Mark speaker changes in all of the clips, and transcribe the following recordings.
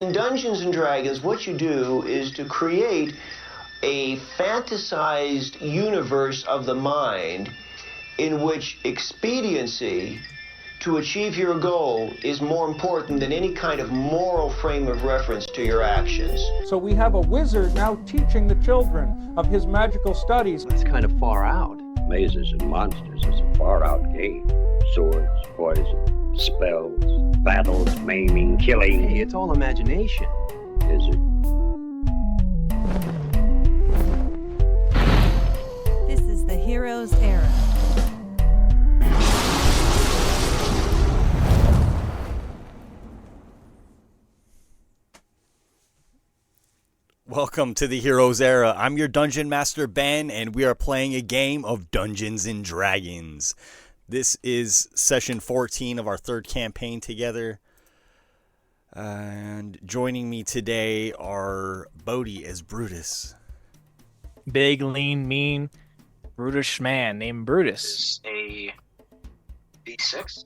Speaker 1: In Dungeons and Dragons, what you do is to create a fantasized universe of the mind in which expediency to achieve your goal is more important than any kind of moral frame of reference to your actions.
Speaker 2: So we have a wizard now teaching the children of his magical studies.
Speaker 3: That's kind of far out.
Speaker 4: Mazes and monsters is a far-out game. Swords, poison, spells, battles, maiming, killing.
Speaker 3: Hey, it's all imagination.
Speaker 4: Is it?
Speaker 5: This is the Heroes Era.
Speaker 6: Welcome to the Heroes Era. I'm your Dungeon Master Ben, and we are playing a game of Dungeons and Dragons. This is session 14 of our third campaign together. And joining me today are Bodhi as Brutus.
Speaker 7: Big, lean, mean, brutish man named Brutus.
Speaker 8: A D6.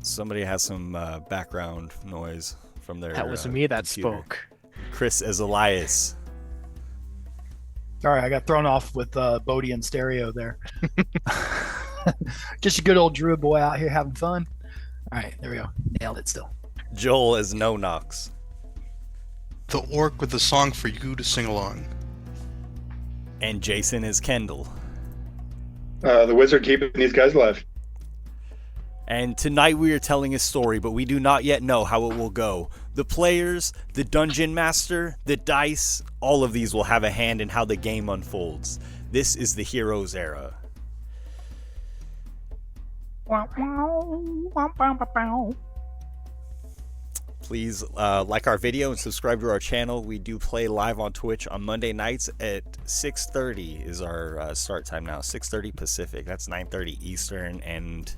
Speaker 6: Somebody has some background noise from their
Speaker 7: That was me that
Speaker 6: computer.
Speaker 7: spoke.
Speaker 6: Chris as Elias.
Speaker 9: Sorry, I got thrown off with Bodhi and stereo there. Just a good old druid boy out here having fun. All right, there we go. Nailed it still.
Speaker 6: Joel as No Nox.
Speaker 10: The orc with a song for you to sing along.
Speaker 6: And Jason as Kendall.
Speaker 11: The wizard keeping these guys alive.
Speaker 6: And tonight we are telling a story, but we do not yet know how it will go. The players, the dungeon master, the dice, all of these will have a hand in how the game unfolds. This is the Heroes Era. Please like our video and subscribe to our channel. We do play live on Twitch on Monday nights at 6:30 is our start time now. 6:30 Pacific. That's 9:30 Eastern. And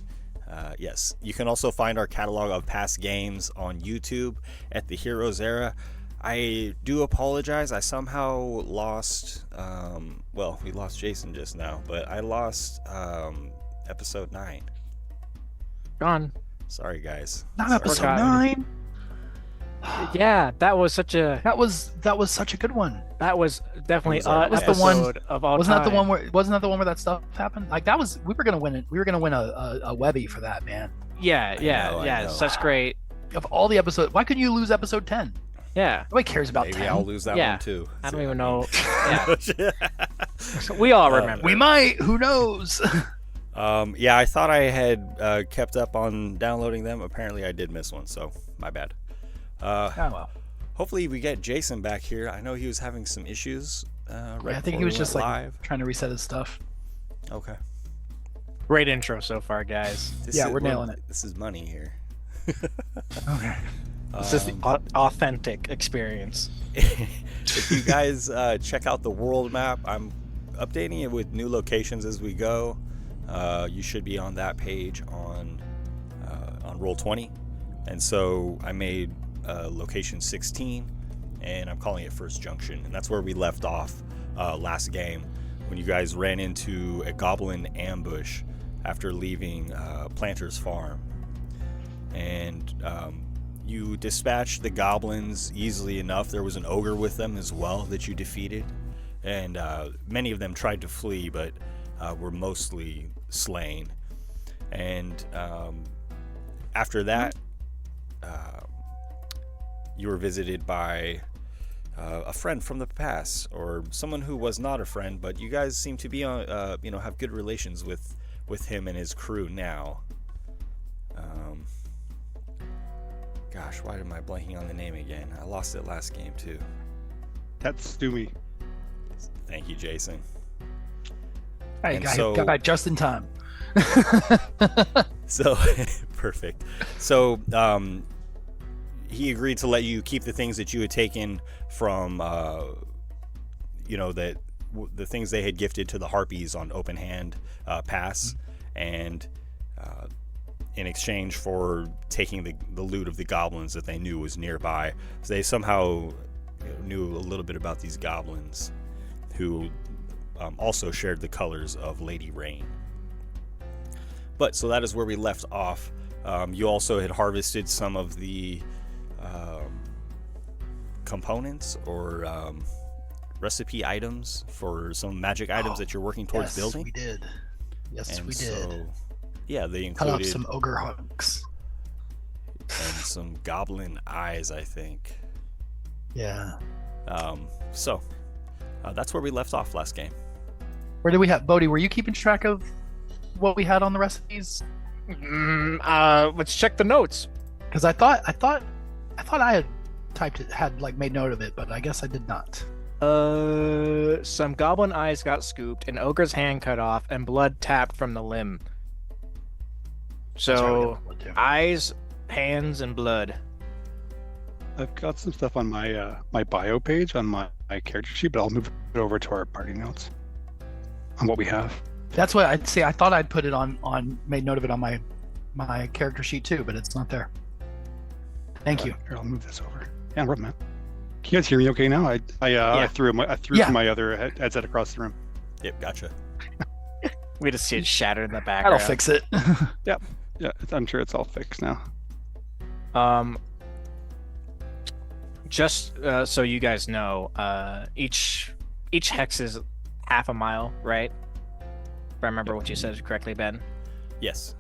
Speaker 6: yes, you can also find our catalog of past games on YouTube at the Heroes Era. I do apologize. I somehow lost, well, we lost Jason just now, but I lost episode 9.
Speaker 7: Gone.
Speaker 6: Sorry, guys.
Speaker 9: Not
Speaker 6: Sorry.
Speaker 9: episode
Speaker 7: Forgotten.
Speaker 9: 9.
Speaker 7: Yeah, that was such a.
Speaker 9: That was such a good one.
Speaker 7: That was definitely
Speaker 6: That was
Speaker 7: an
Speaker 6: the
Speaker 9: one-
Speaker 7: episode of all
Speaker 9: Wasn't
Speaker 7: time.
Speaker 9: that the one where? Wasn't that the one where that stuff happened? Like that was. We were gonna win it. We were gonna win a Webby for that, man.
Speaker 7: Yeah,
Speaker 6: I know.
Speaker 7: such great.
Speaker 9: Of all the episodes, why couldn't you lose episode 10?
Speaker 7: Yeah,
Speaker 9: Nobody cares about
Speaker 6: Maybe
Speaker 9: 10.
Speaker 6: I'll lose that
Speaker 7: Yeah.
Speaker 6: one too.
Speaker 7: I don't
Speaker 6: So,
Speaker 7: even
Speaker 6: mean-
Speaker 7: know. Yeah, so we all remember.
Speaker 9: We might. Who knows?
Speaker 6: Yeah, I thought I had kept up on downloading them. Apparently, I did miss one, so my bad.
Speaker 9: Oh well.
Speaker 6: Hopefully, we get Jason back here. I know he was having some issues. Right
Speaker 9: I think
Speaker 6: before
Speaker 9: he was
Speaker 6: we
Speaker 9: just
Speaker 6: went
Speaker 9: like
Speaker 6: live.
Speaker 9: trying to reset his stuff.
Speaker 6: Okay.
Speaker 7: Great intro so far, guys.
Speaker 9: We're nailing it.
Speaker 6: This is money here.
Speaker 9: Okay.
Speaker 7: This is the authentic experience.
Speaker 6: If you guys check out the world map, I'm updating it with new locations as we go. You should be on that page on Roll20. And so I made location 16, and I'm calling it First Junction. And that's where we left off last game, when you guys ran into a goblin ambush after leaving Planter's Farm. And you dispatched the goblins easily enough. There was an ogre with them as well that you defeated. And many of them tried to flee, but were mostly slain. And after that, you were visited by a friend from the past, or someone who was not a friend, but you guys seem to be on, have good relations with him and his crew now. Gosh, why am I blanking on the name again? I lost it last game too.
Speaker 11: That's Stewie.
Speaker 6: Thank you, Jason.
Speaker 9: Hey,
Speaker 6: And
Speaker 9: got back just in time.
Speaker 6: So perfect. So he agreed to let you keep the things that you had taken from the things they had gifted to the harpies on open hand pass, and in exchange for taking the loot of the goblins that they knew was nearby. So they somehow knew a little bit about these goblins who also shared the colors of Lady Rain. But so that is where we left off. You also had harvested some of the components or recipe items for some magic items that you're working towards building?
Speaker 9: We did. Yes,
Speaker 6: and
Speaker 9: we did.
Speaker 6: So, yeah, they
Speaker 9: Cut
Speaker 6: included
Speaker 9: up some ogre hunks
Speaker 6: and some goblin eyes, I think.
Speaker 9: Yeah.
Speaker 6: So that's where we left off last game.
Speaker 9: Where did we have Bodhi? Were you keeping track of what we had on the recipes?
Speaker 7: Let's check the notes.
Speaker 9: Because I thought I had typed it, had like made note of it, but I guess I did not.
Speaker 7: Some goblin eyes got scooped, an ogre's hand cut off, and blood tapped from the limb. So eyes, hands, and blood.
Speaker 11: I've got some stuff on my my bio page on my character sheet, but I'll move it over to our party notes on what we have.
Speaker 9: That's what I'd say. I thought I'd put it on made note of it on my character sheet too, but it's not there. Thank you.
Speaker 11: Here, I'll move this over. Yeah, no problem, man. Can you guys hear me okay now? I threw from my other headset across the room.
Speaker 6: Yep, gotcha.
Speaker 7: We just see it shattered in the background.
Speaker 9: That'll fix it.
Speaker 11: Yeah, I'm sure it's all fixed now.
Speaker 7: Just so you guys know, each hex is half a mile, right? If I remember what you said correctly, Ben.
Speaker 6: Yes.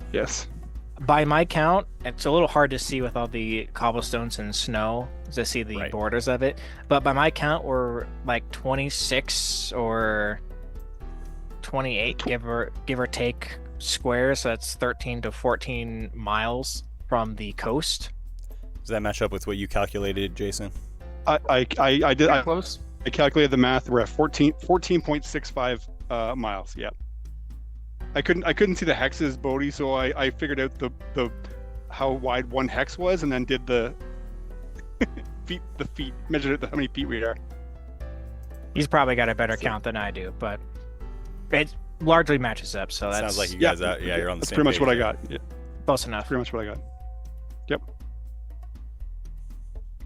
Speaker 7: By my count, it's a little hard to see with all the cobblestones and snow to see the borders of it. But by my count, we're like 26 or 28, give or take, squares. So that's 13 to 14 miles from the coast.
Speaker 6: Does that match up with what you calculated, Jason?
Speaker 11: I did.
Speaker 7: Close.
Speaker 11: I calculated the math. We're at 14.65 miles. Yeah. I couldn't see the hexes, Bodhi, so I figured out the how wide one hex was, and then did the feet, measured how many feet we are.
Speaker 7: He's probably got a better count than I do, but it largely matches up. So that
Speaker 6: sounds like you guys are. Yeah, you're on the
Speaker 11: that's
Speaker 6: same
Speaker 11: pretty much
Speaker 6: page
Speaker 11: what I
Speaker 6: there.
Speaker 11: got. Yeah.
Speaker 7: Close enough.
Speaker 11: Pretty much what I got. Yep.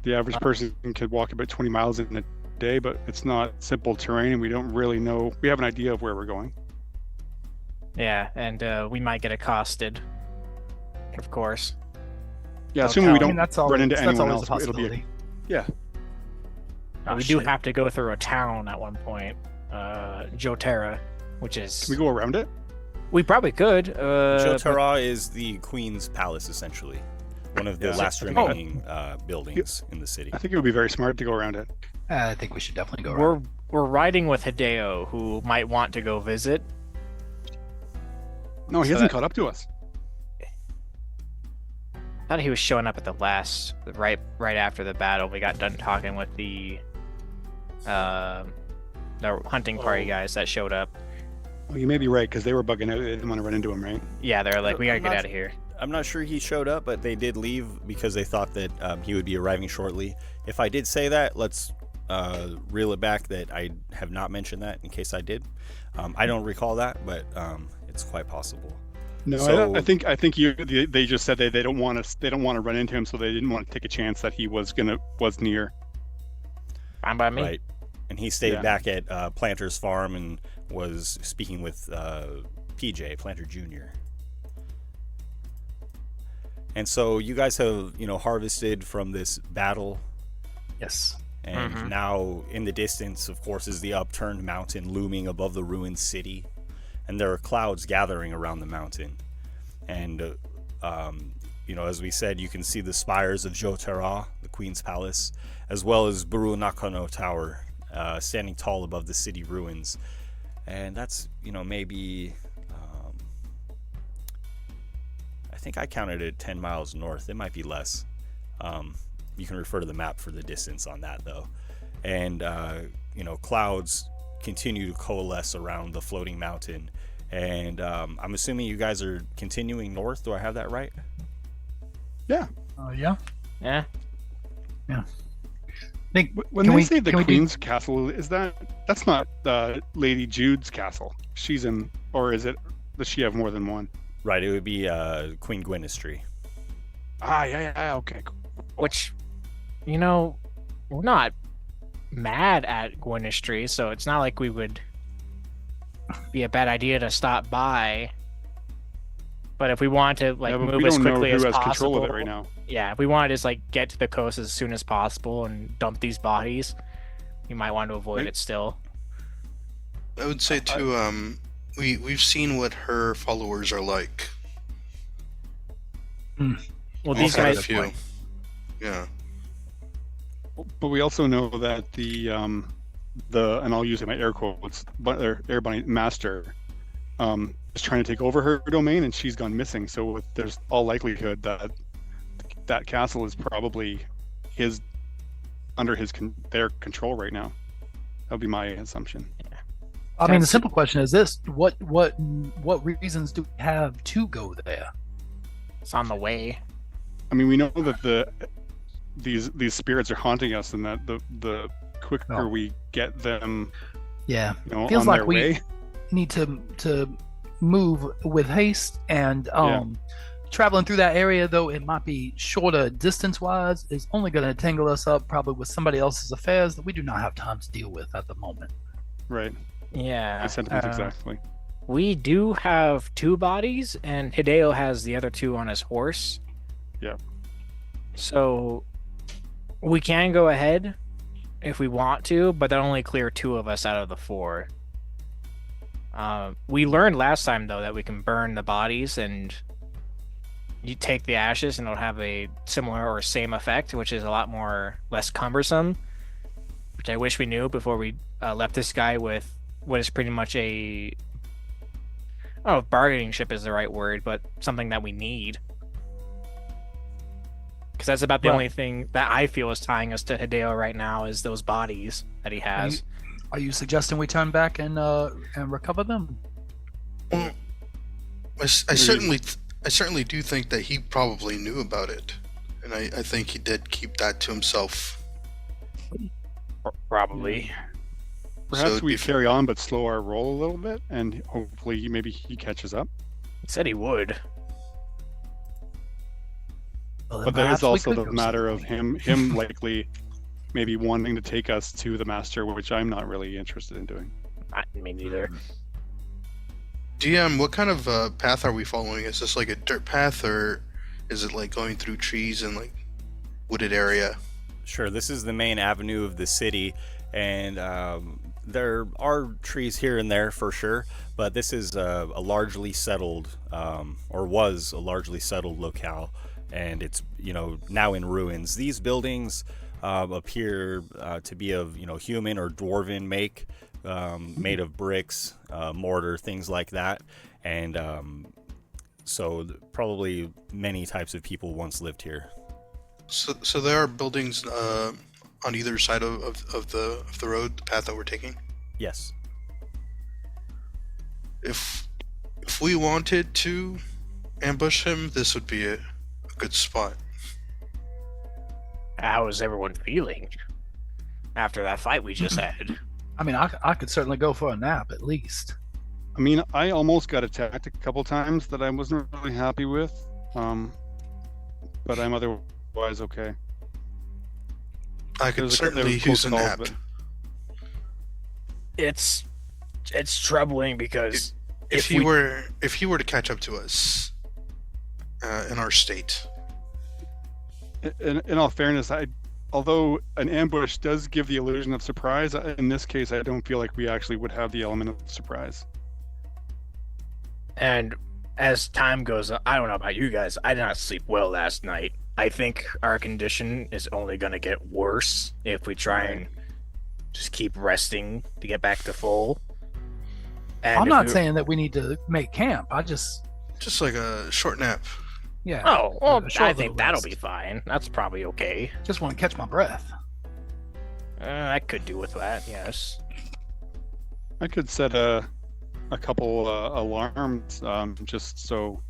Speaker 11: The average person could walk about 20 miles in a day, but it's not simple terrain, and we don't really know. We have an idea of where we're going.
Speaker 7: Yeah, and we might get accosted, of course.
Speaker 11: Yeah, assuming we don't
Speaker 9: that's
Speaker 11: run into anyone
Speaker 9: always
Speaker 11: else,
Speaker 9: a
Speaker 11: it'll be
Speaker 9: possibility.
Speaker 11: yeah.
Speaker 7: We do have to go through a town at one point, Jotera, which is.
Speaker 11: Can we go around it?
Speaker 7: We probably could.
Speaker 6: Jotera is the Queen's Palace, essentially. One of the last remaining buildings in the city.
Speaker 11: I think it would be very smart to go around it.
Speaker 9: I think we should definitely go around.
Speaker 7: We're riding with Hideo, who might want to go visit.
Speaker 11: No, he hasn't caught up to us.
Speaker 7: I thought he was showing up at the last, right after the battle. We got done talking with the hunting party guys that showed up.
Speaker 11: Well, you may be right, because they were bugging out. They didn't want to run into him, right?
Speaker 7: Yeah, they're like, we gotta get out of here.
Speaker 6: I'm not sure he showed up, but they did leave because they thought that he would be arriving shortly. If I did say that, let's reel it back that I have not mentioned that in case I did. I don't recall that, but it's quite possible.
Speaker 11: No,
Speaker 6: so,
Speaker 11: I think they just said they don't want to run into him, so they didn't want to take a chance that he was near.
Speaker 7: Fine by me.
Speaker 6: Right, and he stayed back at Planter's farm and was speaking with PJ Planter Jr. And so you guys have harvested from this battle.
Speaker 9: Yes.
Speaker 6: And now in the distance, of course, is the upturned mountain looming above the ruined city. And there are clouds gathering around the mountain. And, as we said, you can see the spires of Jotera, the Queen's Palace, as well as Buru Nakano Tower, standing tall above the city ruins. And that's, maybe, I think I counted it 10 miles north. It might be less. You can refer to the map for the distance on that, though. And, clouds continue to coalesce around the floating mountain. And I'm assuming you guys are continuing north. Do I have that right?
Speaker 11: Yeah.
Speaker 9: Yeah.
Speaker 7: Yeah.
Speaker 9: Yeah. Think,
Speaker 11: when they say the Queen's Castle, that's not Lady Jude's castle? She's in, or is it? Does she have more than one?
Speaker 6: Right. It would be Queen Gwynistry.
Speaker 11: Yeah. Okay. Cool.
Speaker 7: Which, we're not mad at Gwynistry, so it's not like we would be a bad idea to stop by But if we want to like
Speaker 11: Yeah, but
Speaker 7: move
Speaker 11: we
Speaker 7: as
Speaker 11: don't know
Speaker 7: quickly
Speaker 11: who
Speaker 7: as
Speaker 11: has
Speaker 7: possible,
Speaker 11: control of it right now.
Speaker 7: yeah, if we want to just like get to the coast as soon as possible and dump these bodies, we might want to avoid it still.
Speaker 10: I would say too. We've seen what her followers are like.
Speaker 7: Well, these
Speaker 10: Quite a
Speaker 7: guys.
Speaker 10: few. Yeah.
Speaker 11: But we also know that the and I'll use my air quotes, but their air bunny master is trying to take over her domain, and she's gone missing. So there's all likelihood that that castle is probably under their control right now. That would be my assumption.
Speaker 9: I mean, the simple question is this: what reasons do we have to go there?
Speaker 7: It's on the way.
Speaker 11: I mean, we know that these spirits are haunting us, and that the quicker we get them,
Speaker 9: yeah,
Speaker 11: you know,
Speaker 9: feels
Speaker 11: on
Speaker 9: like
Speaker 11: their
Speaker 9: we
Speaker 11: way.
Speaker 9: need to move with haste, and traveling through that area, though it might be shorter distance wise, is only going to tangle us up probably with somebody else's affairs that we do not have time to deal with at the moment.
Speaker 11: Right.
Speaker 7: Yeah.
Speaker 11: My sentiments exactly.
Speaker 7: We do have 2 bodies, and Hideo has the other 2 on his horse.
Speaker 11: Yeah.
Speaker 7: So we can go ahead if we want to, but that only clear 2 of us out of the 4. We learned last time though that we can burn the bodies and you take the ashes and it'll have a similar or same effect, which is a lot less cumbersome, which I wish we knew before we left this guy with what is pretty much I don't know if bargaining chip is the right word, but something that we need. Because that's about the only thing that I feel is tying us to Hideo right now is those bodies that he has.
Speaker 9: Are you suggesting we turn back and recover them?
Speaker 10: Well, I certainly do think that he probably knew about it, and I think he did keep that to himself.
Speaker 7: Probably.
Speaker 11: Perhaps
Speaker 10: So
Speaker 11: we
Speaker 10: if-
Speaker 11: carry on but slow our roll a little bit, and hopefully maybe he catches up.
Speaker 7: He said he would.
Speaker 9: Well,
Speaker 11: But there is
Speaker 9: perhaps we
Speaker 11: also
Speaker 9: could
Speaker 11: the
Speaker 9: go
Speaker 11: matter of
Speaker 9: somewhere.
Speaker 11: him likely maybe wanting to take us to the master, which I'm not really interested in doing.
Speaker 7: Me neither.
Speaker 10: DM, what kind of path are we following? Is this like a dirt path, or is it like going through trees and like wooded area?
Speaker 6: Sure, this is the main avenue of the city, and there are trees here and there for sure, but this is a largely settled, or was a largely settled locale, and it's, you know, now in ruins. These buildings appear to be of, you know, human or dwarven make, made of bricks, mortar, things like that, and so probably many types of people once lived here.
Speaker 10: So there are buildings on either side of the road, the path that we're taking.
Speaker 6: Yes.
Speaker 10: If we wanted to ambush him, this would be a good spot.
Speaker 7: How is everyone feeling after that fight we just had?
Speaker 9: I mean, I could certainly go for a nap at least.
Speaker 11: I mean, I almost got attacked a couple times that I wasn't really happy with, but I'm otherwise okay.
Speaker 10: I could
Speaker 11: There
Speaker 10: certainly
Speaker 11: was
Speaker 10: use a
Speaker 11: close
Speaker 10: nap.
Speaker 11: calls,
Speaker 7: It's troubling because
Speaker 10: If he were to catch up to us in our state.
Speaker 11: In all fairness, although an ambush does give the illusion of surprise, in this case, I don't feel like we actually would have the element of surprise.
Speaker 7: And as time goes on, I don't know about you guys, I did not sleep well last night. I think our condition is only going to get worse if we try and just keep resting to get back to full. And
Speaker 9: I'm not saying that we need to make camp. I just
Speaker 10: like a short nap.
Speaker 9: Yeah.
Speaker 7: Oh, well,
Speaker 9: a short
Speaker 7: I think
Speaker 9: little
Speaker 7: that'll
Speaker 9: rest.
Speaker 7: be fine. That's probably okay.
Speaker 9: Just want to catch my breath.
Speaker 7: I could do with that, yes.
Speaker 11: I could set a couple alarms just so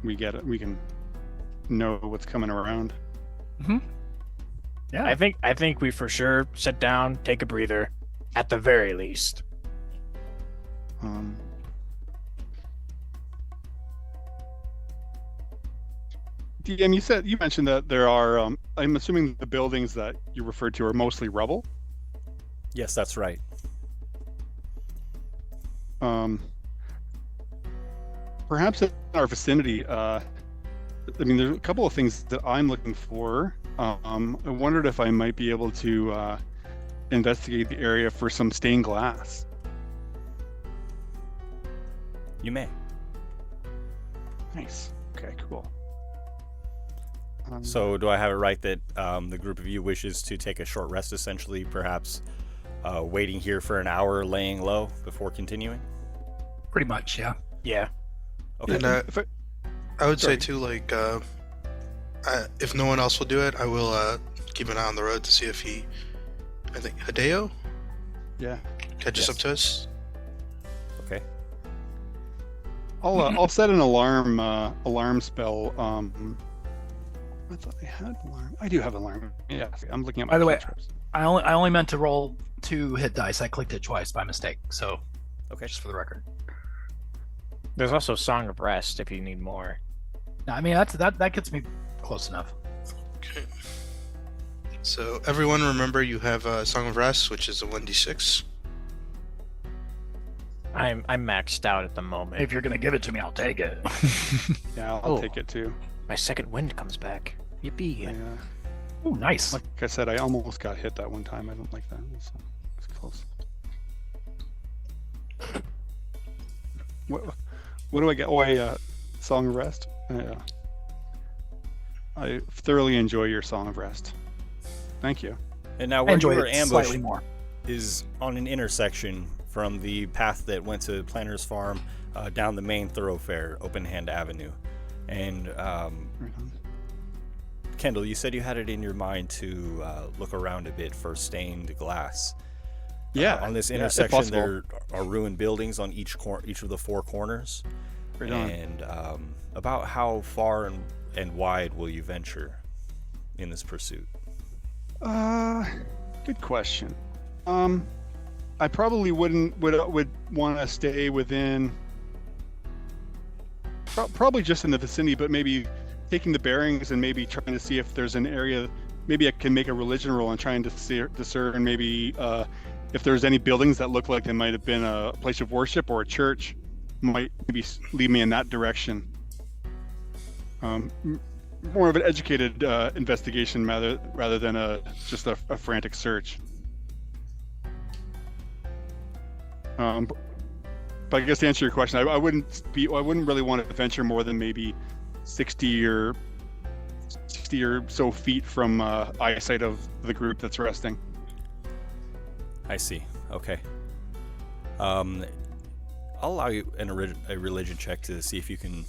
Speaker 11: we can know what's coming around.
Speaker 9: Mm-hmm. Yeah.
Speaker 7: I think we for sure sit down, take a breather, at the very least.
Speaker 11: DM, you mentioned that there are. I'm assuming the buildings that you referred to are mostly rubble.
Speaker 6: Yes, that's right.
Speaker 11: perhaps in our vicinity. I mean, there's a couple of things that I'm looking for. I wondered if I might be able to investigate the area for some stained glass.
Speaker 6: You may.
Speaker 11: Nice. Okay, cool.
Speaker 6: So do I have it right that the group of you wishes to take a short rest, essentially, perhaps waiting here for an hour, laying low before continuing?
Speaker 9: Pretty much, yeah.
Speaker 7: Yeah.
Speaker 6: Okay.
Speaker 10: And I would say too, like, if no one else will do it, I will keep an eye on the road to see if I think Hideo
Speaker 11: Yeah.
Speaker 10: catches up to us.
Speaker 6: Okay.
Speaker 11: I'll set an alarm spell. I thought I had alarm. I do have alarm. Yeah, I'm looking at my
Speaker 9: By the way,
Speaker 11: cantrips.
Speaker 9: I only meant to roll 2 hit dice. I clicked it twice by mistake. So,
Speaker 6: Okay.
Speaker 9: just for the record.
Speaker 7: There's also Song of Rest if you need more.
Speaker 9: No, I mean that gets me close enough.
Speaker 10: Okay. So everyone, remember you have a Song of Rest, which is a 1d6.
Speaker 7: I'm maxed out at the moment.
Speaker 9: If you're gonna give it to me, I'll take it.
Speaker 11: Yeah, I'll take it too.
Speaker 7: My second wind comes back. Yippee!
Speaker 11: Yeah.
Speaker 9: Ooh, nice.
Speaker 11: Like I said, I almost got hit that one time. I don't like that. It's close. What do I get? Oh, Song of Rest. I thoroughly enjoy your Song of Rest. Thank you.
Speaker 6: And now
Speaker 9: I
Speaker 6: where you
Speaker 9: enjoy
Speaker 6: were
Speaker 9: it
Speaker 6: ambushed
Speaker 9: slightly more.
Speaker 6: is on an intersection from the path that went to Planter's Farm down the main thoroughfare, Open Hand Avenue. And Kendall, you said you had it in your mind to look around a bit for stained glass.
Speaker 11: Yeah.
Speaker 6: On this
Speaker 11: if
Speaker 6: intersection,
Speaker 11: possible.
Speaker 6: there are ruined buildings on each of the 4 corners.
Speaker 11: Right on.
Speaker 6: And about how far and wide will you venture in this pursuit?
Speaker 11: Good question. I probably would want to stay within, probably just in the vicinity, but maybe taking the bearings and maybe trying to see if there's an area. Maybe I can make a religion roll and trying to discern maybe if there's any buildings that look like they might have been a place of worship or a church, might maybe lead me in that direction. More of an educated investigation rather than just a frantic search. But I guess to answer your question, I wouldn't really want to venture more than maybe 60 or so feet from eyesight of the group that's resting.
Speaker 6: I see. Okay. I'll allow you a religion check to see if you can,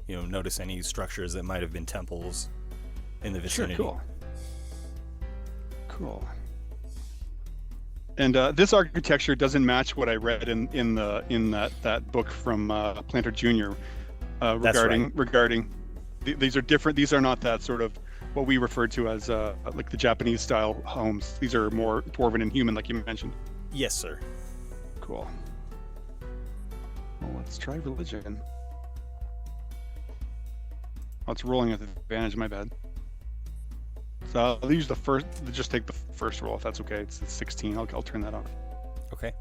Speaker 6: notice any structures that might have been temples in the vicinity.
Speaker 11: Sure, cool. And this architecture doesn't match what I read in that book from Planter Jr. Regarding these are different. These are not that sort of what we refer to as like the Japanese style homes. These are more dwarven and human, like you mentioned.
Speaker 6: Yes, sir.
Speaker 11: Cool. Well, let's try religion. Oh, it's rolling at advantage. My bad. So I'll use just take the first roll if that's okay. It's 16. I'll turn that off.
Speaker 6: Okay.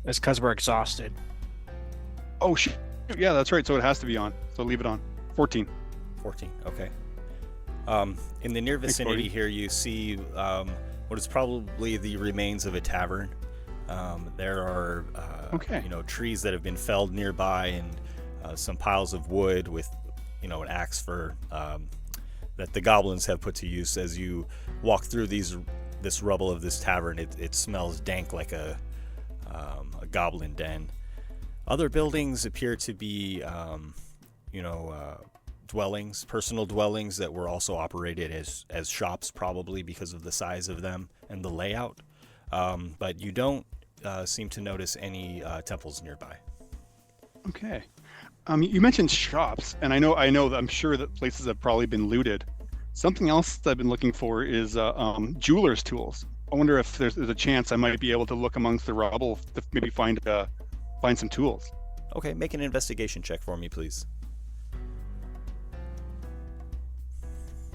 Speaker 7: It's because we're exhausted.
Speaker 11: Oh shit! Yeah, that's right. So it has to be on. So leave it on. 14.
Speaker 6: 14. Okay. In the near vicinity here, you see what is probably the remains of a tavern. There are trees that have been felled nearby, and some piles of wood with an axe for that the goblins have put to use. As you walk through this rubble of this tavern, it smells dank like a goblin den. Other buildings appear to be dwellings, personal dwellings that were also operated as shops, probably because of the size of them and the layout. But you don't seem to notice any temples nearby.
Speaker 11: Okay. You mentioned shops, and I know that I'm sure that places have probably been looted. Something else that I've been looking for is jeweler's tools. I wonder if there's a chance I might be able to look amongst the rubble to maybe find some tools.
Speaker 6: Okay, make an investigation check for me, please.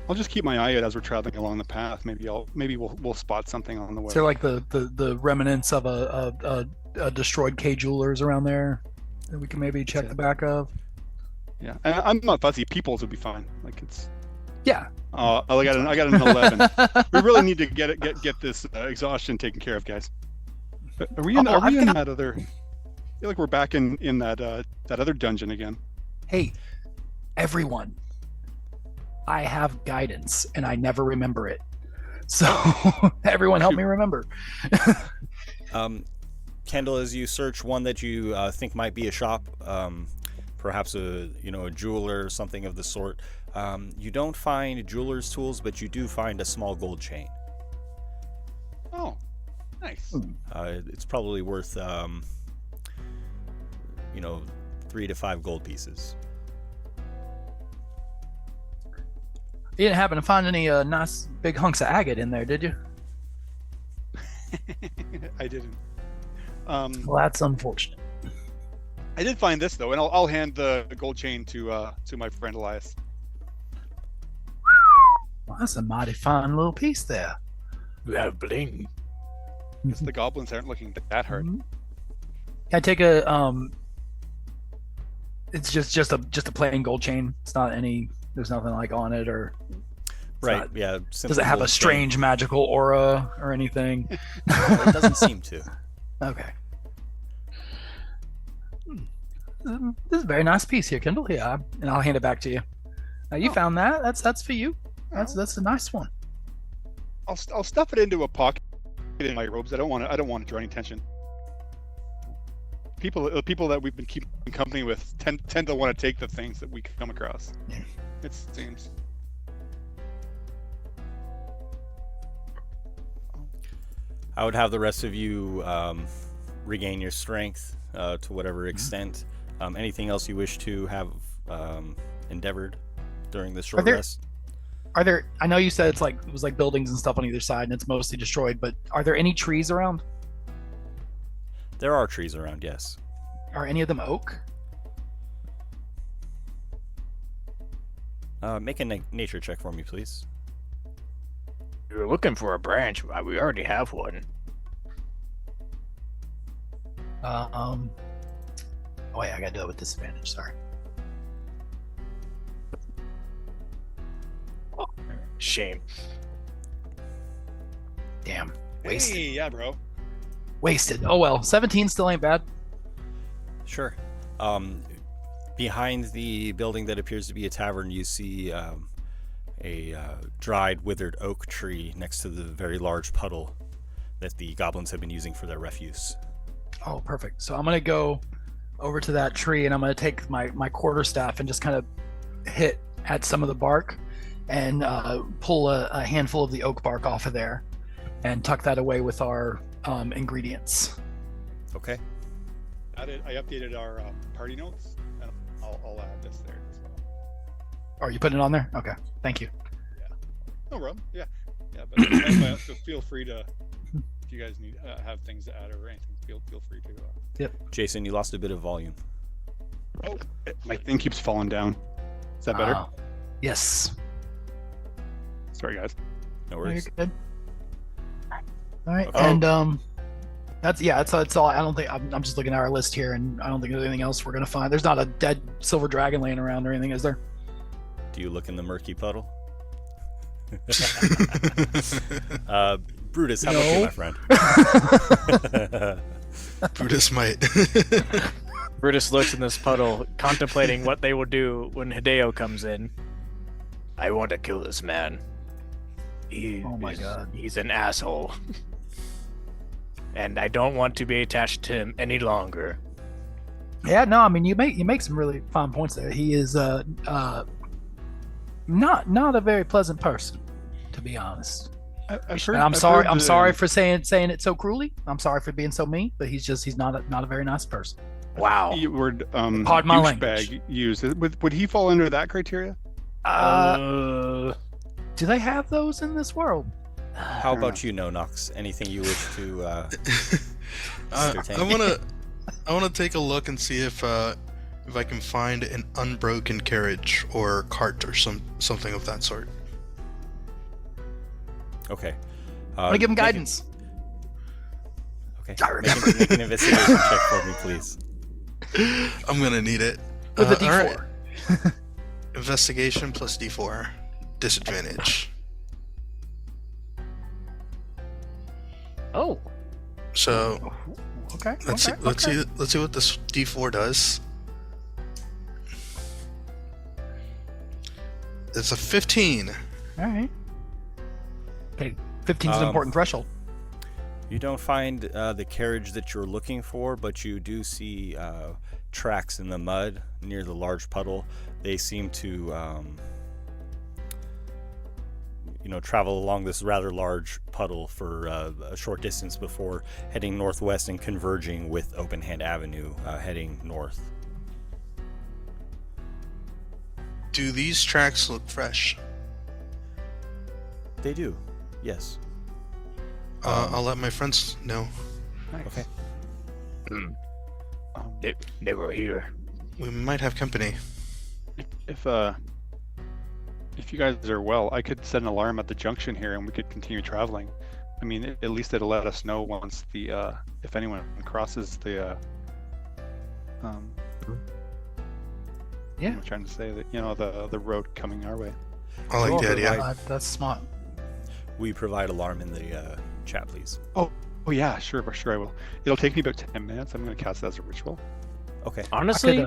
Speaker 11: I'll just keep my eye out as we're traveling along the path. Maybe we'll spot something on the way.
Speaker 9: Is there like the remnants of a destroyed K jewelers around there? that we can maybe check the back of.
Speaker 11: Yeah, and I'm not fussy. Peoples would be fine. Like it's.
Speaker 9: Yeah.
Speaker 11: I got an 11. We really need to get this exhaustion taken care of, guys. Are we in that other? I feel like we're back in that other dungeon again.
Speaker 9: Hey, everyone. I have guidance and I never remember it. So everyone help me remember.
Speaker 6: Kendall, as you search one that you think might be a shop, perhaps a jeweler or something of the sort, you don't find jeweler's tools, but you do find a small gold chain.
Speaker 11: Oh, nice.
Speaker 6: It's probably worth 3 to 5 gold pieces.
Speaker 9: You didn't happen to find any nice big hunks of agate in there, did you?
Speaker 11: I didn't.
Speaker 9: Well, that's unfortunate.
Speaker 11: I did find this though, and I'll hand the gold chain to my friend Elias.
Speaker 9: Well, that's a mighty fine little piece there.
Speaker 7: You have bling.
Speaker 11: Guess the goblins aren't looking that hard.
Speaker 9: Can I take a It's just a plain gold chain. It's not any. There's nothing like on it or.
Speaker 6: Right.
Speaker 9: Not,
Speaker 6: yeah.
Speaker 9: Does it have a strange magical aura or anything?
Speaker 6: It doesn't seem to.
Speaker 9: Okay. This is a very nice piece here, Kendall. Yeah, and I'll hand it back to you. You found that? That's for you. That's a nice one.
Speaker 11: I'll stuff it into a pocket in my robes. I don't want to draw any attention. People that we've been keeping company with tend to want to take the things that we come across. It seems.
Speaker 6: I would have the rest of you regain your strength to whatever extent. Anything else you wish to have endeavored during this short rest?
Speaker 9: Are there? I know you said it was like buildings and stuff on either side, and it's mostly destroyed. But are there any trees around?
Speaker 6: There are trees around, yes.
Speaker 9: Are any of them oak?
Speaker 6: Make a nature check for me, please.
Speaker 7: You're looking for a branch. We already have one.
Speaker 9: Oh yeah, I gotta do it with disadvantage. Sorry.
Speaker 7: Oh, shame.
Speaker 9: Damn. Wasted.
Speaker 11: Hey, yeah, bro.
Speaker 9: Wasted. Oh well. 17 still ain't bad.
Speaker 6: Sure. Behind the building that appears to be a tavern, you see a dried, withered oak tree next to the very large puddle that the goblins have been using for their refuse.
Speaker 9: Oh, perfect. So I'm gonna go over to that tree and I'm gonna take my quarterstaff and just kind of hit at some of the bark and pull a handful of the oak bark off of there and tuck that away with our ingredients.
Speaker 6: Okay.
Speaker 11: I updated our party notes, and I'll add this there as well.
Speaker 9: Oh, you putting it on there? Okay, thank you.
Speaker 11: Yeah. No problem. Yeah. But so feel free to, if you guys need have things to add or anything, feel free to.
Speaker 9: Yep.
Speaker 6: Jason, you lost a bit of volume.
Speaker 11: Oh, my thing keeps falling down. Is that better?
Speaker 9: Yes.
Speaker 11: Sorry, guys.
Speaker 6: No worries.
Speaker 9: You're good. All right,
Speaker 6: Okay.
Speaker 9: and that's all. I don't think I'm just looking at our list here, and I don't think there's anything else we're gonna find. There's not a dead silver dragon laying around or anything, is there?
Speaker 6: Do you look in the murky puddle? Brutus, how about you, my friend?
Speaker 10: Brutus might.
Speaker 7: Brutus looks in this puddle, contemplating what they will do when Hideo comes in. I want to kill this man.
Speaker 9: Oh my God.
Speaker 7: He's an asshole. And I don't want to be attached to him any longer.
Speaker 9: Yeah, no, I mean you make some really fine points there. He is not a very pleasant person, to be honest. I'm sorry for saying it so cruelly. I'm sorry for being so mean, but he's not a very nice person.
Speaker 7: Wow.
Speaker 11: Word
Speaker 9: Pardon my language.
Speaker 11: Bag used. Would he fall under that criteria?
Speaker 9: Do they have those in this world?
Speaker 6: How about you, Nonox? Anything you wish to entertain?
Speaker 10: I wanna take a look and see if I can find an unbroken carriage or cart or something of that sort.
Speaker 6: Okay.
Speaker 9: I'm gonna give him guidance.
Speaker 6: Okay.
Speaker 9: I remember.
Speaker 6: Make an investigation check for me, please.
Speaker 10: I'm gonna need it.
Speaker 9: With a D4.
Speaker 10: All right. Investigation plus D4. Disadvantage.
Speaker 7: Oh.
Speaker 10: So
Speaker 9: Okay.
Speaker 10: let's see what this D4 does. It's a 15.
Speaker 9: All right. Okay, 15 is an important threshold.
Speaker 6: You don't find the carriage that you're looking for, but you do see tracks in the mud near the large puddle. They seem to, travel along this rather large puddle for a short distance before heading northwest and converging with Open Hand Avenue, heading north.
Speaker 10: Do these tracks look fresh?
Speaker 6: They do, yes.
Speaker 10: I'll let my friends know.
Speaker 6: Okay.
Speaker 7: They were here.
Speaker 10: We might have company.
Speaker 11: If you guys are well, I could set an alarm at the junction here, and we could continue traveling. I mean, at least it'll let us know once the if anyone crosses the.
Speaker 9: Yeah.
Speaker 11: I'm trying to say that the road coming our way.
Speaker 10: I like the idea.
Speaker 9: That's smart.
Speaker 6: We provide alarm in the chat, please.
Speaker 11: Oh yeah, sure I will. It'll take me about 10 minutes. I'm going to cast it as a ritual.
Speaker 6: Okay.
Speaker 7: Honestly,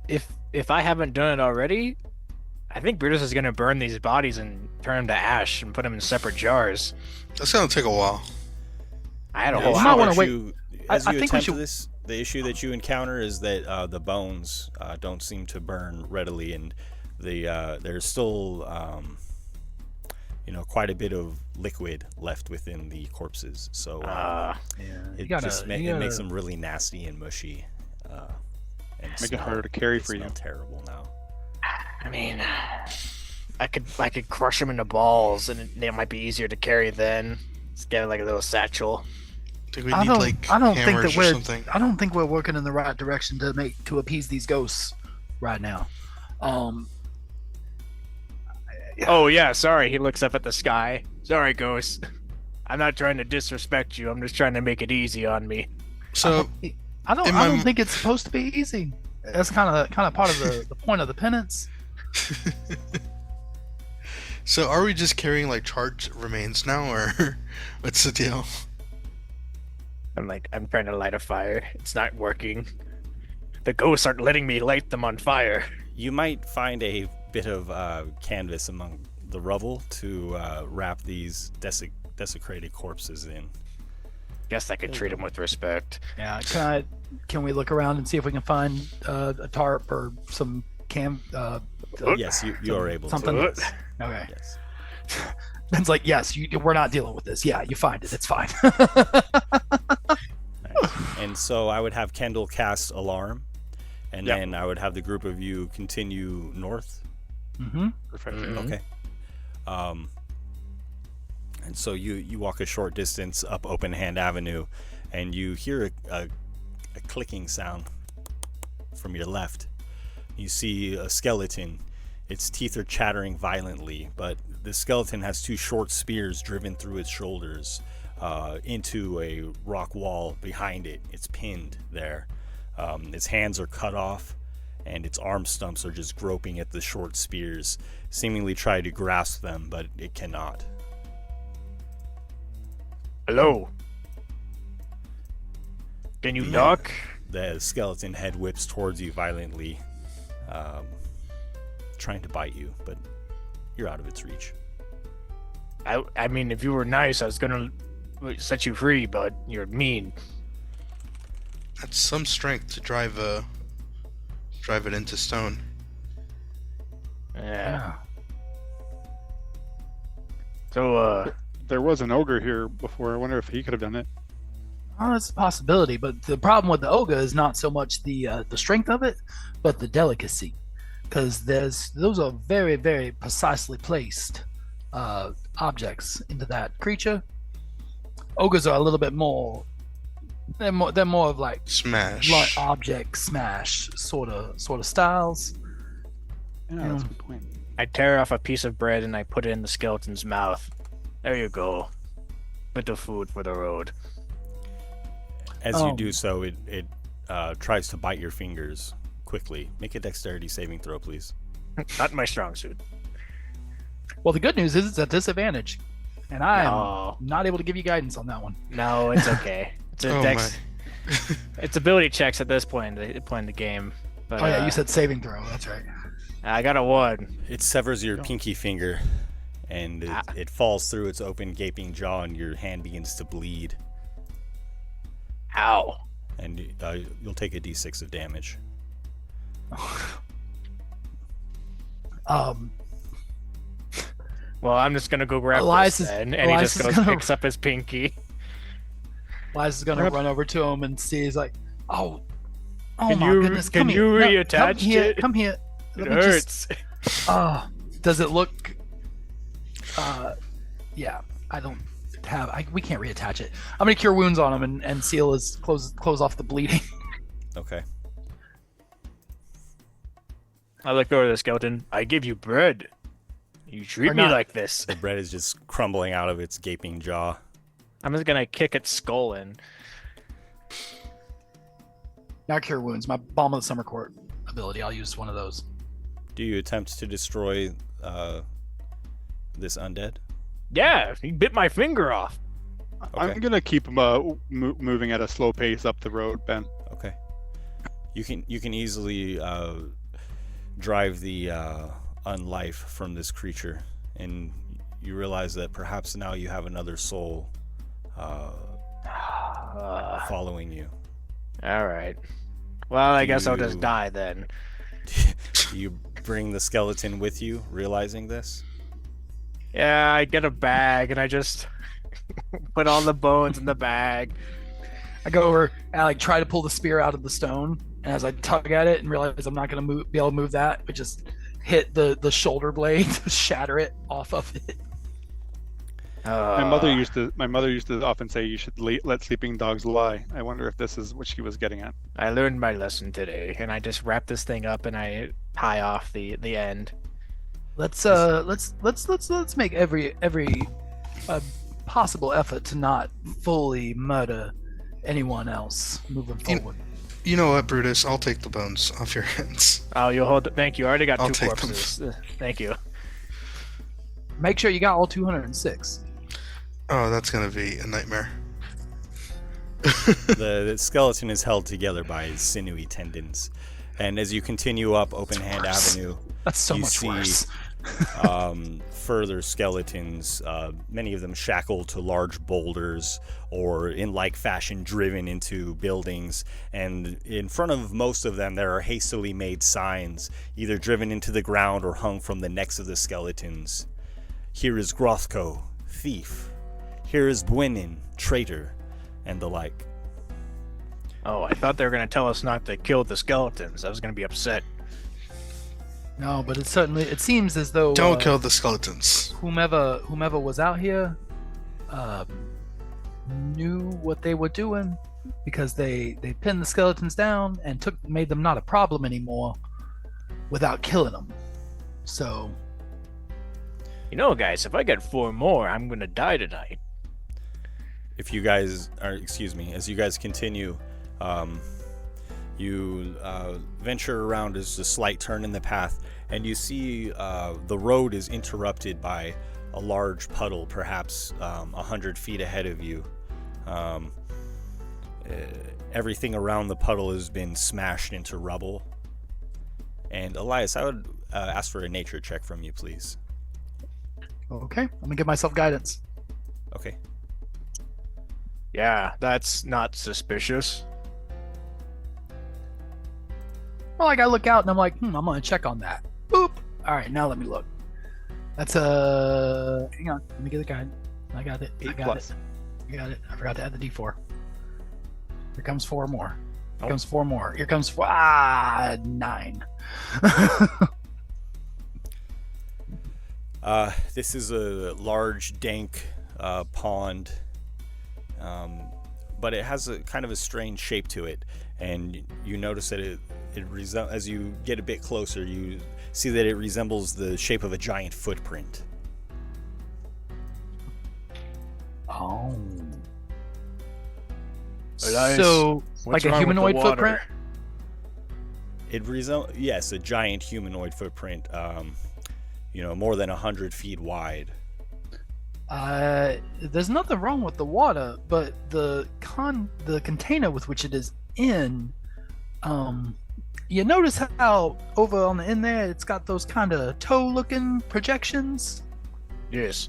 Speaker 7: if I haven't done it already, I think Brutus is going to burn these bodies and turn them to ash and put them in separate jars.
Speaker 10: That's going to take a while.
Speaker 7: I had a
Speaker 6: The
Speaker 7: whole
Speaker 6: issue
Speaker 7: hour.
Speaker 6: that you- As
Speaker 9: I
Speaker 6: you
Speaker 9: think we
Speaker 6: attempt
Speaker 9: should-
Speaker 6: this, the issue that you encounter is that the bones don't seem to burn readily, and there's still quite a bit of liquid left within the corpses. So it makes them really nasty and mushy. And
Speaker 11: Make it harder to carry for you.
Speaker 6: Smell terrible now.
Speaker 7: I mean, I could crush them into balls, and it might be easier to carry then. Just get like a little satchel.
Speaker 10: I think we need
Speaker 9: I don't think
Speaker 10: hammers
Speaker 9: that
Speaker 10: or something.
Speaker 9: I don't think we're working in the right direction to appease these ghosts right now.
Speaker 7: Oh yeah, sorry. He looks up at the sky. Sorry, ghost. I'm not trying to disrespect you. I'm just trying to make it easy on me.
Speaker 10: So
Speaker 9: I don't think it's supposed to be easy. That's kind of part of the point of the penance.
Speaker 10: So are we just carrying like charred remains now, or what's the deal?
Speaker 7: I'm trying to light a fire. It's not working. The ghosts aren't letting me light them on fire.
Speaker 6: You might find a bit of canvas among the rubble to wrap these desecrated corpses in.
Speaker 7: Guess I could treat them with respect.
Speaker 9: Yeah. Can we look around and see if we can find a tarp or some
Speaker 6: Yes, you are able
Speaker 9: something?
Speaker 6: to.
Speaker 9: Okay.
Speaker 6: Yes.
Speaker 9: Ben's like, yes, we're not dealing with this. Yeah, you find it. It's fine.
Speaker 6: And so I would have Kendall cast alarm, and then I would have the group of you continue north.
Speaker 9: Mm-hmm.
Speaker 11: Perfect.
Speaker 6: Okay. And so you walk a short distance up Open Hand Avenue, and you hear a clicking sound from your left. You see a skeleton. Its teeth are chattering violently, but the skeleton has two short spears driven through its shoulders into a rock wall behind it. It's pinned there. Its hands are cut off, and its arm stumps are just groping at the short spears, seemingly trying to grasp them, but it cannot.
Speaker 7: Hello. Can you knock?
Speaker 6: The skeleton head whips towards you violently, trying to bite you, but you're out of its reach.
Speaker 7: I mean, if you were nice, I was gonna set you free, but you're mean.
Speaker 10: That's some strength to drive it into stone.
Speaker 7: Yeah. So,
Speaker 11: there was an ogre here before. I wonder if he could have done it.
Speaker 9: Oh, it's a possibility, but the problem with the ogre is not so much the strength of it, but the delicacy, because those are very, very precisely placed objects into that creature. Ogres are a little bit more. They're more of like
Speaker 10: Smash.
Speaker 9: blunt object smash sort of styles.
Speaker 11: Yeah, that's a good point.
Speaker 7: I tear off a piece of bread and I put it in the skeleton's mouth. There you go. Bit of food for the road.
Speaker 6: As you do so, it tries to bite your fingers quickly. Make a dexterity saving throw, please.
Speaker 7: Not my strong suit.
Speaker 9: Well, the good news is it's a disadvantage, and I
Speaker 7: No.
Speaker 9: am not able to give you guidance on that one.
Speaker 7: No, it's okay. It's a
Speaker 10: Oh,
Speaker 7: dex. It's ability checks at this point in the game. But,
Speaker 9: Oh yeah, you said saving throw. That's right.
Speaker 7: I got a 1.
Speaker 6: It severs your pinky finger, and it falls through its open, gaping jaw, and your hand begins to bleed.
Speaker 7: Ow.
Speaker 6: And you'll take a d6 of damage.
Speaker 7: Well, I'm just gonna go grab
Speaker 9: Elias
Speaker 7: this
Speaker 9: is-
Speaker 7: then, and
Speaker 9: Elias
Speaker 7: he
Speaker 9: is
Speaker 7: just goes
Speaker 9: gonna-
Speaker 7: picks up his pinky.
Speaker 9: Liza's is gonna run over to him and see. He's like, "Oh
Speaker 7: Can
Speaker 9: my
Speaker 7: you-
Speaker 9: goodness!
Speaker 7: can
Speaker 9: Come
Speaker 7: you
Speaker 9: here. No,
Speaker 7: reattach
Speaker 9: come here.
Speaker 7: it?
Speaker 9: Come here.
Speaker 7: It
Speaker 9: Let me just-
Speaker 7: hurts.
Speaker 9: Does it look? Yeah. I don't have. We can't reattach it. I'm gonna cure wounds on him and seal his close off the bleeding.
Speaker 6: Okay.
Speaker 7: I look over the skeleton. I give you bread. You treat
Speaker 9: Or
Speaker 7: me
Speaker 9: not.
Speaker 7: like this.
Speaker 6: The bread is just crumbling out of its gaping jaw.
Speaker 7: I'm just gonna kick its skull in.
Speaker 9: Not cure wounds. My Balm of the Summer Court ability. I'll use one of those.
Speaker 6: Do you attempt to destroy this undead?
Speaker 7: Yeah, he bit my finger off.
Speaker 6: Okay.
Speaker 11: I'm gonna keep him moving at a slow pace up the road, Ben.
Speaker 6: Okay. You can easily drive the unlife from this creature, and you realize that perhaps now you have another soul following you.
Speaker 7: All right. Well, I guess I'll just
Speaker 6: You-
Speaker 7: die then.
Speaker 6: You bring the skeleton with you, realizing this?
Speaker 7: Yeah, I get a bag and I just put all the bones in the bag.
Speaker 9: I go over and I try to pull the spear out of the stone, and as I tug at it and realize I'm not gonna be able to move that, I just hit the shoulder blade to shatter it off of it.
Speaker 11: My mother used to often say you should let sleeping dogs lie. I wonder if this is what she was getting at.
Speaker 7: I learned my lesson today, and I just wrap this thing up and I tie off the end.
Speaker 9: Let's make every possible effort to not fully murder anyone else moving forward.
Speaker 10: You know what, Brutus? I'll take the bones off your hands.
Speaker 7: Oh, you'll hold. Thank you. I already got
Speaker 10: I'll
Speaker 7: 2
Speaker 10: take them.
Speaker 7: corpses. Thank you.
Speaker 9: Make sure you got all 206.
Speaker 10: Oh, that's gonna be a nightmare.
Speaker 6: The skeleton is held together by his sinewy tendons, and as you continue up Open Hand Avenue,
Speaker 9: That's so
Speaker 6: you
Speaker 9: much
Speaker 6: see
Speaker 9: worse.
Speaker 6: further skeletons, many of them shackled to large boulders or in like fashion driven into buildings, and in front of most of them there are hastily made signs, either driven into the ground or hung from the necks of the skeletons. Here is Grothko, thief. Here is Buenin, traitor, and the like.
Speaker 7: Oh, I thought they were gonna tell us not to kill the skeletons. I was gonna be upset.
Speaker 9: No, but it seems as though
Speaker 10: Don't kill the skeletons.
Speaker 9: whomever was out here knew what they were doing, because they pinned the skeletons down and made them not a problem anymore without killing them. So
Speaker 7: You know, guys, if I get 4 more, I'm gonna die tonight.
Speaker 6: If you guys are, as you guys continue, you venture around as a slight turn in the path, and you see the road is interrupted by a large puddle, perhaps 100 feet ahead of you. Everything around the puddle has been smashed into rubble. And Elias, I would ask for a nature check from you, please.
Speaker 9: okay, I'm gonna give myself guidance.
Speaker 6: Okay.
Speaker 7: Yeah, that's not suspicious.
Speaker 9: Well, like I look out and I'm like, I'm gonna check on that. Boop. All right, now let me look. That's hang on, let me get the guide. I got it.
Speaker 11: 8 plus.
Speaker 9: I got it. I forgot to add the D4. Here comes 4 more. Here
Speaker 7: Oh.
Speaker 9: comes 4 more. Here comes 9.
Speaker 6: This is a large, dank pond, but it has a kind of a strange shape to it, and you notice that as you get a bit closer, you see that it resembles the shape of a giant footprint.
Speaker 9: Oh.
Speaker 7: Elias. What's
Speaker 9: like a
Speaker 7: wrong with the
Speaker 9: humanoid
Speaker 7: water?
Speaker 9: footprint?
Speaker 6: Yes, a giant humanoid footprint. More than 100 feet wide.
Speaker 9: There's nothing wrong with the water, but the container with which it is in, you notice how over on the end there it's got those kind of toe-looking projections,
Speaker 7: Yes.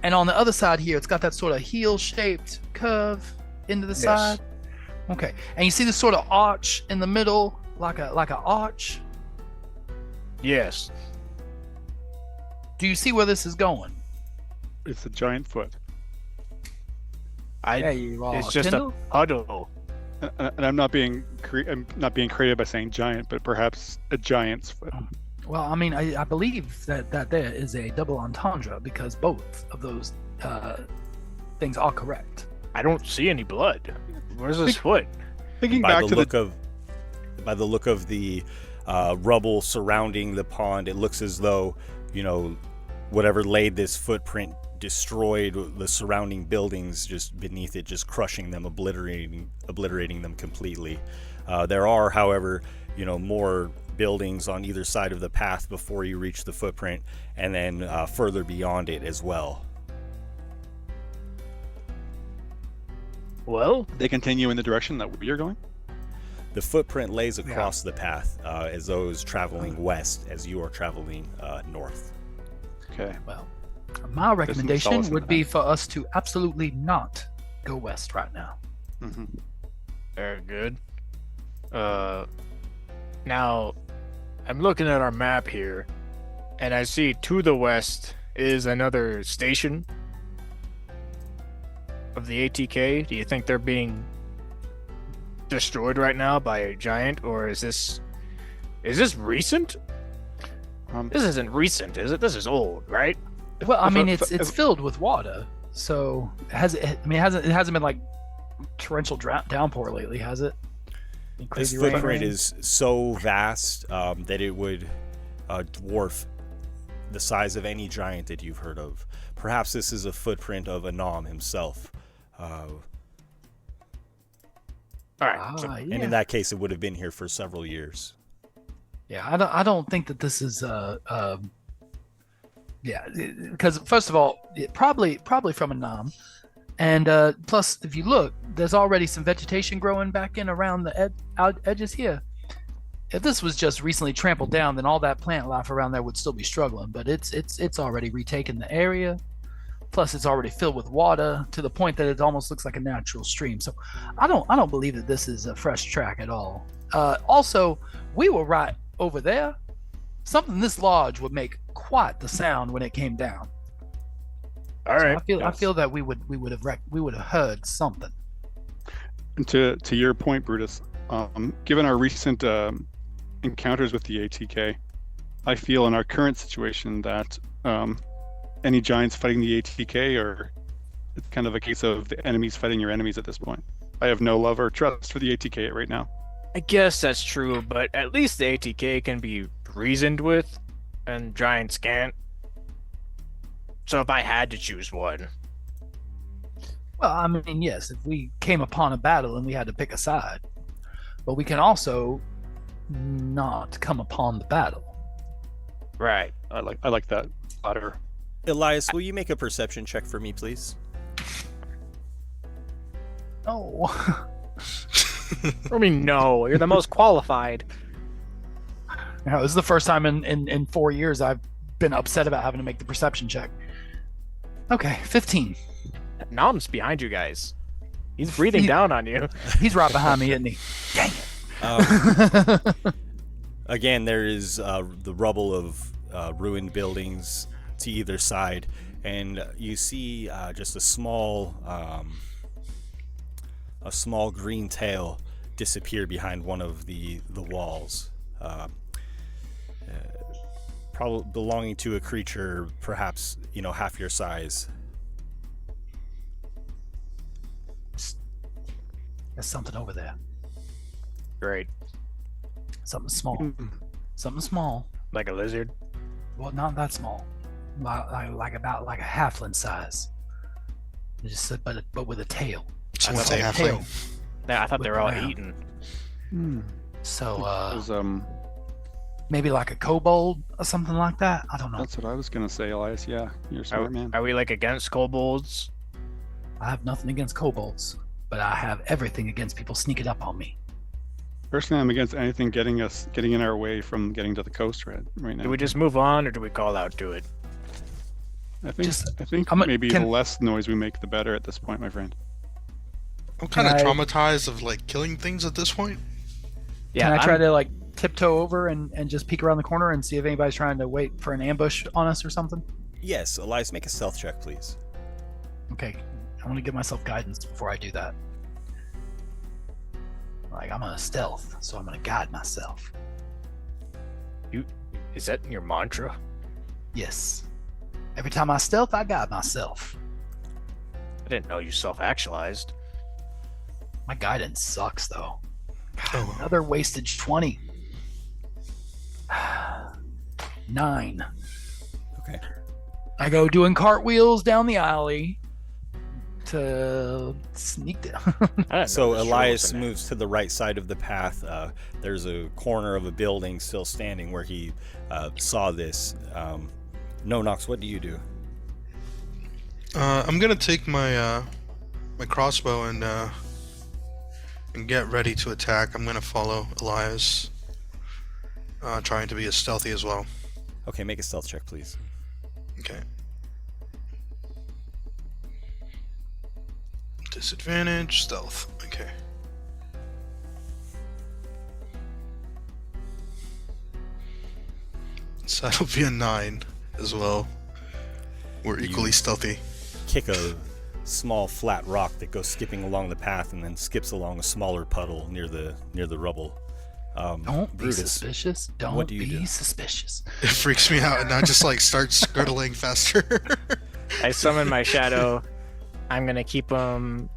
Speaker 9: and on the other side here it's got that sort of heel-shaped curve into the side. Okay, and you see this sort of arch in the middle, like a arch.
Speaker 7: Yes.
Speaker 9: Do you see where this is going?
Speaker 11: It's a giant foot.
Speaker 9: There you are.
Speaker 7: It's just
Speaker 9: Kendall?
Speaker 7: a puddle.
Speaker 11: And I'm not being creative by saying giant, but perhaps a giant's foot.
Speaker 9: Well, I mean, I believe that there is a double entendre because both of those things are correct.
Speaker 7: I don't see any blood. Where's his foot?
Speaker 11: Thinking
Speaker 6: By
Speaker 11: back
Speaker 6: the
Speaker 11: to
Speaker 6: look of the rubble surrounding the pond, it looks as though whatever laid this footprint destroyed the surrounding buildings just beneath it, just crushing them, obliterating them completely. There are, however, more buildings on either side of the path before you reach the footprint, and then further beyond it as well.
Speaker 7: Well,
Speaker 11: they continue in the direction that we are going.
Speaker 6: The footprint lays across the path as though it was traveling west as you are traveling north.
Speaker 11: Okay.
Speaker 9: Well, my recommendation would be for us to absolutely not go west right now.
Speaker 11: Mm-hmm.
Speaker 7: very good. Now, I'm looking at our map here, and I see to the west is another station of the ATK. Do you think they're being destroyed right now by a giant, or is this recent? This isn't recent, is it? This is old, right?
Speaker 9: Well, I mean, it's filled with water, so it hasn't been like torrential downpour lately, has it?
Speaker 6: This footprint is so vast that it would dwarf the size of any giant that you've heard of. Perhaps this is a footprint of Anam himself.
Speaker 7: All right.
Speaker 6: And in that case, it would have been here for several years.
Speaker 9: Yeah, I don't think that this is because first of all, it probably from Anam, and plus if you look, there's already some vegetation growing back in around the edges here. If this was just recently trampled down, then all that plant life around there would still be struggling. But it's already retaken the area. Plus, it's already filled with water to the point that it almost looks like a natural stream. So, I don't believe that this is a fresh track at all. Also, we were right over there. Something this large would make quite the sound when it came down.
Speaker 7: All right.
Speaker 9: I feel that we would have heard something.
Speaker 11: And to your point, Brutus, given our recent encounters with the ATK, I feel in our current situation that any giants fighting the ATK, or it's kind of a case of the enemies fighting your enemies at this point. I have no love or trust for the ATK right now.
Speaker 7: I guess that's true, but at least the ATK can be reasoned with, and giants can't. So if I had to choose one.
Speaker 9: Well, I mean, yes, if we came upon a battle and we had to pick a side, but we can also not come upon the battle.
Speaker 7: Right.
Speaker 11: I like that latter.
Speaker 6: Elias, will you make a perception check for me, please?
Speaker 9: No.
Speaker 7: I mean, no. You're the most qualified.
Speaker 9: You know, this is the first time in 4 years I've been upset about having to make the perception check. Okay, 15.
Speaker 7: Nam's behind you guys. He's breathing down on you.
Speaker 9: He's right behind me, isn't he? Dang it.
Speaker 6: Again, there is the rubble of ruined buildings to either side, and you see just a small green tail disappear behind one of the walls, probably belonging to a creature perhaps half your size.
Speaker 9: There's something over there.
Speaker 7: Great.
Speaker 9: Something small. Something small.
Speaker 7: Like a lizard?
Speaker 9: Well, not that small. Like about a halfling size. Just but with a tail.
Speaker 10: So what's a halfling?
Speaker 7: Yeah, I thought they were all
Speaker 9: whipping around.
Speaker 7: eaten.
Speaker 9: So
Speaker 11: It was,
Speaker 9: maybe like a kobold or something like that. I don't know.
Speaker 11: that's what I was gonna say, Elias. Yeah, you're a smart man.
Speaker 7: Are we like against kobolds?
Speaker 9: I have nothing against kobolds, but I have everything against people sneaking up on me.
Speaker 11: Personally, I'm against anything getting in our way from getting to the coast right now.
Speaker 7: Do we just move on, or do we call out to it?
Speaker 11: I think maybe the less noise we make, the better at this point, my friend.
Speaker 10: I'm kind of traumatized of like killing things at this point.
Speaker 7: Yeah,
Speaker 9: Can I try to like tiptoe over and just peek around the corner and see if anybody's trying to wait for an ambush on us or something?
Speaker 6: Yes, Elias, make a stealth check, please.
Speaker 9: Okay, I want to give myself guidance before I do that. Like, I'm gonna stealth, so I'm gonna guide myself.
Speaker 7: Is that your mantra?
Speaker 9: Yes. Every time I stealth, I guide myself.
Speaker 7: I didn't know you self-actualized.
Speaker 9: My guidance sucks, though.
Speaker 10: Oh.
Speaker 9: Another wastage 20. 9.
Speaker 6: Okay.
Speaker 9: I go doing cartwheels down the alley to sneak down.
Speaker 6: So Elias moves to the right side of the path. There's a corner of a building still standing where he saw this. No, Nox, what do you do?
Speaker 10: I'm gonna take my my crossbow and get ready to attack. I'm gonna follow Elias, trying to be as stealthy as well.
Speaker 6: Okay, make a stealth check, please.
Speaker 10: Okay. Disadvantage, stealth. Okay. So that'll be a 9 as well. We're equally stealthy.
Speaker 6: Kick a small flat rock that goes skipping along the path and then skips along a smaller puddle near the rubble.
Speaker 9: Don't be
Speaker 6: Brutus,
Speaker 9: suspicious. Don't
Speaker 6: what do you
Speaker 9: be
Speaker 6: do?
Speaker 9: suspicious.
Speaker 10: It freaks me out, and I just like start scuttling faster.
Speaker 7: I summon my shadow. I'm gonna keep him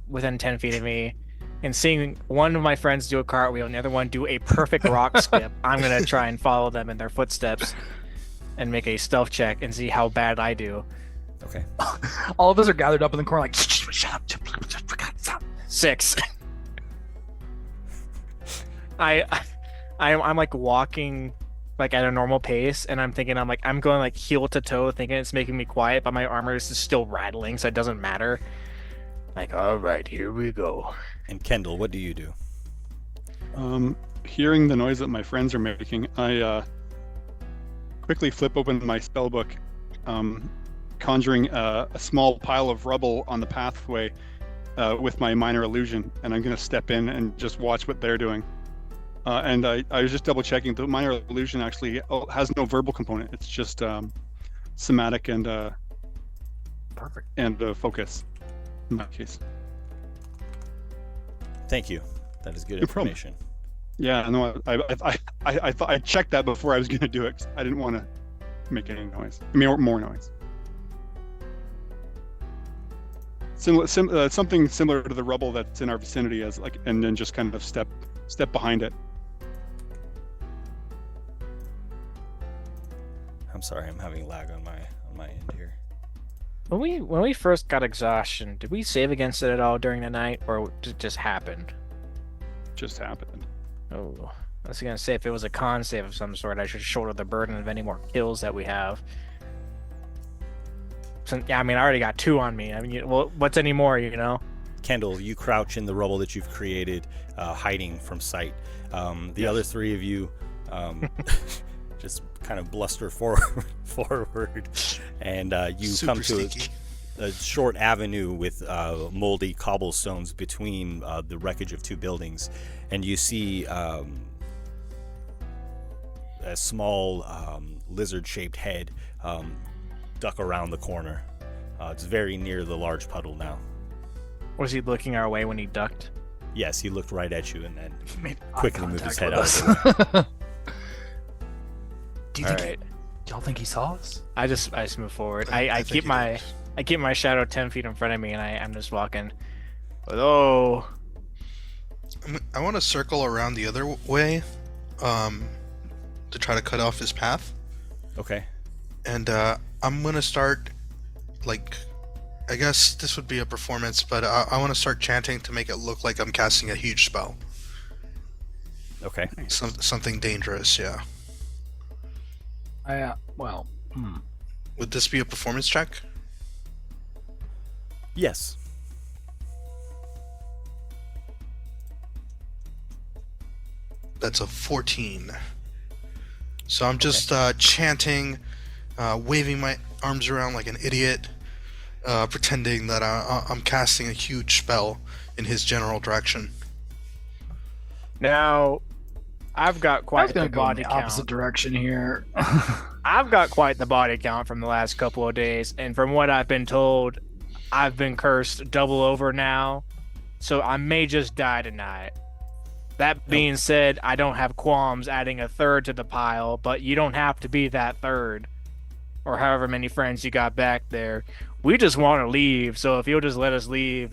Speaker 7: within 10 feet of me. And seeing one of my friends do a cartwheel and the other one do a perfect rock skip, I'm gonna try and follow them in their footsteps and make a stealth check and see how bad I do.
Speaker 6: Okay.
Speaker 9: All of us are gathered up in the corner like, shut up.
Speaker 7: 6. I'm like walking like at a normal pace, and I'm thinking I'm going like heel to toe, thinking it's making me quiet, but my armor is still rattling, so it doesn't matter. Like, all right, here we go.
Speaker 6: And Kendall, what do you do?
Speaker 11: Hearing the noise that my friends are making, I quickly flip open my spellbook, conjuring a small pile of rubble on the pathway with my minor illusion, and I'm going to step in and just watch what they're doing. And I was just double checking. The minor illusion actually has no verbal component. It's just somatic and
Speaker 9: perfect
Speaker 11: and focus in that case.
Speaker 6: Thank you. That is good
Speaker 11: No
Speaker 6: information.
Speaker 11: Yeah, no, I thought I checked that before I was going to do it. 'Cause I didn't want to make any noise. I mean, more noise. Something similar to the rubble that's in our vicinity, as like, and then just kind of step behind it.
Speaker 6: I'm sorry, I'm having lag on my end here.
Speaker 7: When we first got exhaustion, did we save against it at all during the night, or did it just happen?
Speaker 11: Just happened.
Speaker 7: Oh, I was gonna say if it was a con save of some sort, I should shoulder the burden of any more kills that we have. So, yeah, I mean, I already got 2 on me. I mean, well, what's any more, you know?
Speaker 6: Kendall, you crouch in the rubble that you've created, hiding from sight. The other 3 of you just kind of bluster forward, and you
Speaker 10: Super
Speaker 6: come to
Speaker 10: sneaky.
Speaker 6: a short avenue with moldy cobblestones between the wreckage of 2 buildings, and you see a small lizard-shaped head duck around the corner. It's very near the large puddle now.
Speaker 7: Was he looking our way when he ducked?
Speaker 6: Yes, he looked right at you and then
Speaker 9: Made
Speaker 6: quickly
Speaker 9: eye
Speaker 6: moved his
Speaker 9: contact
Speaker 6: head
Speaker 9: with
Speaker 6: out.
Speaker 9: us. Do you think?
Speaker 7: Alright.
Speaker 9: Do y'all think he saw us?
Speaker 7: I just move forward.
Speaker 10: I
Speaker 7: I
Speaker 10: think
Speaker 7: keep my shadow 10 feet in front of me, and I'm just walking. Hello.
Speaker 10: I want to circle around the other way, to try to cut off his path.
Speaker 6: Okay.
Speaker 10: And I'm gonna start like I guess this would be a performance, but I want to start chanting to make it look like I'm casting a huge spell.
Speaker 6: Okay.
Speaker 10: Something dangerous, yeah. Would this be a performance check?
Speaker 6: Yes.
Speaker 10: That's a 14. So I'm just chanting, waving my arms around like an idiot, pretending that I'm casting a huge spell in his general direction.
Speaker 7: Now, I've got quite the body count.
Speaker 9: Opposite direction here.
Speaker 7: I've got quite the body count from the last couple of days, and from what I've been told, I've been cursed double over now, so I may just die tonight. That being said, I don't have qualms adding a third to the pile, but you don't have to be that third, or however many friends you got back there. We just want to leave, so if you'll just let us leave,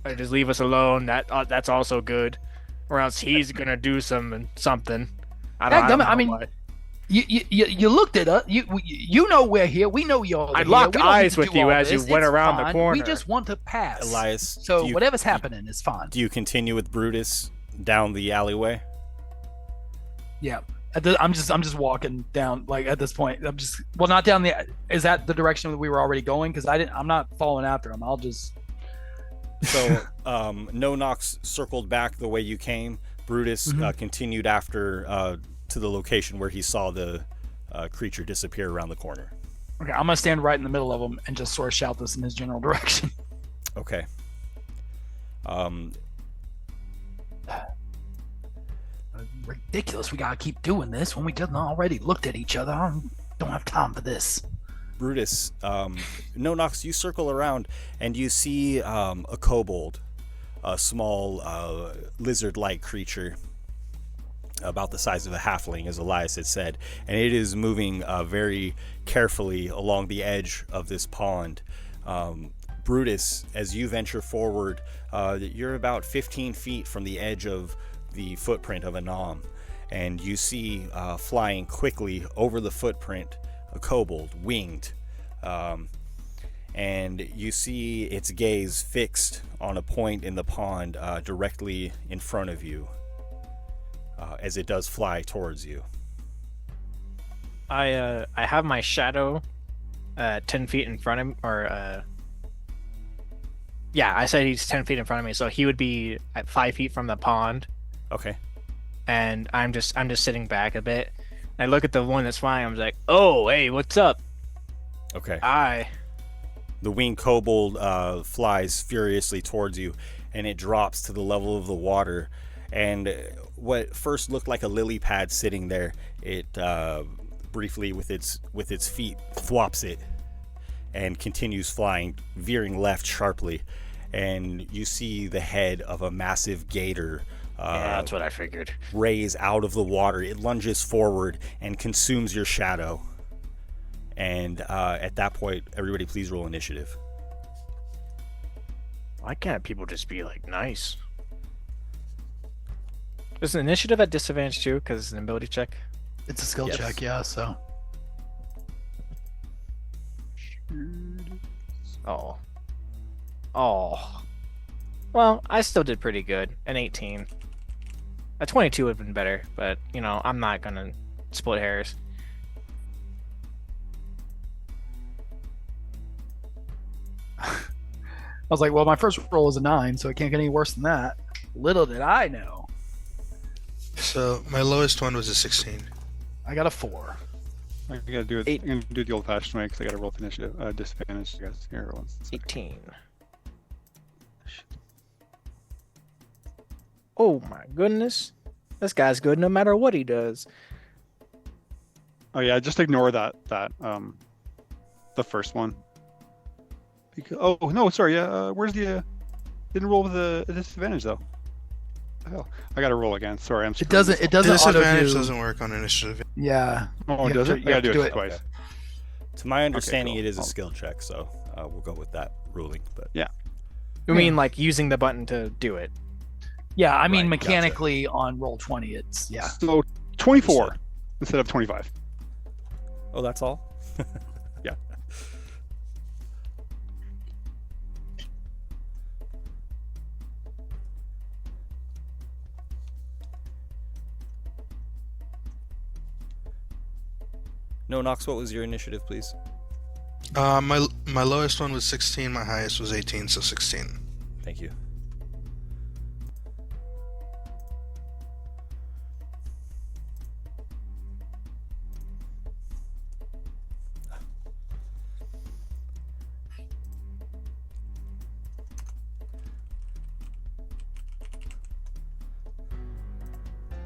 Speaker 7: or just leave us alone, that's also good. Or else he's gonna do something. I don't know what.
Speaker 9: You looked at us. You know we're here. We know you're here.
Speaker 7: I locked eyes with you as you went around the corner.
Speaker 9: We just want to pass.
Speaker 6: Elias,
Speaker 9: so whatever's happening is fine.
Speaker 6: Do you continue with Brutus down the alleyway?
Speaker 9: Yeah. I'm just walking down. Like at this point, I'm just not down the. Is that the direction that we were already going? Because I'm not following after him. I'll just.
Speaker 6: So, No Nox circled back the way you came. Brutus continued after to the location where he saw the creature disappear around the corner.
Speaker 9: Okay, I'm gonna stand right in the middle of him and just sort of shout this in his general direction.
Speaker 6: Okay.
Speaker 9: Ridiculous. We gotta keep doing this when we just already looked at each other. I don't have time for this.
Speaker 6: Brutus, No Nox, you circle around and you see a kobold, a small lizard-like creature about the size of a halfling, as Elias had said, and it is moving very carefully along the edge of this pond. Brutus, as you venture forward, you're about 15 feet from the edge of the footprint of a nom, and you see flying quickly over the footprint a kobold, winged, and you see its gaze fixed on a point in the pond directly in front of you as it does fly towards you.
Speaker 7: I have my shadow 10 feet in front of him, or yeah, I said he's 10 feet in front of me, so he would be at 5 feet from the pond.
Speaker 6: Okay.
Speaker 7: And I'm just sitting back a bit. I look at the one that's flying. I'm like, "Oh, hey, what's up?"
Speaker 6: Okay.
Speaker 7: The
Speaker 6: winged kobold flies furiously towards you, and it drops to the level of the water. And what first looked like a lily pad sitting there, it briefly with its feet thwops it, and continues flying, veering left sharply. And you see the head of a massive gator.
Speaker 7: Yeah, that's what I figured.
Speaker 6: Raise out of the water. It lunges forward and consumes your shadow. And at that point, everybody please roll initiative.
Speaker 7: Why can't people just be like nice? Is an initiative at disadvantage too, because it's an ability check?
Speaker 9: It's a skill check, yeah, so.
Speaker 7: Oh. Well, I still did pretty good. An 18. A 22 would have been better, but, I'm not going to split hairs.
Speaker 9: I was like, well, my first roll was a 9, so it can't get any worse than that. Little did I know.
Speaker 10: So my lowest one was a 16.
Speaker 9: I got a 4.
Speaker 11: I gotta do it. I'm gonna do it the old-fashioned way because I gotta roll with initiative. Disadvantage. You guys here once.
Speaker 7: 18. Oh my goodness, this guy's good no matter what he does.
Speaker 11: Oh yeah, just ignore that the first one. Because, oh no, sorry. Yeah, where's the? Didn't roll with a disadvantage though. Hell, I gotta roll again. Sorry, I'm.
Speaker 9: It doesn't.
Speaker 10: Disadvantage doesn't work on initiative.
Speaker 9: Yeah.
Speaker 11: Oh, does it? You gotta do it twice.
Speaker 6: Okay. To my understanding,
Speaker 11: okay, cool.
Speaker 6: It is a skill check, so we'll go with that ruling. But
Speaker 11: yeah.
Speaker 7: You mean like using the button to do it?
Speaker 9: Yeah, I mean mechanically on Roll20, it's
Speaker 11: So 24 instead of 25.
Speaker 6: Oh, that's all?
Speaker 11: Yeah.
Speaker 6: No, Knox, what was your initiative, please?
Speaker 10: My lowest one was 16. My highest was 18, so 16.
Speaker 6: Thank you.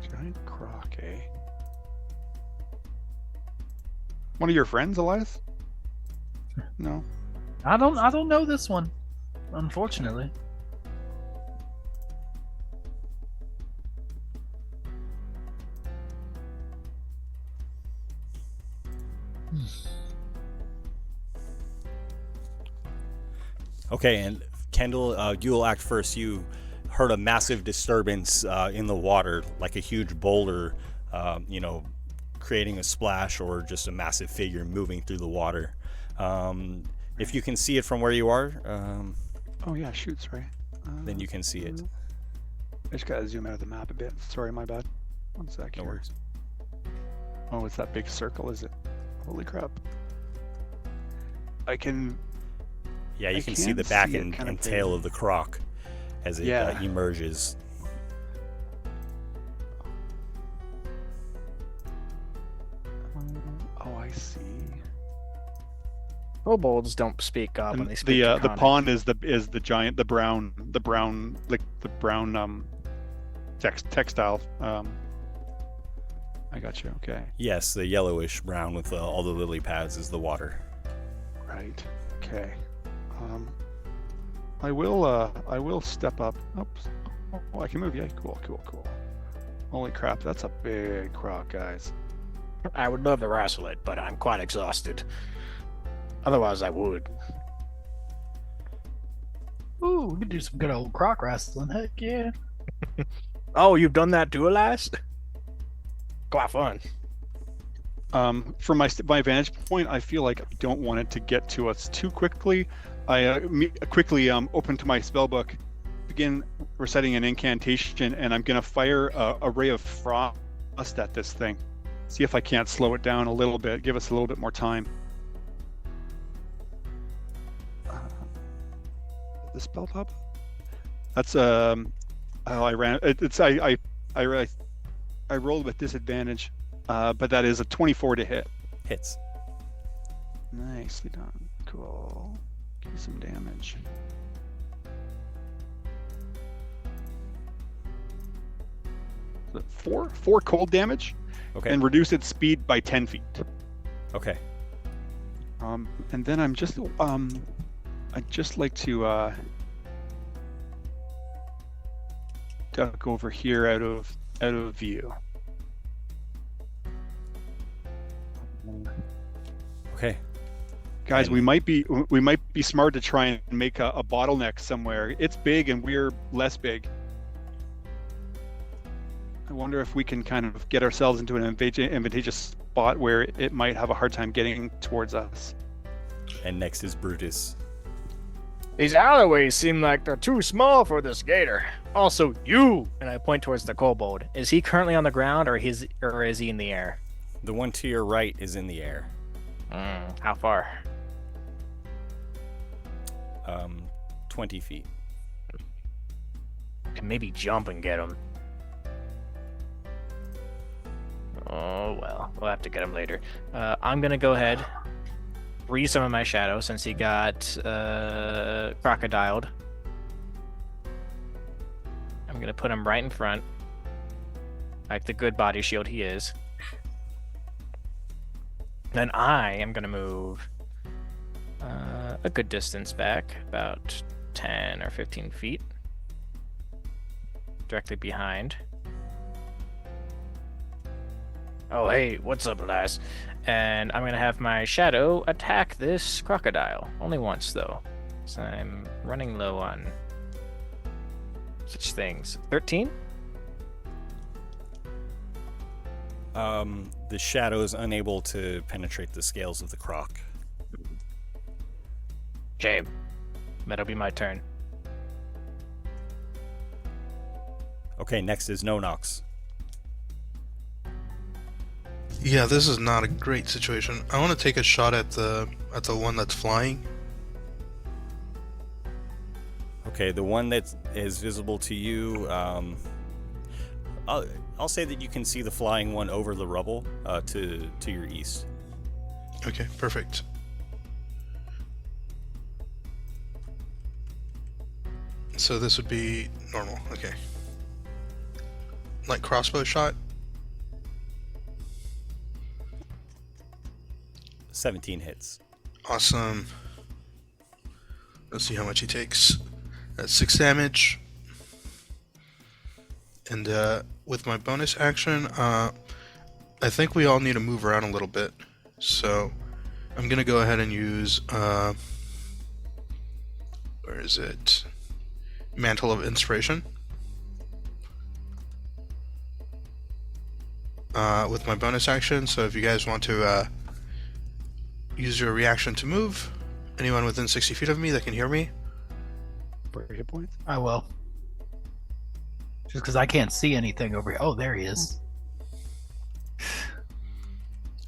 Speaker 11: Giant croc, eh? One of your friends, Elias? No.
Speaker 9: I don't know this one, unfortunately.
Speaker 6: Okay, and Kendall, you will act first. You heard a massive disturbance in the water, like a huge boulder, creating a splash, or just a massive figure moving through the water. If you can see it from where you are,
Speaker 11: Oh yeah, shoots right.
Speaker 6: then you can see it.
Speaker 11: I just gotta zoom out of the map a bit. Sorry, my bad. One sec
Speaker 6: No
Speaker 11: here.
Speaker 6: worries.
Speaker 11: Oh, it's that big circle, is it? Holy crap. I can...
Speaker 6: Yeah, you
Speaker 11: I
Speaker 6: can see the back
Speaker 11: see it
Speaker 6: and,
Speaker 11: kind of
Speaker 6: and tail
Speaker 11: big.
Speaker 6: of the croc as it
Speaker 11: Yeah.
Speaker 6: emerges.
Speaker 11: Oh, I see.
Speaker 7: Kobolds don't speak up when
Speaker 11: And
Speaker 7: they speak.
Speaker 11: the
Speaker 7: Draconic.
Speaker 11: pond is the giant, the brown textile. I got you. Okay.
Speaker 6: Yes, the yellowish brown with all the lily pads is the water.
Speaker 11: Right. Okay. I will step up. Oops. Oh, I can move. Yeah. Cool. Holy crap! That's a big croc, guys.
Speaker 7: I would love to wrestle it, but I'm quite exhausted. Otherwise, I would.
Speaker 9: Ooh, we could do some good old croc wrestling. Heck yeah.
Speaker 7: Oh, you've done that too, Elias? Quite fun.
Speaker 11: From my vantage point, I feel like I don't want it to get to us too quickly. I quickly open to my spell book, begin reciting an incantation, and I'm gonna fire a ray of frost at this thing. See if I can't slow it down a little bit. Give us a little bit more time. The spell pop? That's I ran. I rolled with disadvantage, but that is a 24 to hit.
Speaker 6: Hits.
Speaker 11: Nicely done. Cool. Give me some damage. Is it four cold damage,
Speaker 6: Okay.
Speaker 11: and reduce its speed by 10 feet.
Speaker 6: Okay.
Speaker 11: And then I'd just like to duck over here out of view.
Speaker 6: Okay.
Speaker 11: Guys,
Speaker 6: And-
Speaker 11: we might be smart to try and make a bottleneck somewhere. It's big and we're less big. I wonder if we can kind of get ourselves into an advantageous spot where it might have a hard time getting towards us.
Speaker 6: And next is Brutus.
Speaker 7: These alleyways seem like they're too small for this gator. Also, you! And I point towards the kobold. Is he currently on the ground, or is he in the air?
Speaker 6: The one to your right is in the air.
Speaker 7: How far?
Speaker 6: 20 feet.
Speaker 7: Can maybe jump and get him. Oh well, we'll have to get him later. I'm gonna go ahead, freeze some of my shadow since he got crocodiled. I'm gonna put him right in front, like the good body shield he is. Then I am gonna move a good distance back, about 10 or 15 feet, directly behind. Oh, hey, what's up, lass? And I'm gonna have my shadow attack this crocodile. Only once, though. So I'm running low on such things. 13?
Speaker 6: The shadow is unable to penetrate the scales of the croc.
Speaker 7: Shame. That'll be my turn.
Speaker 6: Okay, next is No Nox.
Speaker 10: Yeah, this is not a great situation. I want to take a shot at the one that's flying.
Speaker 6: Okay, the one that is visible to you, I'll say that you can see the flying one over the rubble to your east.
Speaker 10: Okay, perfect. So this would be normal. Okay. Like crossbow shot.
Speaker 6: 17 hits.
Speaker 10: Awesome. Let's see how much he takes. That's 6 damage. And with my bonus action, I think we all need to move around a little bit. So I'm gonna go ahead and use where is it? Mantle of Inspiration. With my bonus action, so if you guys want to use your reaction to move, anyone within 60 feet of me that can hear me.
Speaker 11: For hit points?
Speaker 9: I will. Just because I can't see anything over here. Oh, there he is.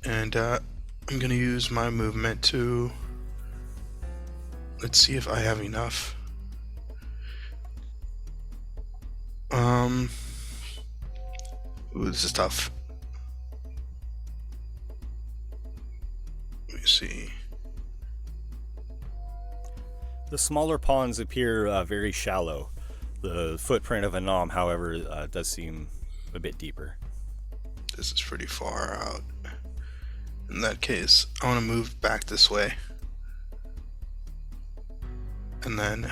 Speaker 10: And I'm gonna use my movement to. Let's see if I have enough. Ooh, this is tough. Let me see.
Speaker 6: The smaller ponds appear very shallow. The footprint of a nom, however, does seem a bit deeper.
Speaker 10: This is pretty far out. In that case, I want to move back this way. And then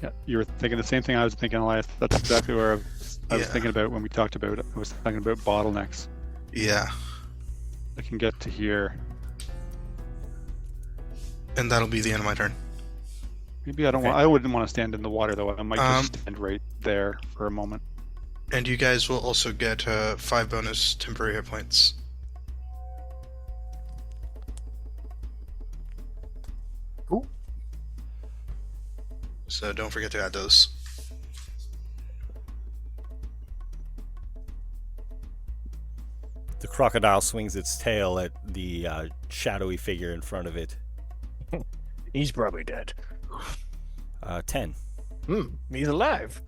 Speaker 11: Yeah, you were thinking the same thing I was thinking, Elias. That's exactly where I was
Speaker 10: Yeah.
Speaker 11: thinking about when we talked about it. I was thinking about bottlenecks.
Speaker 10: yeah,
Speaker 11: I can get to here.
Speaker 10: and that'll be the end of my turn.
Speaker 11: Maybe I don't want. I wouldn't want to stand in the water though. I might just stand right there for a moment.
Speaker 10: And you guys will also get 5 bonus temporary hit points.
Speaker 9: Cool.
Speaker 10: So don't forget to add those.
Speaker 6: The crocodile swings its tail at the shadowy figure in front of it.
Speaker 7: He's probably dead.
Speaker 6: 10.
Speaker 7: He's alive.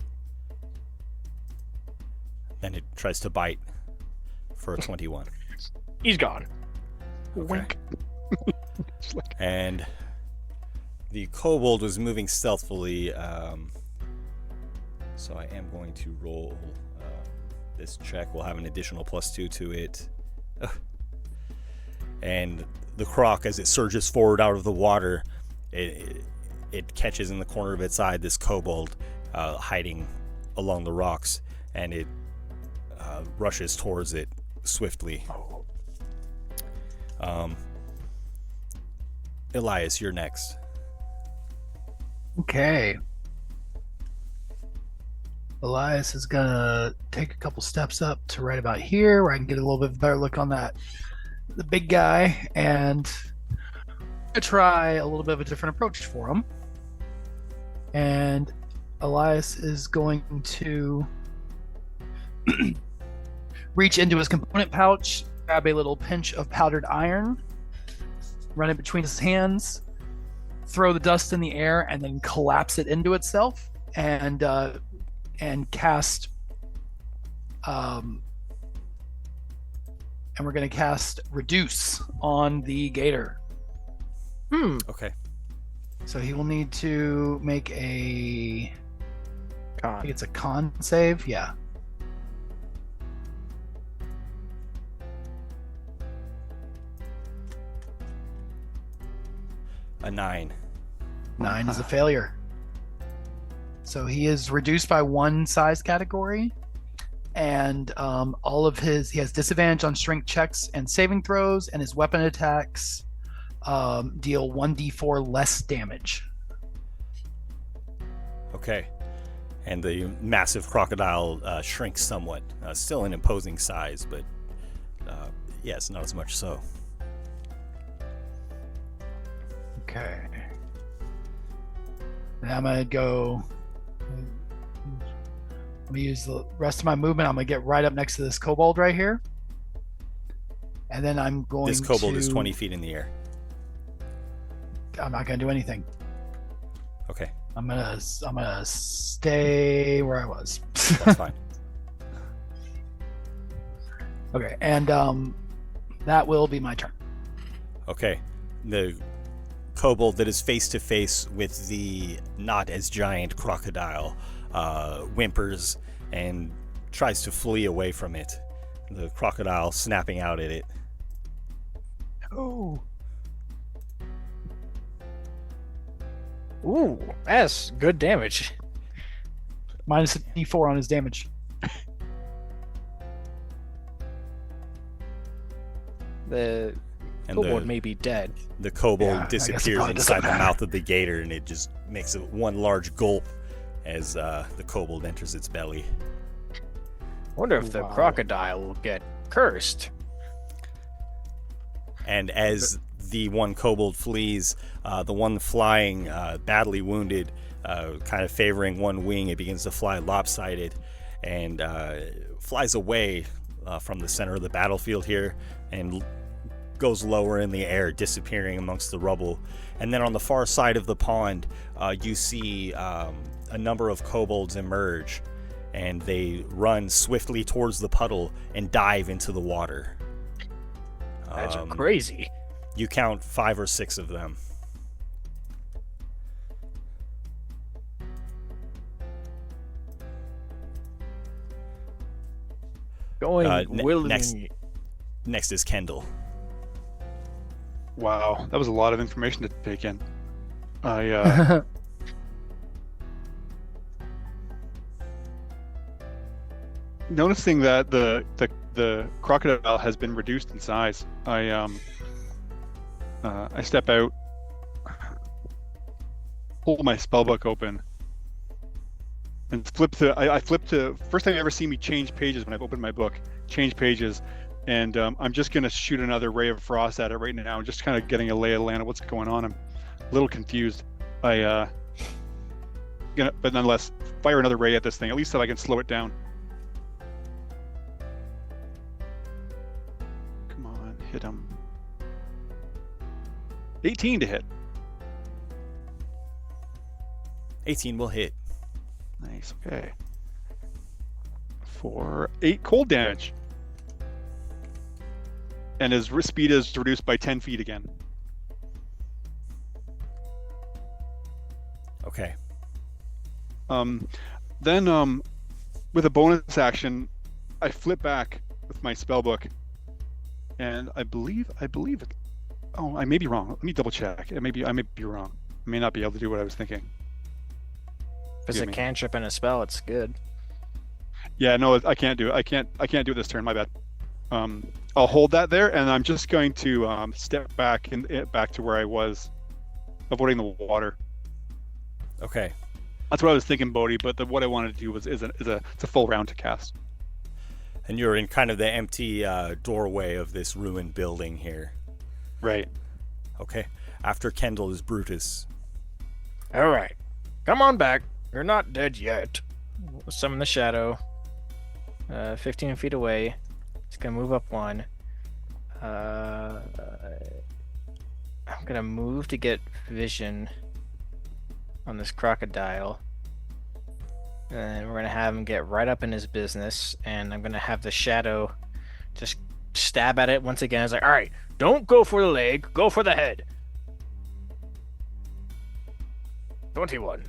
Speaker 6: Then it tries to bite for a 21.
Speaker 7: He's gone.
Speaker 6: Wink. And the kobold was moving stealthily, so I am going to roll this check. We'll have an additional +2 to it. Ugh. And the croc, as it surges forward out of the water, it catches in the corner of its eye this kobold hiding along the rocks, and it rushes towards it swiftly. Elias, you're next.
Speaker 9: Okay. Elias is gonna take a couple steps up to right about here, where I can get a little bit better look on the big guy, and try a little bit of a different approach for him. And Elias is going to reach into his component pouch, grab a little pinch of powdered iron, run it between his hands, throw the dust in the air, and then collapse it into itself, and cast. And we're going to cast Reduce on the gator.
Speaker 6: Okay.
Speaker 9: So he will need to make I think it's a con save. Yeah.
Speaker 6: A 9.
Speaker 9: 9 is a failure. So he is reduced by 1 size category, and he has disadvantage on strength checks and saving throws, and his weapon attacks deal 1d4 less damage.
Speaker 6: Okay. And the massive crocodile shrinks somewhat. Still an imposing size, but yes, not as much so.
Speaker 9: Okay. And I'm gonna go. Let me use the rest of my movement. I'm gonna get right up next to this kobold right here, and then I'm going.
Speaker 6: This kobold is 20 feet in the air.
Speaker 9: I'm not gonna do anything.
Speaker 6: Okay.
Speaker 9: I'm gonna stay where I was.
Speaker 6: That's fine.
Speaker 9: Okay, and that will be my turn.
Speaker 6: Okay. The kobold that is face to face with the not as giant crocodile whimpers and tries to flee away from it. The crocodile snapping out at it.
Speaker 7: Oh. Ooh, that's good damage.
Speaker 9: Minus a d4 on his damage.
Speaker 7: The kobold may be dead.
Speaker 6: The kobold disappears inside the mouth of the gator, and it just makes one large gulp as the kobold enters its belly.
Speaker 7: Wonder if the crocodile will get cursed.
Speaker 6: And as the one kobold flees, the one flying badly wounded, kind of favoring one wing, it begins to fly lopsided and flies away from the center of the battlefield here and goes lower in the air, disappearing amongst the rubble. And then on the far side of the pond, you see a number of kobolds emerge, and they run swiftly towards the puddle and dive into the water.
Speaker 7: That's crazy.
Speaker 6: You count 5 or 6 of them. Next is Kendall.
Speaker 11: Wow, that was a lot of information to take in. I noticing that the crocodile has been reduced in size. I step out, pull my spellbook open, and flip to. I flip to first time you ever see me change pages when I've opened my book. Change pages, and I'm just gonna shoot another ray of frost at it right now. Just kind of getting a lay of the land of what's going on. I'm a little confused. But nonetheless, fire another ray at this thing. At least so I can slow it down. Come on, hit him. 18 to hit.
Speaker 6: 18 will hit.
Speaker 11: Nice. Okay. For 8 cold damage. And his speed is reduced by 10 feet again.
Speaker 6: Okay.
Speaker 11: Then with a bonus action, I flip back with my spellbook, and I believe it. Oh, I may be wrong. Let me double check. I may be wrong. I may not be able to do what I was thinking.
Speaker 7: If it's a cantrip and a spell, it's good.
Speaker 11: Yeah, no, I can't do it. I can't do it this turn. My bad. I'll hold that there, and I'm just going to step back back to where I was, avoiding the water.
Speaker 6: Okay.
Speaker 11: That's what I was thinking, Bodhi. But what I wanted to do it's a full round to cast.
Speaker 6: And you're in kind of the empty doorway of this ruined building here.
Speaker 11: Right.
Speaker 6: Okay. After Kendall is Brutus.
Speaker 7: All right. Come on back. You're not dead yet. Summon the shadow. 15 feet away. It's gonna move up 1. I'm gonna move to get vision on this crocodile. And we're gonna have him get right up in his business, and I'm gonna have the shadow just stab at it once again. It's like, all right, don't go for the leg, go for the head. 21.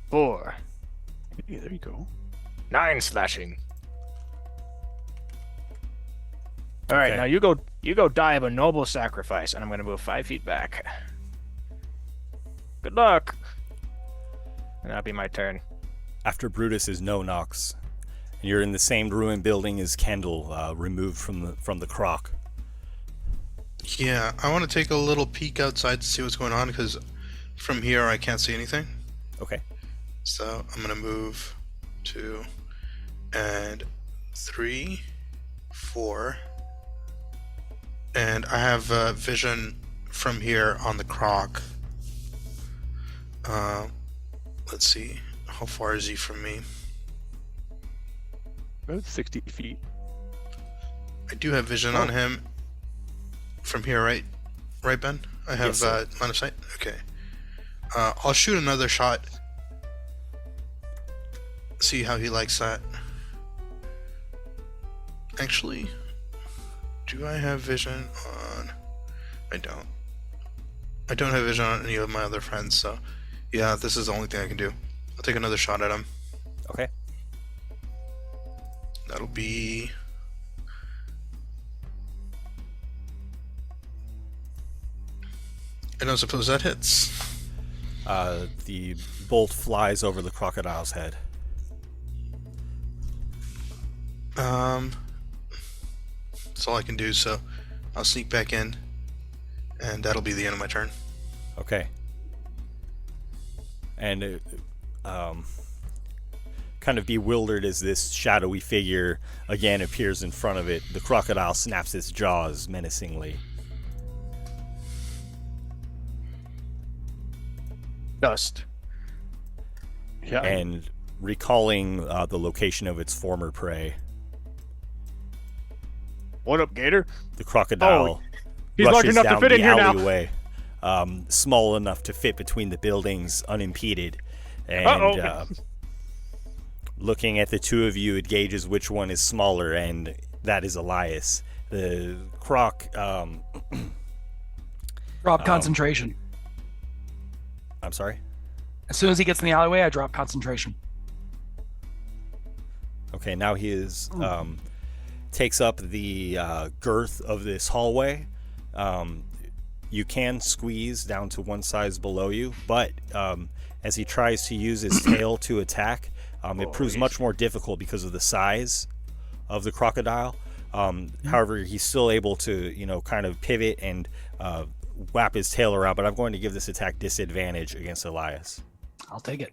Speaker 7: 4.
Speaker 11: Yeah, there you go.
Speaker 7: 9 slashing. All right, now you go die of a noble sacrifice, and I'm gonna move 5 feet back. Good luck. And that'll be my turn.
Speaker 6: After Brutus is No Nox. And you're in the same ruined building as Kendall, removed from the croc.
Speaker 10: Yeah, I want to take a little peek outside to see what's going on, because from here I can't see anything.
Speaker 6: Okay.
Speaker 10: So I'm going to move 2 and 3, 4. And I have vision from here on the croc. let's see. How far is he from me?
Speaker 11: About 60 feet.
Speaker 10: I do have vision on him from here, right? Right, Ben? I have line of sight? Okay. I'll shoot another shot. See how he likes that. Actually, do I have vision on... I don't. I don't have vision on any of my other friends, so... Yeah, this is the only thing I can do. I'll take another shot at him.
Speaker 6: Okay.
Speaker 10: That'll be... I don't suppose that hits.
Speaker 6: The bolt flies over the crocodile's head.
Speaker 10: That's all I can do, so I'll sneak back in, and that'll be the end of my turn.
Speaker 6: Okay. And kind of bewildered as this shadowy figure again appears in front of it, the crocodile snaps its jaws menacingly.
Speaker 7: Dust.
Speaker 11: Yeah.
Speaker 6: And recalling the location of its former prey,
Speaker 7: What up, Gator?
Speaker 6: the crocodile
Speaker 7: he's large
Speaker 6: rushes
Speaker 7: enough to
Speaker 6: down
Speaker 7: fit
Speaker 6: the
Speaker 7: in here now.
Speaker 6: alleyway, small enough to fit between the buildings unimpeded. And looking at the two of you, it gauges which one is smaller, and that is Elias. The croc...
Speaker 9: Drop concentration.
Speaker 6: I'm sorry?
Speaker 9: As soon as he gets in the alleyway, I drop concentration.
Speaker 6: Okay, now he is takes up the girth of this hallway. You can squeeze down to one size below you, but as he tries to use his tail to attack, it proves much more difficult because of the size of the crocodile. However, he's still able to, kind of pivot and wrap his tail around, but I'm going to give this attack disadvantage against Elias.
Speaker 9: I'll take it.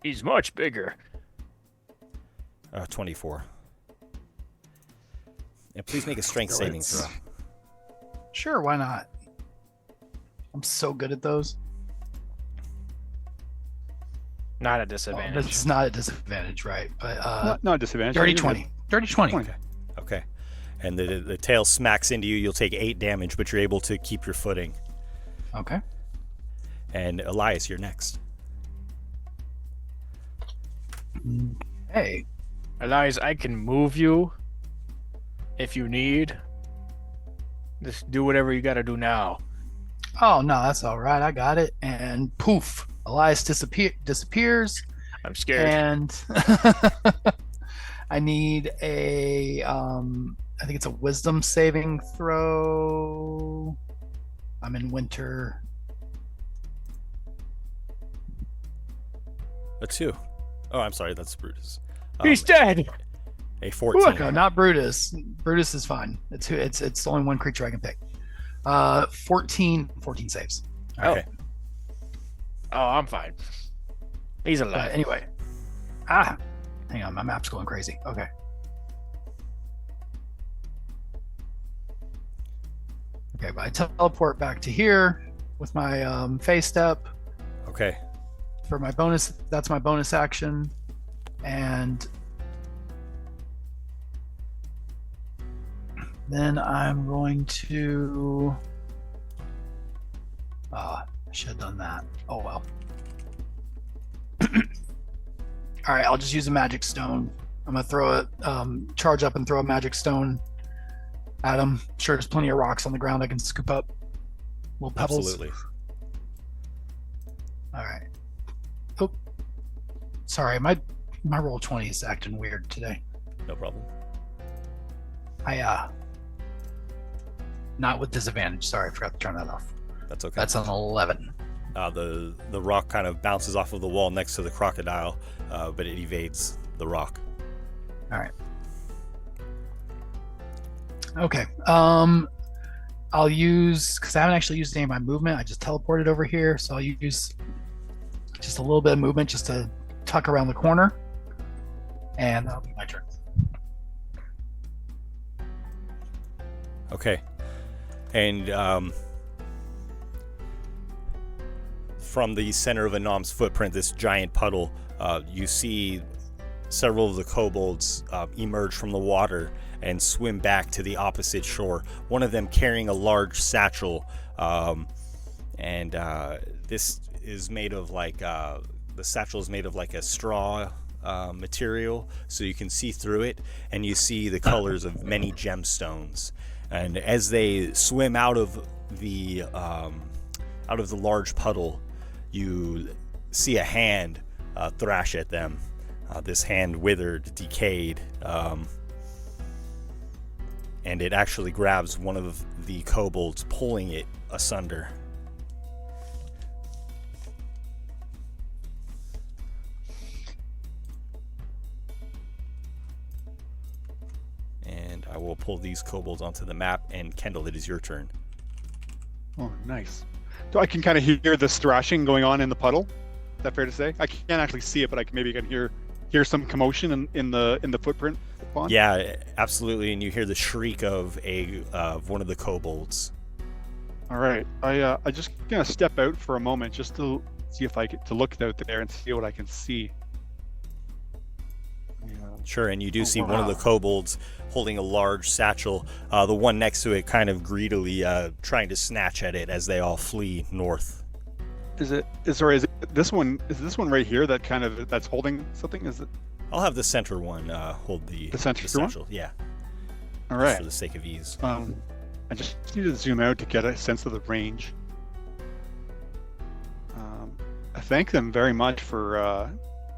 Speaker 7: He's much bigger.
Speaker 6: 24. And please make a strength saving throw.
Speaker 9: Sure, why not? I'm so good at those.
Speaker 7: Not a disadvantage.
Speaker 9: This is not a disadvantage, right? But
Speaker 11: not a disadvantage.
Speaker 9: Dirty 20. Dirty 20.
Speaker 6: Okay. And the tail smacks into you. You'll take 8 damage, but you're able to keep your footing.
Speaker 9: Okay.
Speaker 6: And Elias, you're next.
Speaker 9: Hey.
Speaker 7: Elias, I can move you if you need. Just do whatever you gotta do now.
Speaker 9: Oh, no, that's all right. I got it. And poof. Elias disappears.
Speaker 7: I'm scared.
Speaker 9: And I need a, I think it's a wisdom saving throw. I'm in winter.
Speaker 6: A 2. Oh, I'm sorry. That's Brutus.
Speaker 7: He's dead.
Speaker 6: A 14.
Speaker 9: No, not Brutus. Brutus is fine. It's only one creature I can pick. 14 saves.
Speaker 6: Okay.
Speaker 7: Oh, I'm fine. He's alive.
Speaker 9: Anyway. Hang on. My map's going crazy. Okay. Okay, but I teleport back to here with my phase step.
Speaker 6: Okay.
Speaker 9: For my bonus, that's my bonus action. And then I'm going to... I should have done that. Oh, well. All right, I'll just use a magic stone. I'm going to throw it, charge up and throw a magic stone at him. Sure, there's plenty of rocks on the ground I can scoop up. Little pebbles.
Speaker 6: Absolutely.
Speaker 9: All right. Oh, sorry, my roll 20 is acting weird today.
Speaker 6: No problem.
Speaker 9: Not with disadvantage. Sorry, I forgot to turn that off.
Speaker 6: That's okay.
Speaker 9: That's an 11.
Speaker 6: The rock kind of bounces off of the wall next to the crocodile, but it evades the rock.
Speaker 9: All right. Okay. I'll use, because I haven't actually used any of my movement. I just teleported over here, so I'll use just a little bit of movement just to tuck around the corner, and that'll be my turn.
Speaker 6: Okay. And from the center of Anam's footprint, this giant puddle, you see several of the kobolds emerge from the water and swim back to the opposite shore. One of them carrying a large satchel, and this is made of like the satchel is made of like a straw material, so you can see through it, and you see the colors of many gemstones. And as they swim out of the large puddle, you see a hand thrash at them. This hand withered, decayed, and it actually grabs one of the kobolds, pulling it asunder. And I will pull these kobolds onto the map, and Kendall, it is your turn.
Speaker 11: Oh, nice. So I can kind of hear this thrashing going on in the puddle. Is that fair to say? I can't actually see it, but maybe I can hear some commotion in the footprint pond.
Speaker 6: Yeah, absolutely. And you hear the shriek of one of the kobolds.
Speaker 11: All right. I just gonna step out for a moment just to see if I get to look out there and see what I can see.
Speaker 6: Sure, and you do see one of the kobolds holding a large satchel. The one next to it kind of greedily trying to snatch at it as they all flee north.
Speaker 11: Is it this one? Is this one right here that's holding something? Is it?
Speaker 6: I'll have the center one hold the
Speaker 11: satchel
Speaker 6: one? Yeah.
Speaker 11: All right.
Speaker 6: Just for the sake of ease.
Speaker 11: I just need to zoom out to get a sense of the range. I thank them very much for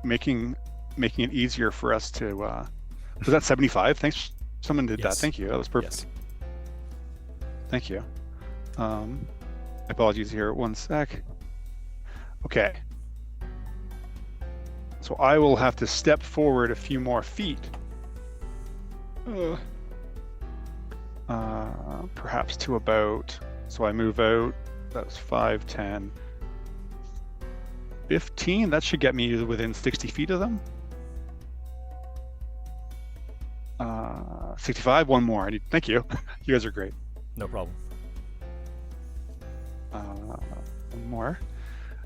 Speaker 11: making it easier for us to. Was that 75? Thanks. Someone did that. Thank you. That was perfect.
Speaker 6: Yes.
Speaker 11: Thank you. Apologies here. One sec. Okay. So I will have to step forward a few more feet. Perhaps to about. So I move out. That's 5, 10, 15. That should get me within 60 feet of them. 65. One more. Thank you. You guys are great.
Speaker 6: No problem.
Speaker 11: One more.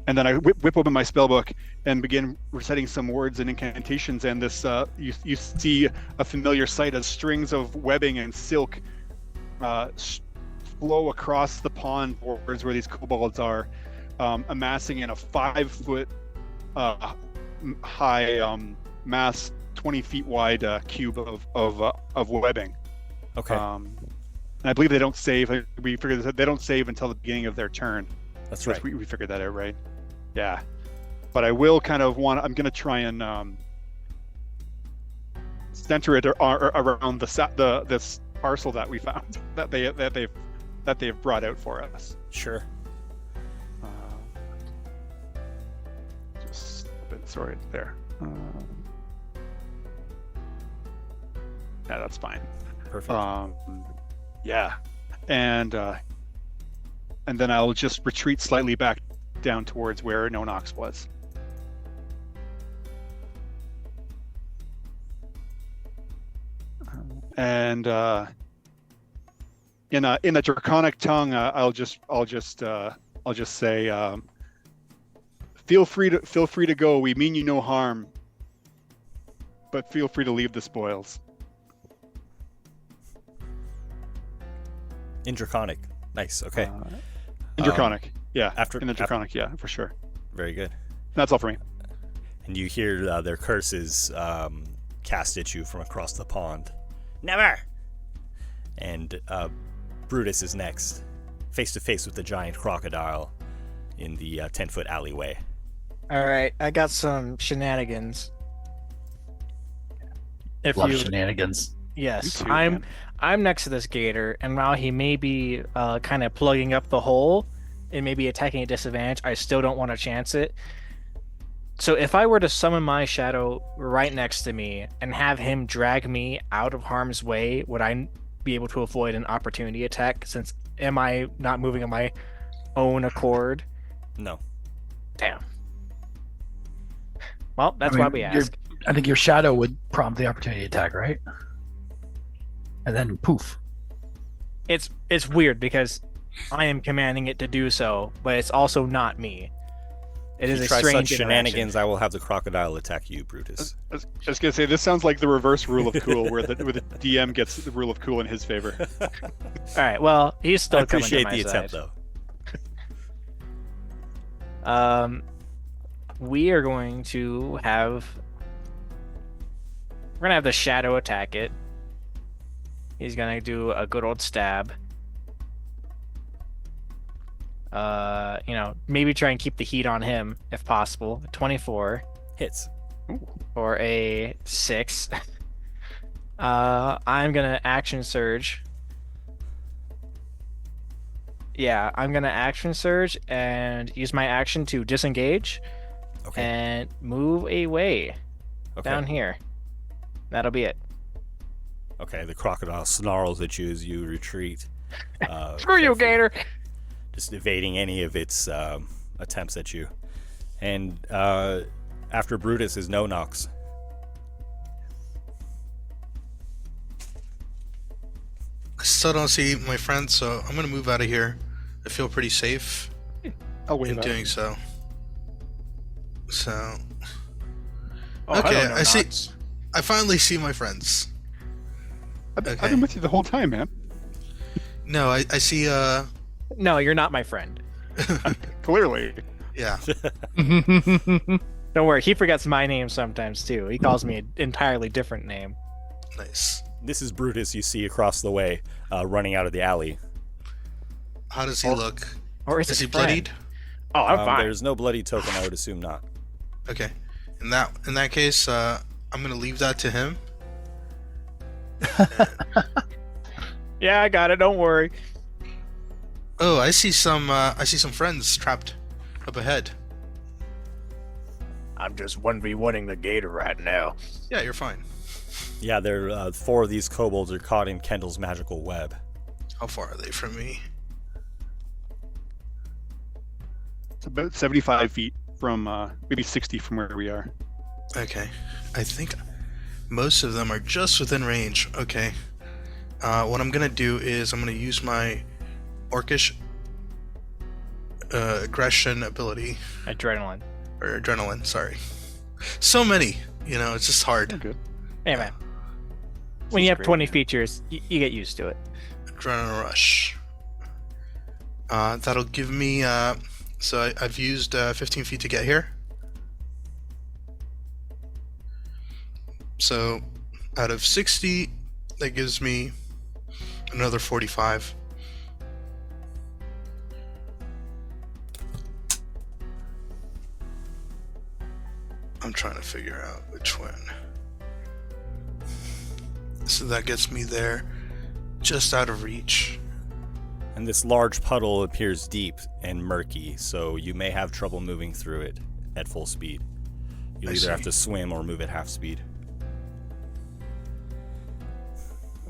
Speaker 11: And then I whip open my spellbook and begin reciting some words and incantations. And this, you see a familiar sight as strings of webbing and silk flow across the pond towards where these kobolds are, amassing in a 5-foot high mass, 20 feet wide cube of webbing.
Speaker 6: Okay.
Speaker 11: And I believe they don't save. We figured that they don't save until the beginning of their turn.
Speaker 6: That's right.
Speaker 11: We figured that out, right? Yeah. But I will kind of I'm going to try and center it around this parcel that we found that they've brought out for us.
Speaker 6: Sure.
Speaker 11: Just a bit. Sorry, there. Yeah, that's fine.
Speaker 6: Perfect.
Speaker 11: Yeah, and then I'll just retreat slightly back down towards where Nonox was. And in a draconic tongue, I'll just say, feel free to go. We mean you no harm, but feel free to leave the spoils.
Speaker 6: In Draconic. Nice. Okay.
Speaker 11: In Draconic. Yeah.
Speaker 6: In
Speaker 11: the Draconic. Yeah, for sure.
Speaker 6: Very good.
Speaker 11: That's all for me.
Speaker 6: And you hear their curses cast at you from across the pond. Never! And Brutus is next, face to face with the giant crocodile in the 10-foot alleyway.
Speaker 7: All right, I got some shenanigans.
Speaker 9: A lot of shenanigans.
Speaker 7: Yes,
Speaker 11: too,
Speaker 7: I'm next to this gator, and while he may be kind of plugging up the hole and maybe attacking at disadvantage, I still don't want to chance it. So if I were to summon my shadow right next to me and have him drag me out of harm's way, would I be able to avoid an opportunity attack? Since am I not moving on my own accord?
Speaker 6: No.
Speaker 7: Damn. Well, that's why we ask.
Speaker 9: I think your shadow would prompt the opportunity attack, right? And then poof.
Speaker 7: It's weird because I am commanding it to do so, but it's also not me. It is
Speaker 6: If you
Speaker 7: a
Speaker 6: try
Speaker 7: strange
Speaker 6: such
Speaker 7: interaction.
Speaker 6: shenanigans, I will have the crocodile attack you, Brutus.
Speaker 11: I was gonna say this sounds like the reverse rule of cool, where the DM gets the rule of cool in his favor.
Speaker 7: All right. Well, he's still
Speaker 6: I appreciate
Speaker 7: coming
Speaker 6: the
Speaker 7: to my
Speaker 6: attempt,
Speaker 7: side.
Speaker 6: though.
Speaker 7: We are going to have. We're gonna have the shadow attack it. He's gonna do a good old stab. Maybe try and keep the heat on him if possible. 24
Speaker 6: Hits.
Speaker 7: for a 6. I'm gonna action surge. Yeah, I'm gonna action surge and use my action to disengage and move away down here. That'll be it.
Speaker 6: Okay, the crocodile snarls at you as you retreat.
Speaker 7: Screw you, Gator!
Speaker 6: Just evading any of its attempts at you. And after Brutus is No Nox.
Speaker 10: I still don't see my friends, so I'm gonna move out of here. I feel pretty safe in doing so. So, okay, I see. I finally see my friends.
Speaker 11: I've been with you the whole time, man.
Speaker 10: No, I see.
Speaker 7: No, you're not my friend.
Speaker 11: Clearly.
Speaker 10: Yeah.
Speaker 7: Don't worry, he forgets my name sometimes too. He calls me an entirely different name.
Speaker 10: Nice.
Speaker 6: This is Brutus you see across the way, running out of the alley.
Speaker 10: How does he look?
Speaker 7: Or
Speaker 10: is he bloodied?
Speaker 7: Oh, I'm fine.
Speaker 6: There's no bloody token, I would assume not.
Speaker 10: Okay. In that case, I'm gonna leave that to him.
Speaker 7: Yeah, I got it. Don't worry.
Speaker 10: Oh, I see some friends trapped up ahead.
Speaker 7: I'm just 1v1ing the gator right now.
Speaker 10: Yeah, you're fine.
Speaker 6: Yeah, there 4 of these kobolds are caught in Kendall's magical web.
Speaker 10: How far are they from me?
Speaker 11: It's about 75 feet from, maybe 60 from where we are.
Speaker 10: Okay. I think most of them are just within range. Okay. What I'm gonna do is I'm gonna use my orcish aggression ability.
Speaker 7: Adrenaline.
Speaker 10: Or adrenaline, sorry. So many, it's just hard.
Speaker 11: You're good.
Speaker 7: Hey, man. When you have 20 features, you get used to it.
Speaker 10: Adrenaline rush. That'll give me, so I've used 15 feet to get here. So out of 60, that gives me another 45. I'm trying to figure out which one. So that gets me there, just out of reach.
Speaker 6: And this large puddle appears deep and murky, so you may have trouble moving through it at full speed. You'll either have to swim or move at half speed.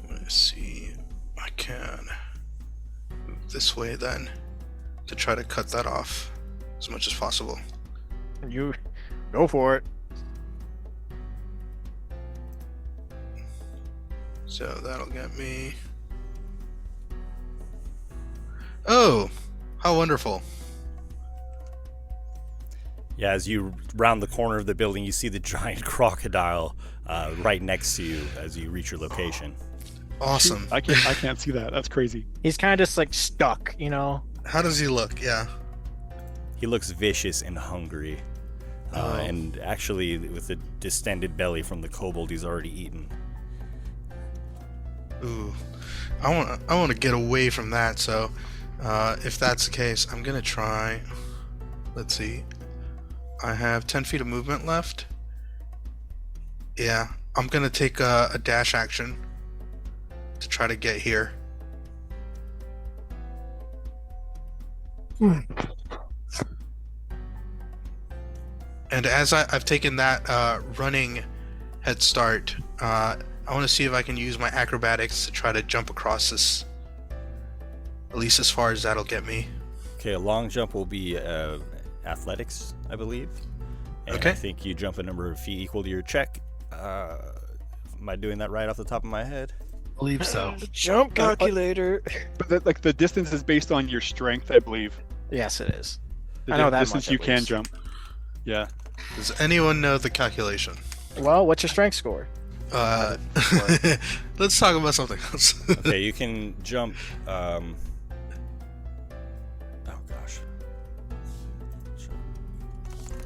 Speaker 10: Let's see. I can move this way then to try to cut that off as much as possible.
Speaker 7: You go for it.
Speaker 10: So that'll get me. Oh, how wonderful.
Speaker 6: Yeah, as you round the corner of the building, you see the giant crocodile right next to you as you reach your location.
Speaker 10: Awesome.
Speaker 11: I can't see that. That's crazy.
Speaker 7: He's kind of just like stuck,
Speaker 10: How does he look? Yeah.
Speaker 6: He looks vicious and hungry. And actually, with a distended belly from the kobold he's already eaten.
Speaker 10: Ooh. I want to get away from that, so if that's the case, I'm going to try. Let's see. I have 10 feet of movement left. Yeah, I'm going to take a dash action to try to get here. And as I've taken that running head start, I want to see if I can use my acrobatics to try to jump across this, at least as far as that'll get me.
Speaker 6: Okay, a long jump will be athletics, I believe. And
Speaker 10: Okay.
Speaker 6: I think you jump a number of feet equal to your check. Am I doing that right off the top of my head?
Speaker 9: I believe so.
Speaker 7: Jump calculator.
Speaker 11: But the distance is based on your strength, I believe.
Speaker 7: Yes, it is.
Speaker 11: The
Speaker 7: I know that
Speaker 11: distance
Speaker 7: much,
Speaker 11: you
Speaker 7: at
Speaker 11: can
Speaker 7: least.
Speaker 11: jump. Yeah.
Speaker 10: Does anyone know the calculation?
Speaker 7: Well, what's your strength score?
Speaker 10: Let's talk about something else.
Speaker 6: Okay, you can jump. Oh gosh.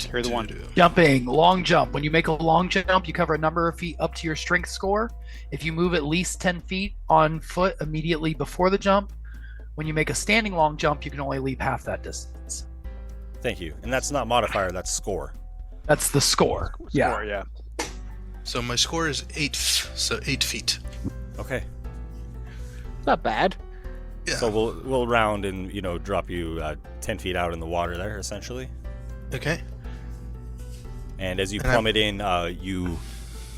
Speaker 11: Here's the one.
Speaker 9: Jumping, long jump. When you make a long jump, you cover a number of feet up to your strength score. If you move at least 10 feet on foot immediately before the jump, when you make a standing long jump, you can only leave half that distance.
Speaker 6: Thank you. And that's not modifier, that's score.
Speaker 9: That's the score. Yeah.
Speaker 11: Score, yeah.
Speaker 10: So my score is 8 feet.
Speaker 6: Okay.
Speaker 7: Not bad.
Speaker 10: Yeah.
Speaker 6: So we'll round and drop you 10 feet out in the water there, essentially.
Speaker 10: Okay.
Speaker 6: And as you plummet in, you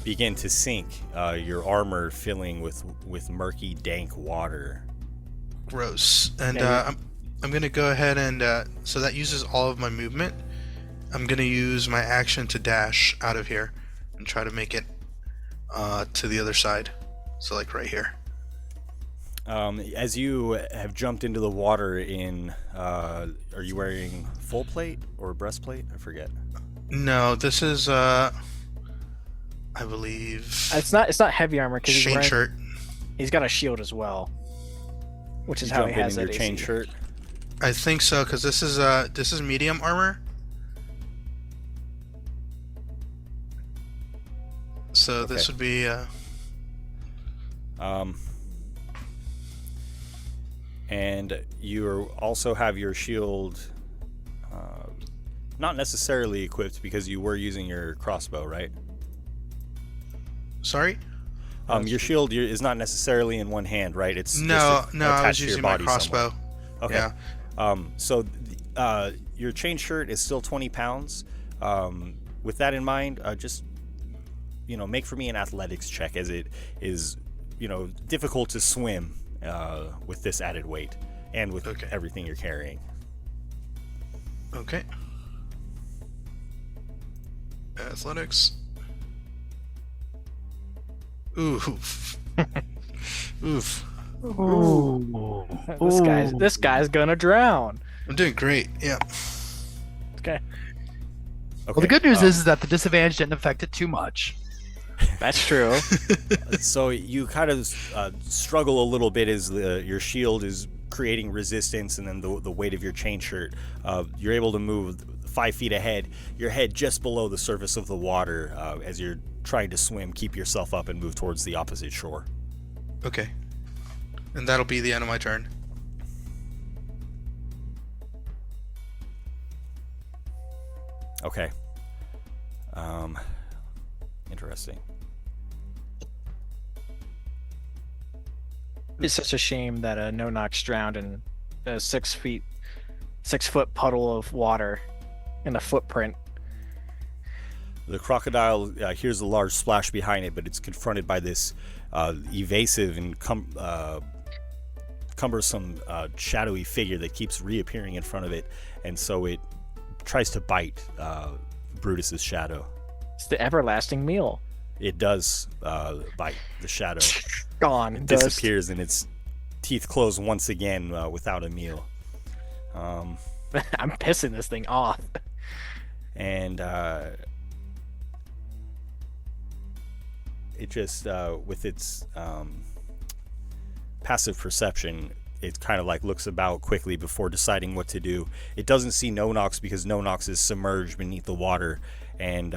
Speaker 6: begin to sink. Your armor filling with murky, dank water.
Speaker 10: Gross. And I'm gonna go ahead and so that uses all of my movement. I'm gonna use my action to dash out of here and try to make it to the other side. So like right here.
Speaker 6: As you have jumped into the water are you wearing full plate or breastplate? I forget.
Speaker 10: No, this is I believe
Speaker 7: It's not heavy armor because
Speaker 10: chain shirt.
Speaker 7: He's got a shield as well, which is
Speaker 6: You
Speaker 7: how
Speaker 6: jump
Speaker 7: he has
Speaker 6: in
Speaker 7: that
Speaker 6: your chain
Speaker 7: AC.
Speaker 6: shirt.
Speaker 10: I think so because this is medium armor. So this would be
Speaker 6: and you also have your shield not necessarily equipped because you were using your crossbow, right?
Speaker 10: Sorry?
Speaker 6: Your shield is not necessarily in one hand, right? It's
Speaker 10: no,
Speaker 6: just
Speaker 10: I
Speaker 6: attached
Speaker 10: was
Speaker 6: to your
Speaker 10: using my
Speaker 6: body
Speaker 10: crossbow.
Speaker 6: somewhere. Okay.
Speaker 10: Yeah.
Speaker 6: So your chain shirt is still 20 pounds. With that in mind, just make for me an athletics check, as it is difficult to swim with this added weight and with everything you're carrying.
Speaker 10: Okay. Athletics. Oof. Oof.
Speaker 7: Ooh. This guy's gonna drown.
Speaker 10: I'm doing great. Yeah.
Speaker 7: Okay.
Speaker 9: Well, the good news is that the disadvantage didn't affect it too much.
Speaker 7: That's true.
Speaker 6: So you kind of struggle a little bit as your shield is creating resistance, and then the weight of your chain shirt. You're able to move 5 feet ahead, your head just below the surface of the water as you're trying to swim, keep yourself up, and move towards the opposite shore.
Speaker 10: Okay. And that'll be the end of my turn.
Speaker 6: Okay. Interesting.
Speaker 7: It's such a shame that No Knox drowned in a 6 foot puddle of water in a footprint.
Speaker 6: The crocodile hears a large splash behind it, but it's confronted by this evasive and cumbersome shadowy figure that keeps reappearing in front of it, and so it tries to bite Brutus's shadow.
Speaker 7: It's the everlasting meal.
Speaker 6: It does bite the shadow.
Speaker 7: Gone.
Speaker 6: It disappears, and its teeth close once again without a meal.
Speaker 7: I'm pissing this thing off.
Speaker 6: And it just, with its passive perception, it kind of like looks about quickly before deciding what to do. It doesn't see Nonox because Nonox is submerged beneath the water, and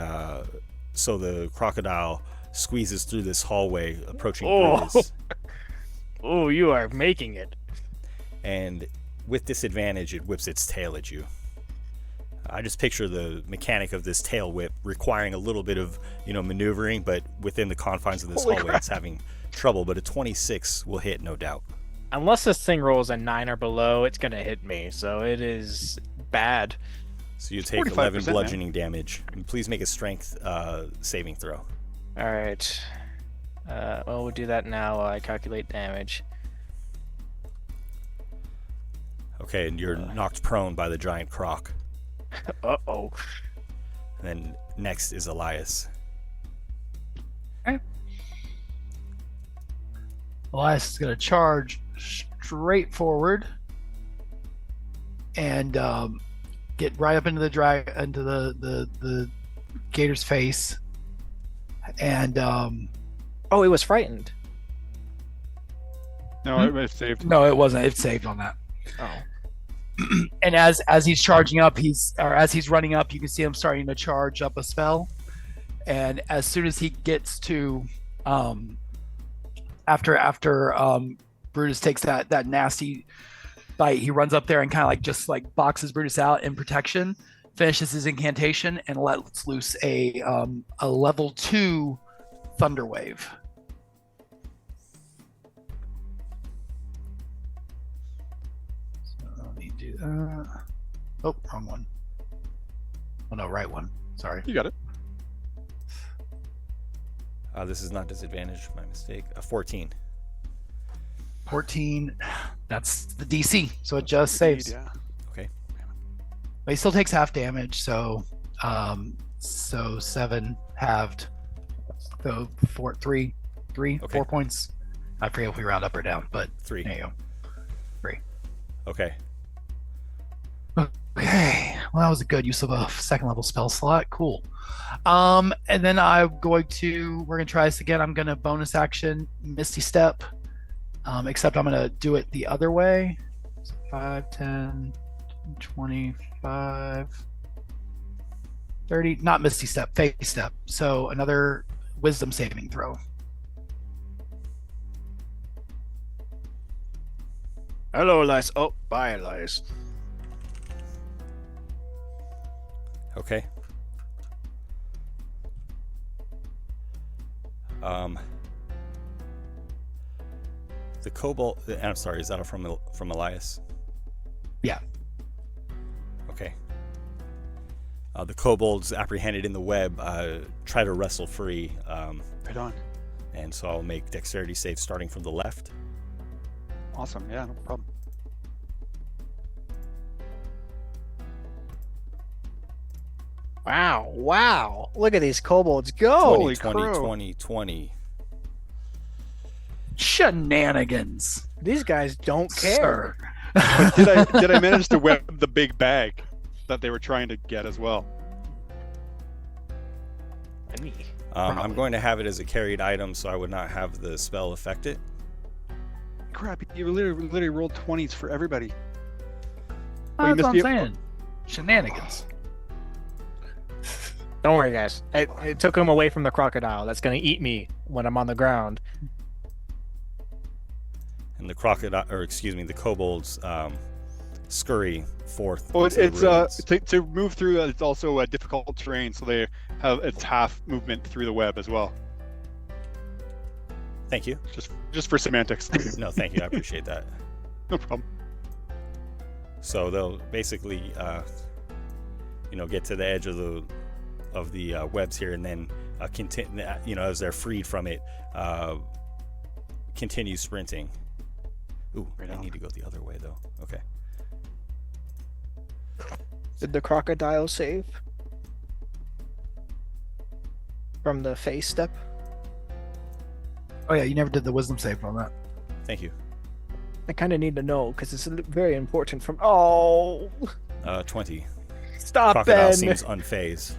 Speaker 6: so the crocodile squeezes through this hallway, approaching Brutus.
Speaker 7: Oh, you are making it.
Speaker 6: And with disadvantage, it whips its tail at you. I just picture the mechanic of this tail whip requiring a little bit of, maneuvering, but within the confines of this hallway, it's having trouble. But a 26 will hit, no doubt.
Speaker 7: Unless this thing rolls a 9 or below, it's gonna hit me. So it is bad.
Speaker 6: So you take 11 bludgeoning damage. And please make a strength saving throw.
Speaker 7: All right. Well, we'll do that now while I calculate damage.
Speaker 6: Okay, and you're knocked prone by the giant croc.
Speaker 7: Uh-oh.
Speaker 6: And then next is Elias.
Speaker 9: Okay. Elias is going to charge straight forward and get right up into the gator's face, and
Speaker 7: Oh, it was frightened.
Speaker 11: No, it saved.
Speaker 9: no, it wasn't. It saved on that.
Speaker 7: Oh.
Speaker 9: And as he's charging up, as he's running up, you can see him starting to charge up a spell. And as soon as he gets to after Brutus takes that nasty bite, he runs up there and kind of just boxes Brutus out in protection, finishes his incantation, and lets loose a level 2 thunder wave. So let me do that. Oh, wrong one. Oh no, right one. Sorry.
Speaker 11: You got it.
Speaker 6: This is not disadvantage. My mistake. 14.
Speaker 9: 14. That's the DC, so it just saves.
Speaker 11: Yeah.
Speaker 6: Okay.
Speaker 9: But he still takes half damage, so 7 halved. So 4 points. I forget if we round up or down, but
Speaker 6: 3.
Speaker 9: there you go. 3.
Speaker 6: Okay.
Speaker 9: Okay. Well, that was a good use of a second level spell slot. Cool. And then we're gonna try this again. I'm gonna bonus action Misty Step. Except I'm gonna do it the other way. So 5, 10, 25, 30. Not Misty Step, Face Step. So another Wisdom saving throw.
Speaker 7: Hello, Elias. Oh, bye, Elias.
Speaker 6: Okay. The kobold. I'm sorry. Is that from Elias?
Speaker 9: Yeah.
Speaker 6: Okay. The kobolds apprehended in the web try to wrestle free.
Speaker 11: Right on.
Speaker 6: And so I'll make dexterity saves starting from the left.
Speaker 11: Awesome. Yeah, no problem.
Speaker 7: Wow. Look at these kobolds go.
Speaker 11: Holy
Speaker 6: 20,
Speaker 11: crow.
Speaker 6: 20, 20.
Speaker 9: Shenanigans.
Speaker 7: These guys don't care.
Speaker 9: Sir.
Speaker 11: Did I manage to web the big bag that they were trying to get as well?
Speaker 6: I'm going to have it as a carried item, so I would not have the spell affect it.
Speaker 11: Crap! You literally rolled 20s for everybody.
Speaker 9: That's
Speaker 11: you missed
Speaker 9: what I'm
Speaker 11: the-
Speaker 9: saying. Shenanigans.
Speaker 7: Don't worry, guys. It took him away from the crocodile. That's going to eat me when I'm on the ground.
Speaker 6: And the kobolds scurry forth.
Speaker 11: Oh,
Speaker 6: into the
Speaker 11: it's
Speaker 6: ruins.
Speaker 11: to move through. It's also a difficult terrain, so it's half movement through the web as well.
Speaker 6: Thank you.
Speaker 11: Just for semantics.
Speaker 6: No, thank you. I appreciate that.
Speaker 11: No problem.
Speaker 6: So they'll basically, get to the edge of the webs here, and then continue. As they're freed from it, continue sprinting. Ooh,
Speaker 11: Right
Speaker 6: I
Speaker 11: on.
Speaker 6: need to go the other way though. Okay.
Speaker 7: Did the crocodile save? From the face step?
Speaker 9: Oh yeah, you never did the wisdom save on that.
Speaker 6: Thank you.
Speaker 7: I kind of need to know because it's very important from. Oh,
Speaker 6: 20.
Speaker 7: stop,
Speaker 6: Crocodile
Speaker 7: Ben!
Speaker 6: seems unfazed.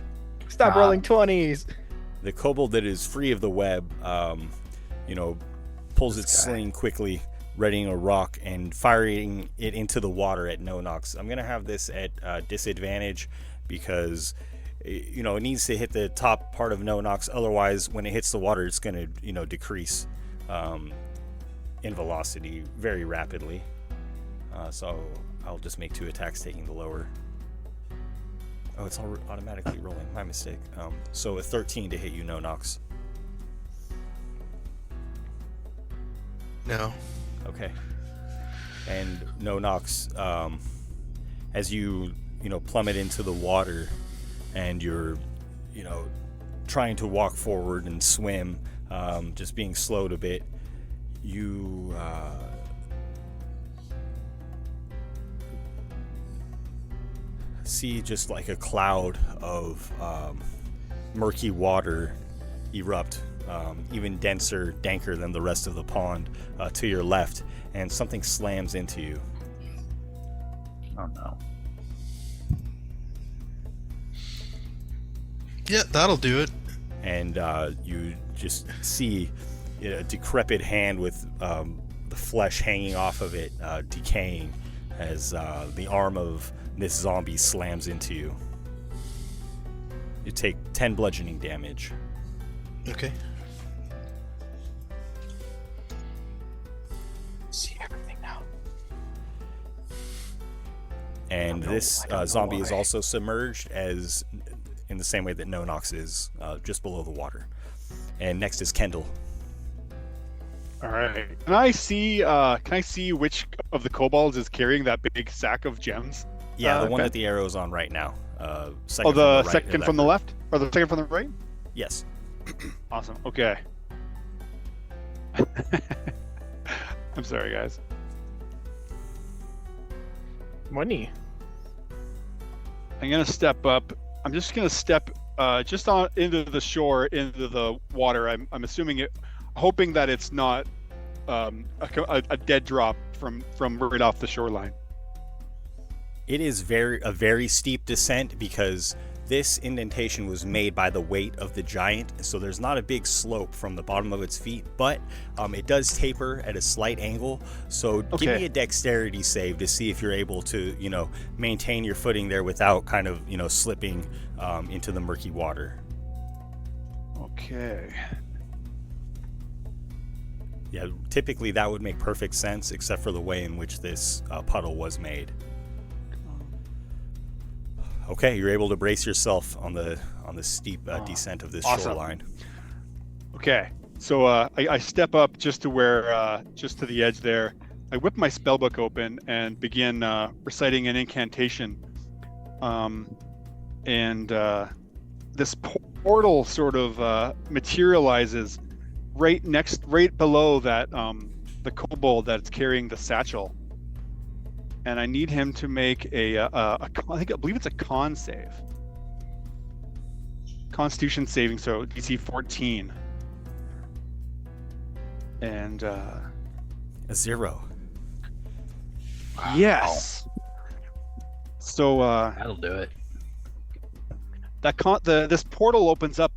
Speaker 7: Stop rolling 20s.
Speaker 6: The kobold that is free of the web, pulls its sling quickly, readying a rock and firing it into the water at no knocks. I'm gonna have this at disadvantage because it needs to hit the top part of no knocks. Otherwise, when it hits the water, it's gonna decrease in velocity very rapidly. So I'll just make 2 attacks, taking the lower. Oh, it's automatically rolling. My mistake. So a 13 to hit you, no knocks.
Speaker 10: No.
Speaker 6: Okay. And no knocks. As you plummet into the water, and you're trying to walk forward and swim, just being slowed a bit, you see just like a cloud of murky water erupt, even danker than the rest of the pond, to your left, and something slams into you.
Speaker 9: Oh no.
Speaker 10: Yeah, that'll do it.
Speaker 6: And you just see a decrepit hand with the flesh hanging off of it, decaying as the arm of this zombie slams into you. You take 10 bludgeoning damage.
Speaker 10: Okay.
Speaker 7: See everything now.
Speaker 6: And this zombie is also submerged, as in the same way that Nonox is, just below the water. And next is Kendall.
Speaker 11: All right. Can I see which of the kobolds is carrying that big sack of gems?
Speaker 6: Yeah, the one
Speaker 11: Ben?
Speaker 6: that the arrow's on right now.
Speaker 11: Second the second from the left, or the second from the right?
Speaker 6: Yes.
Speaker 11: Awesome. Okay. I'm sorry, guys.
Speaker 7: Money.
Speaker 11: I'm gonna step up. I'm just gonna step just on into the shore, into the water. I'm assuming it, hoping that it's not a dead drop from right off the shoreline.
Speaker 6: It is a very steep descent because this indentation was made by the weight of the giant, so there's not a big slope from the bottom of its feet, but it does taper at a slight angle. So give me a dexterity save to see if you're able to, maintain your footing there without kind of, slipping into the murky water.
Speaker 11: Okay.
Speaker 6: Yeah, typically that would make perfect sense, except for the way in which this puddle was made. Okay, you're able to brace yourself on the steep descent of this shoreline.
Speaker 11: Okay, so I step up just to where, just to the edge there. I whip my spellbook open and begin reciting an incantation. And this portal sort of materializes right below that the kobold that's carrying the satchel. And I need him to make I believe it's a con save. Constitution saving, so DC 14. And
Speaker 6: a 0.
Speaker 11: Yes. So
Speaker 9: that'll do it.
Speaker 11: This portal opens up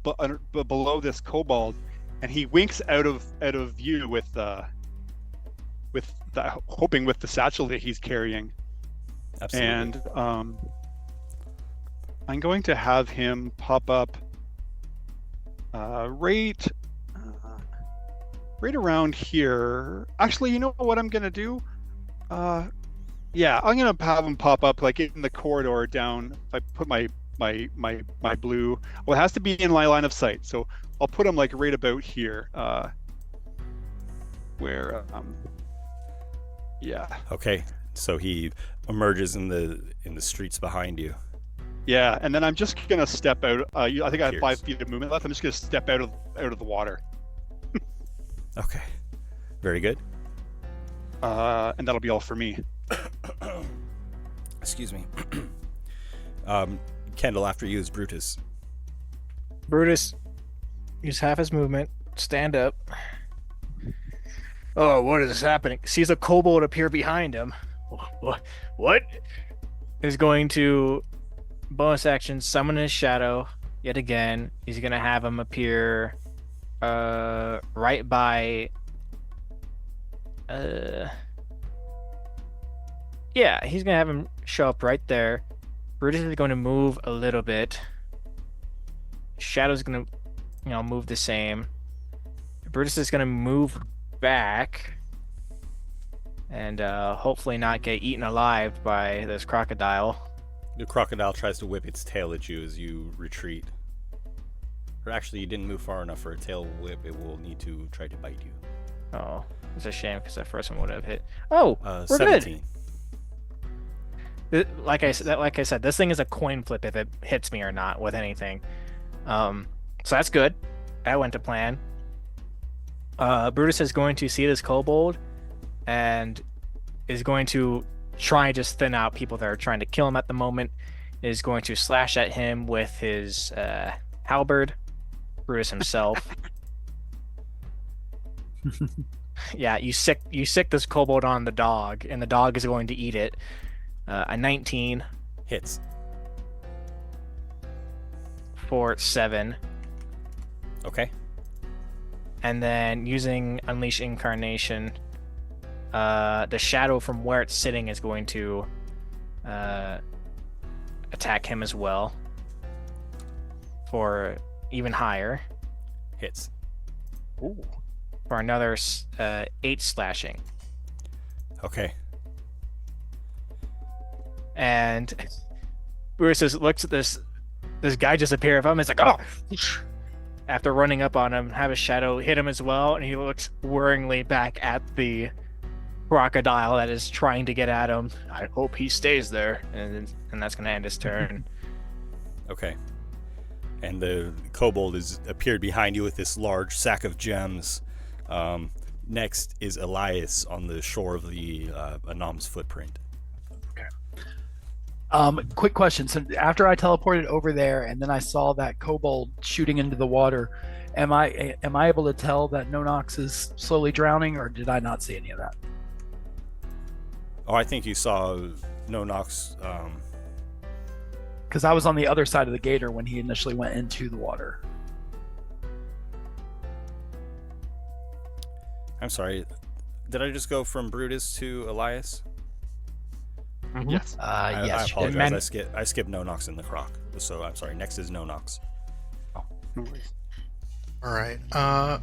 Speaker 11: below this kobold, and he winks out of view with hoping with the satchel that he's carrying.
Speaker 6: Absolutely.
Speaker 11: And I'm going to have him pop up right around here. Actually, you know what I'm gonna do? Yeah, I'm gonna have him pop up like in the corridor down. If I put my blue, well, it has to be in my line of sight, so I'll put him like right about here, where yeah.
Speaker 6: Okay, so he emerges in the streets behind you.
Speaker 11: Yeah, and then I'm just gonna step out. I think I have 5 feet of movement left. I'm just gonna step out of the water.
Speaker 6: Okay, very good.
Speaker 11: And that'll be all for me.
Speaker 6: Excuse me. Kendall, after you is Brutus.
Speaker 7: Brutus, use half his movement. Stand up. Oh, what is happening? Sees a kobold appear behind him. What? Is going to bonus action summon his shadow yet again. He's gonna have him appear right by yeah, he's gonna have him show up right there. Brutus is going to move a little bit. Shadow's gonna move the same. Brutus is gonna move back and hopefully not get eaten alive by this crocodile.
Speaker 6: The crocodile tries to whip its tail at you as you retreat. Or actually, you didn't move far enough for a tail whip. It will need to try to bite you.
Speaker 7: Oh, it's a shame because that first one would have hit. Oh, we're
Speaker 6: 17.
Speaker 7: Good. Like I said, this thing is a coin flip if it hits me or not with anything. So that's good. That went to plan. Brutus is going to see this kobold and is going to try and just thin out people that are trying to kill him at the moment. Is going to slash at him with his halberd. Brutus himself. Yeah, you sick this kobold on the dog, and the dog is going to eat it. A 19
Speaker 6: hits.
Speaker 7: for 7.
Speaker 6: Okay.
Speaker 7: And then using Unleash Incarnation, the shadow from where it's sitting is going to attack him as well for even higher.
Speaker 6: Hits.
Speaker 7: Ooh. For another 8 slashing.
Speaker 6: Okay.
Speaker 7: And Bruce just looks at this guy just appear from him. It's like, oh! After running up on him, have a shadow hit him as well, and he looks worryingly back at the crocodile that is trying to get at him. I hope he stays there, and that's going to end his turn.
Speaker 6: Okay. And the kobold has appeared behind you with this large sack of gems. Next is Elias on the shore of the Anam's footprint.
Speaker 9: Quick question. So after I teleported over there and then I saw that kobold shooting into the water, am I able to tell that Nonox is slowly drowning, or did I not see any of that?
Speaker 6: Oh, I think you saw Nonox.
Speaker 9: Because I was on the other side of the gator when he initially went into the water.
Speaker 6: I'm sorry. Did I just go from Brutus to Elias?
Speaker 7: Mm-hmm.
Speaker 11: Yes.
Speaker 6: I
Speaker 9: Yes.
Speaker 6: apologize. I skipped Nonox in the croc. So I'm sorry. Next is Nonox.
Speaker 11: No worries.
Speaker 10: All right. I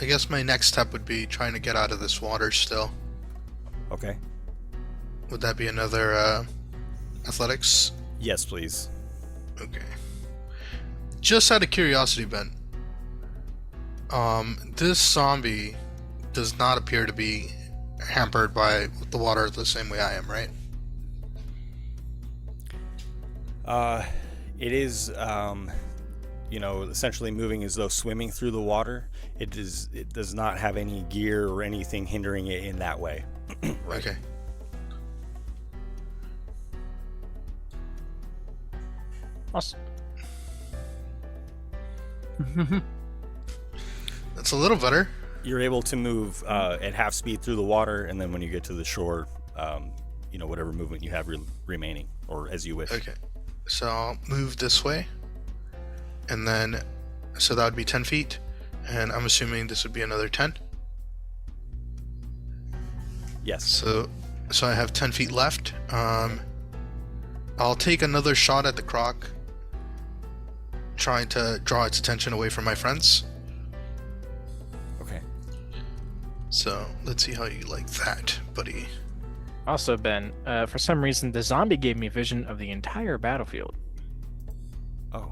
Speaker 10: guess my next step would be trying to get out of this water still.
Speaker 6: Okay.
Speaker 10: Would that be another athletics?
Speaker 6: Yes, please.
Speaker 10: Okay. Just out of curiosity, Ben. This zombie does not appear to be hampered by the water the same way I am, right?
Speaker 6: It is, essentially moving as though swimming through the water. It does not have any gear or anything hindering it in that way.
Speaker 10: Right. Okay.
Speaker 7: Awesome.
Speaker 10: That's a little better.
Speaker 6: You're able to move at half speed through the water, and then when you get to the shore, whatever movement you have remaining, or as you wish.
Speaker 10: Okay. So I'll move this way. And then, so that would be 10 feet. And I'm assuming this would be another 10.
Speaker 6: Yes.
Speaker 10: So I have 10 feet left. I'll take another shot at the croc, trying to draw its attention away from my friends.
Speaker 6: Okay.
Speaker 10: So let's see how you like that, buddy.
Speaker 7: Also, Ben, for some reason, the zombie gave me vision of the entire battlefield.
Speaker 6: Oh.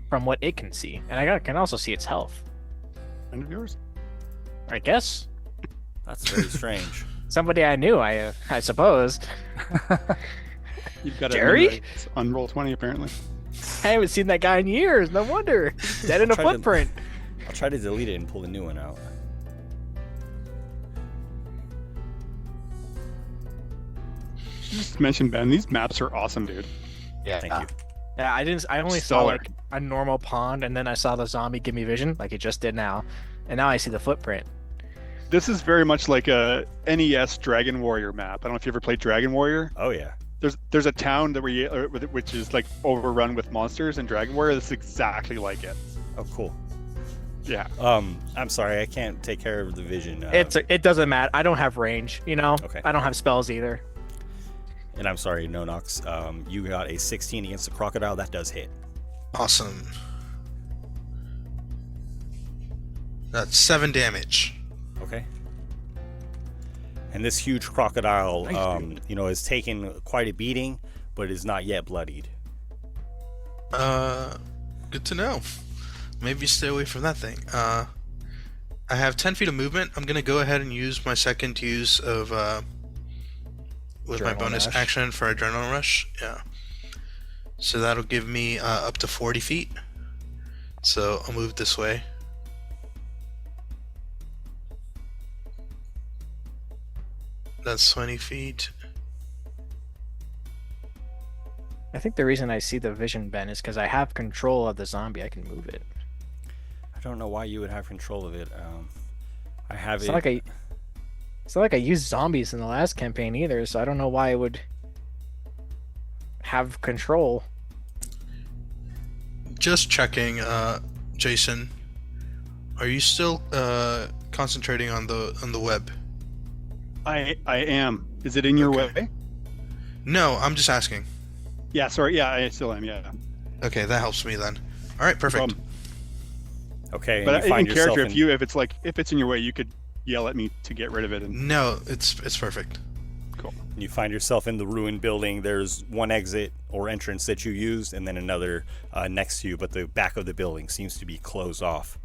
Speaker 7: From what it can see. And I can also see its health.
Speaker 11: Friend of yours?
Speaker 7: I guess.
Speaker 6: That's very strange.
Speaker 7: Somebody I knew, I suppose.
Speaker 11: You've got
Speaker 7: Jerry?
Speaker 11: on Roll20 apparently.
Speaker 7: I haven't seen that guy in years. No wonder. He's dead in a footprint.
Speaker 6: I'll try to delete it and pull a new one out.
Speaker 11: Just mention, Ben, these maps are awesome, dude.
Speaker 7: Yeah.
Speaker 6: Thank you.
Speaker 7: Yeah, I only saw
Speaker 11: Stellar.
Speaker 7: like a normal pond, and then I saw the zombie give me vision, like it just did now. And now I see the footprint.
Speaker 11: This is very much like a NES Dragon Warrior map. I don't know if you ever played Dragon Warrior.
Speaker 6: Oh yeah.
Speaker 11: There's a town that which is like overrun with monsters in Dragon Warrior. That's exactly like it.
Speaker 6: Oh cool.
Speaker 11: Yeah.
Speaker 6: I'm sorry, I can't take care of the vision.
Speaker 7: It doesn't matter. I don't have range,
Speaker 6: Okay.
Speaker 7: I don't have spells either.
Speaker 6: And I'm sorry, Nonox. You got a 16 against the crocodile. That does hit.
Speaker 10: Awesome. That's 7 damage.
Speaker 6: Okay. And this huge crocodile,
Speaker 11: Nice,
Speaker 6: has taken quite a beating, but is not yet bloodied.
Speaker 10: Good to know. Maybe stay away from that thing. I have 10 feet of movement. I'm gonna go ahead and use my second use of with my
Speaker 6: Adrenaline
Speaker 10: bonus
Speaker 6: rush.
Speaker 10: action for Adrenaline Rush. Yeah. So that'll give me up to 40 feet. So I'll move this way. That's 20 feet.
Speaker 7: I think the reason I see the vision, Ben, is because I have control of the zombie. I can move it.
Speaker 6: I don't know why you would have control of it. I have
Speaker 7: It's
Speaker 6: it.
Speaker 7: not like I used zombies in the last campaign either, so I don't know why I would have control.
Speaker 10: Just checking, Jason. Are you still concentrating on the web?
Speaker 11: I am. Is it in your way?
Speaker 10: No, I'm just asking.
Speaker 11: Yeah, sorry. Yeah, I still am. Yeah.
Speaker 10: Okay, that helps me then. All right, perfect.
Speaker 6: Okay,
Speaker 11: But
Speaker 6: and you find
Speaker 11: in
Speaker 6: yourself
Speaker 11: character, if it's in your way, you could yell at me to get rid of it. And...
Speaker 10: No, it's perfect.
Speaker 11: Cool.
Speaker 6: You find yourself in the ruined building. There's one exit or entrance that you used, and then another next to you. But the back of the building seems to be closed off.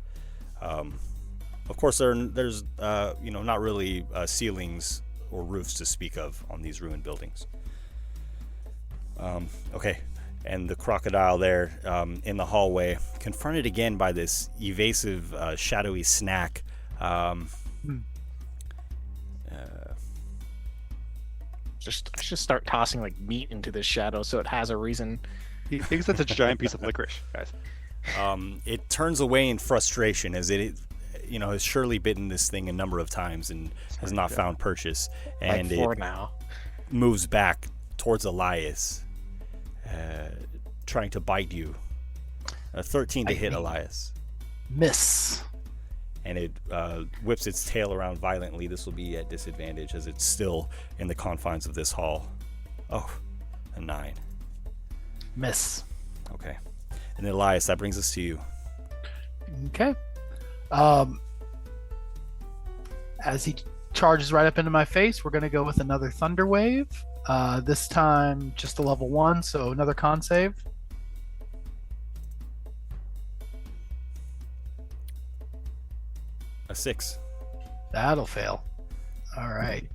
Speaker 6: Of course, there's not really ceilings or roofs to speak of on these ruined buildings. Okay, and the crocodile there in the hallway, confronted again by this evasive, shadowy snack. I
Speaker 7: should start tossing like meat into the shadow so it has a reason.
Speaker 11: He thinks that's a giant piece of licorice, guys.
Speaker 6: It turns away in frustration as it has surely bitten this thing a number of times and has not found purchase, and
Speaker 7: like 4 now.
Speaker 6: Moves back towards Elias, trying to bite you. 13 to hit Elias.
Speaker 9: Miss.
Speaker 6: And it whips its tail around violently. This will be at disadvantage as it's still in the confines of this hall. Oh, a 9.
Speaker 9: Miss.
Speaker 6: Okay. And then Elias, that brings us to you.
Speaker 9: Okay. As he charges right up into my face, we're going to go with another Thunder Wave. This time just a level 1, so another con save.
Speaker 6: A 6.
Speaker 9: That'll fail. All right.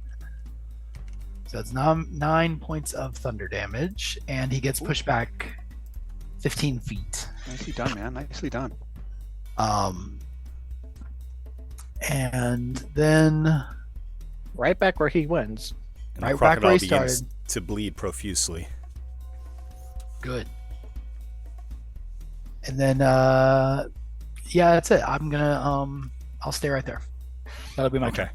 Speaker 9: So it's 9 points of thunder damage, and he gets pushed back 15 feet.
Speaker 11: Nicely done, man. Nicely done.
Speaker 9: And then
Speaker 7: right back where he wins.
Speaker 6: And
Speaker 9: right
Speaker 6: the
Speaker 9: back where he
Speaker 6: begins
Speaker 9: started.
Speaker 6: to bleed profusely.
Speaker 9: Good. And then, yeah, that's it. I'm gonna, I'll stay right there. That'll be my turn.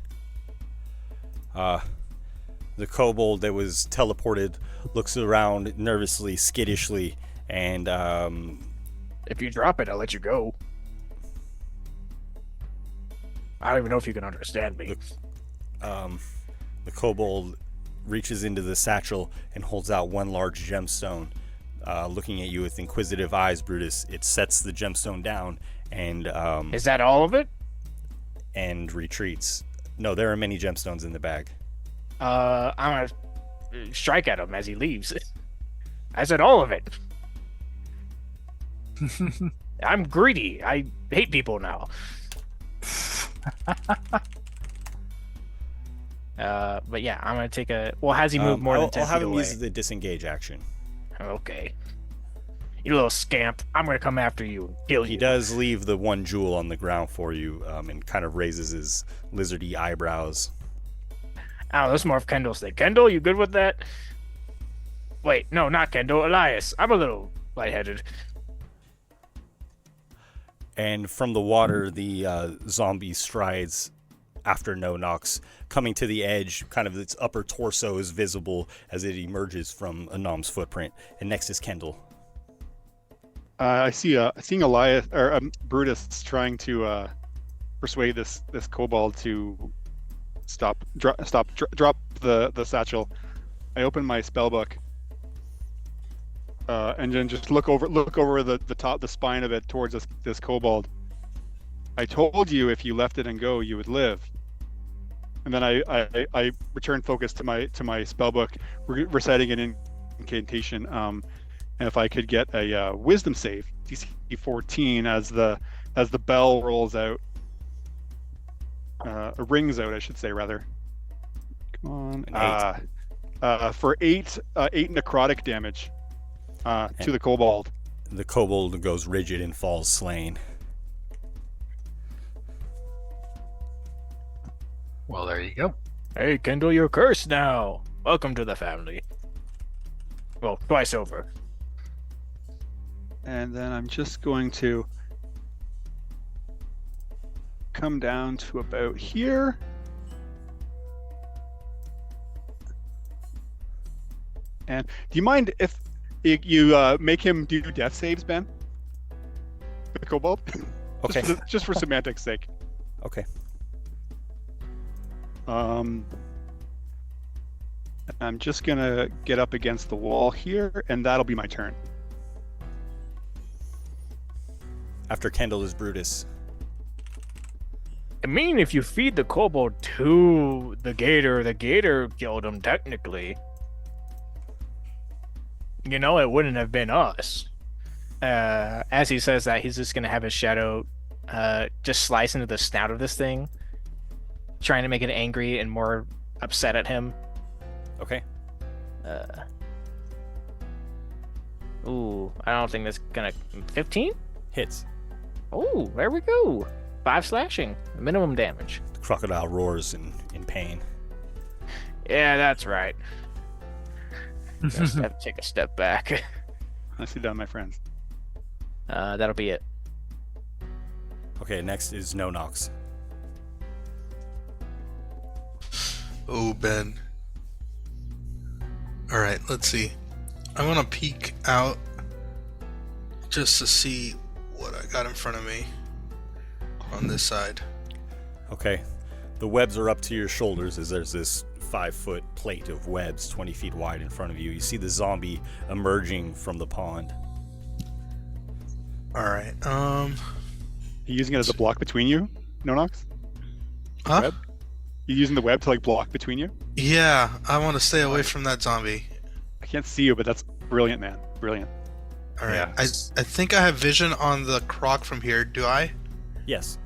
Speaker 6: The kobold that was teleported looks around nervously, skittishly, and
Speaker 7: if you drop it, I'll let you go. I don't even know if you can understand me.
Speaker 6: The kobold reaches into the satchel and holds out one large gemstone. Looking at you with inquisitive eyes, Brutus, it sets the gemstone down and...
Speaker 7: Is that all of it?
Speaker 6: And retreats. No, there are many gemstones in the bag.
Speaker 7: I'm gonna strike at him as he leaves. I said all of it. I'm greedy. I hate people now. But yeah, I'm gonna take a. Well, has he moved more than 10
Speaker 6: I'll have
Speaker 7: feet
Speaker 6: him
Speaker 7: away?
Speaker 6: use the disengage action.
Speaker 7: Okay. You little scamp. I'm gonna come after you and kill you.
Speaker 6: He does leave the one jewel on the ground for you, and kind of raises his lizardy eyebrows.
Speaker 7: Oh, that's more of Kendall's thing. Kendall, you good with that? Wait, no, not Kendall. Elias. I'm a little lightheaded.
Speaker 6: And from the water, the zombie strides after No Nox, coming to the edge. Kind of its upper torso is visible as it emerges from Anam's footprint. And next is Kendall.
Speaker 11: I see seeing Elias or Brutus trying to persuade this kobold to drop the satchel. I open my spell book and then just look over the spine of it towards this kobold. I told you if you left it and go, you would live. And then I return focus to my spell book, reciting an incantation. And if I could get a wisdom save, C3E14, as the bell rolls out, rings out, I should say, rather. Come on, for 8 necrotic damage to the kobold.
Speaker 6: The kobold goes rigid and falls slain.
Speaker 9: Well, there you go.
Speaker 7: Hey, Kendall, you're cursed now. Welcome to the family. Well, twice over.
Speaker 11: And then I'm just going to come down to about here. And do you mind if you make him do death saves, Ben? with the kobold.
Speaker 6: Okay.
Speaker 11: Just for semantics' sake.
Speaker 6: Okay.
Speaker 11: I'm just gonna get up against the wall here, and that'll be my turn.
Speaker 6: After Kendall is Brutus.
Speaker 7: I mean, if you feed the kobold to the gator killed him, technically. You know, it wouldn't have been us. As he says that, he's just going to have his shadow just slice into the snout of this thing, trying to make it angry and more upset at him.
Speaker 6: Okay.
Speaker 7: Ooh, I don't think that's going to... 15?
Speaker 6: Hits.
Speaker 7: Oh, there we go. 5 slashing, minimum damage.
Speaker 6: The crocodile roars in pain.
Speaker 7: Yeah, that's right. Just have to take a step back.
Speaker 11: Nicely done, my friends.
Speaker 7: That'll be it.
Speaker 6: Okay, next is No Nox.
Speaker 10: Oh, Ben. Alright, let's see. I want to peek out just to see what I got in front of me on this side.
Speaker 6: Okay. The webs are up to your shoulders as there's this 5-foot plate of webs 20 feet wide in front of you. You see the zombie emerging from the pond.
Speaker 10: Alright,
Speaker 11: You using it as a block between you, Nonox?
Speaker 10: Huh?
Speaker 11: Web? You using the web to like block between you?
Speaker 10: Yeah, I want to stay away from that zombie.
Speaker 11: I can't see you, but that's brilliant, man. Brilliant.
Speaker 10: Alright,
Speaker 6: Yeah.
Speaker 10: I think I have vision on the croc from here, do I?
Speaker 6: Yes.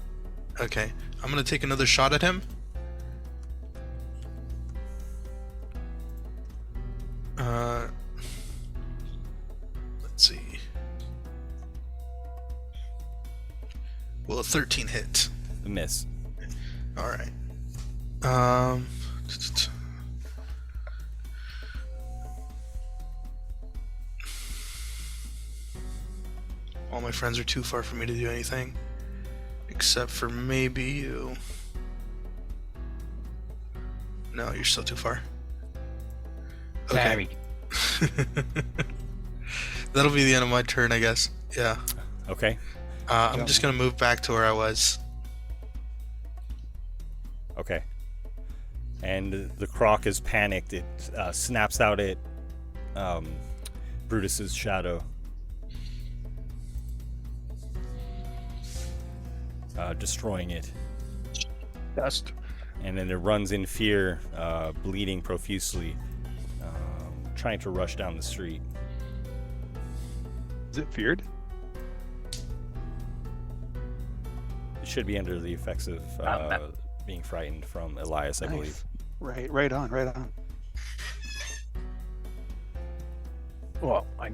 Speaker 10: Okay, I'm gonna take another shot at him. Let's see. Will a 13 hit?
Speaker 6: A miss.
Speaker 10: Alright. All my friends are too far for me to do anything. Except for maybe you. No, you're still too far. Okay. That'll be the end of my turn, I guess. Yeah.
Speaker 6: Okay.
Speaker 10: I'm just gonna move back to where I was.
Speaker 6: Okay. And the croc is panicked. It snaps out at Brutus's shadow. Destroying it.
Speaker 7: Dust.
Speaker 6: And then it runs in fear, bleeding profusely, trying to rush down the street.
Speaker 11: Is it feared?
Speaker 6: It should be under the effects of being frightened from Elias, I believe.
Speaker 11: Right on.
Speaker 7: Well, I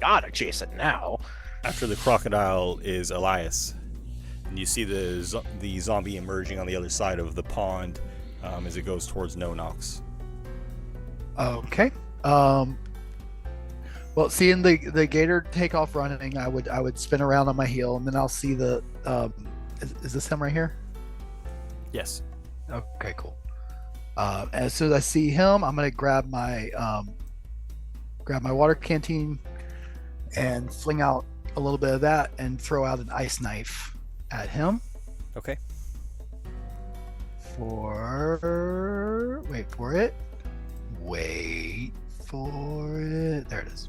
Speaker 7: gotta chase it now.
Speaker 6: After the crocodile is Elias. And you see the zombie emerging on the other side of the pond as it goes towards No Nox.
Speaker 9: Okay. Well, seeing the gator take off running, I would spin around on my heel, and then I'll see the. Is this him right here?
Speaker 6: Yes.
Speaker 9: Okay, cool. As soon as I see him, I'm gonna grab my water canteen and fling out a little bit of that and throw out an ice knife at him.
Speaker 6: Okay.
Speaker 9: Wait for it. There it is.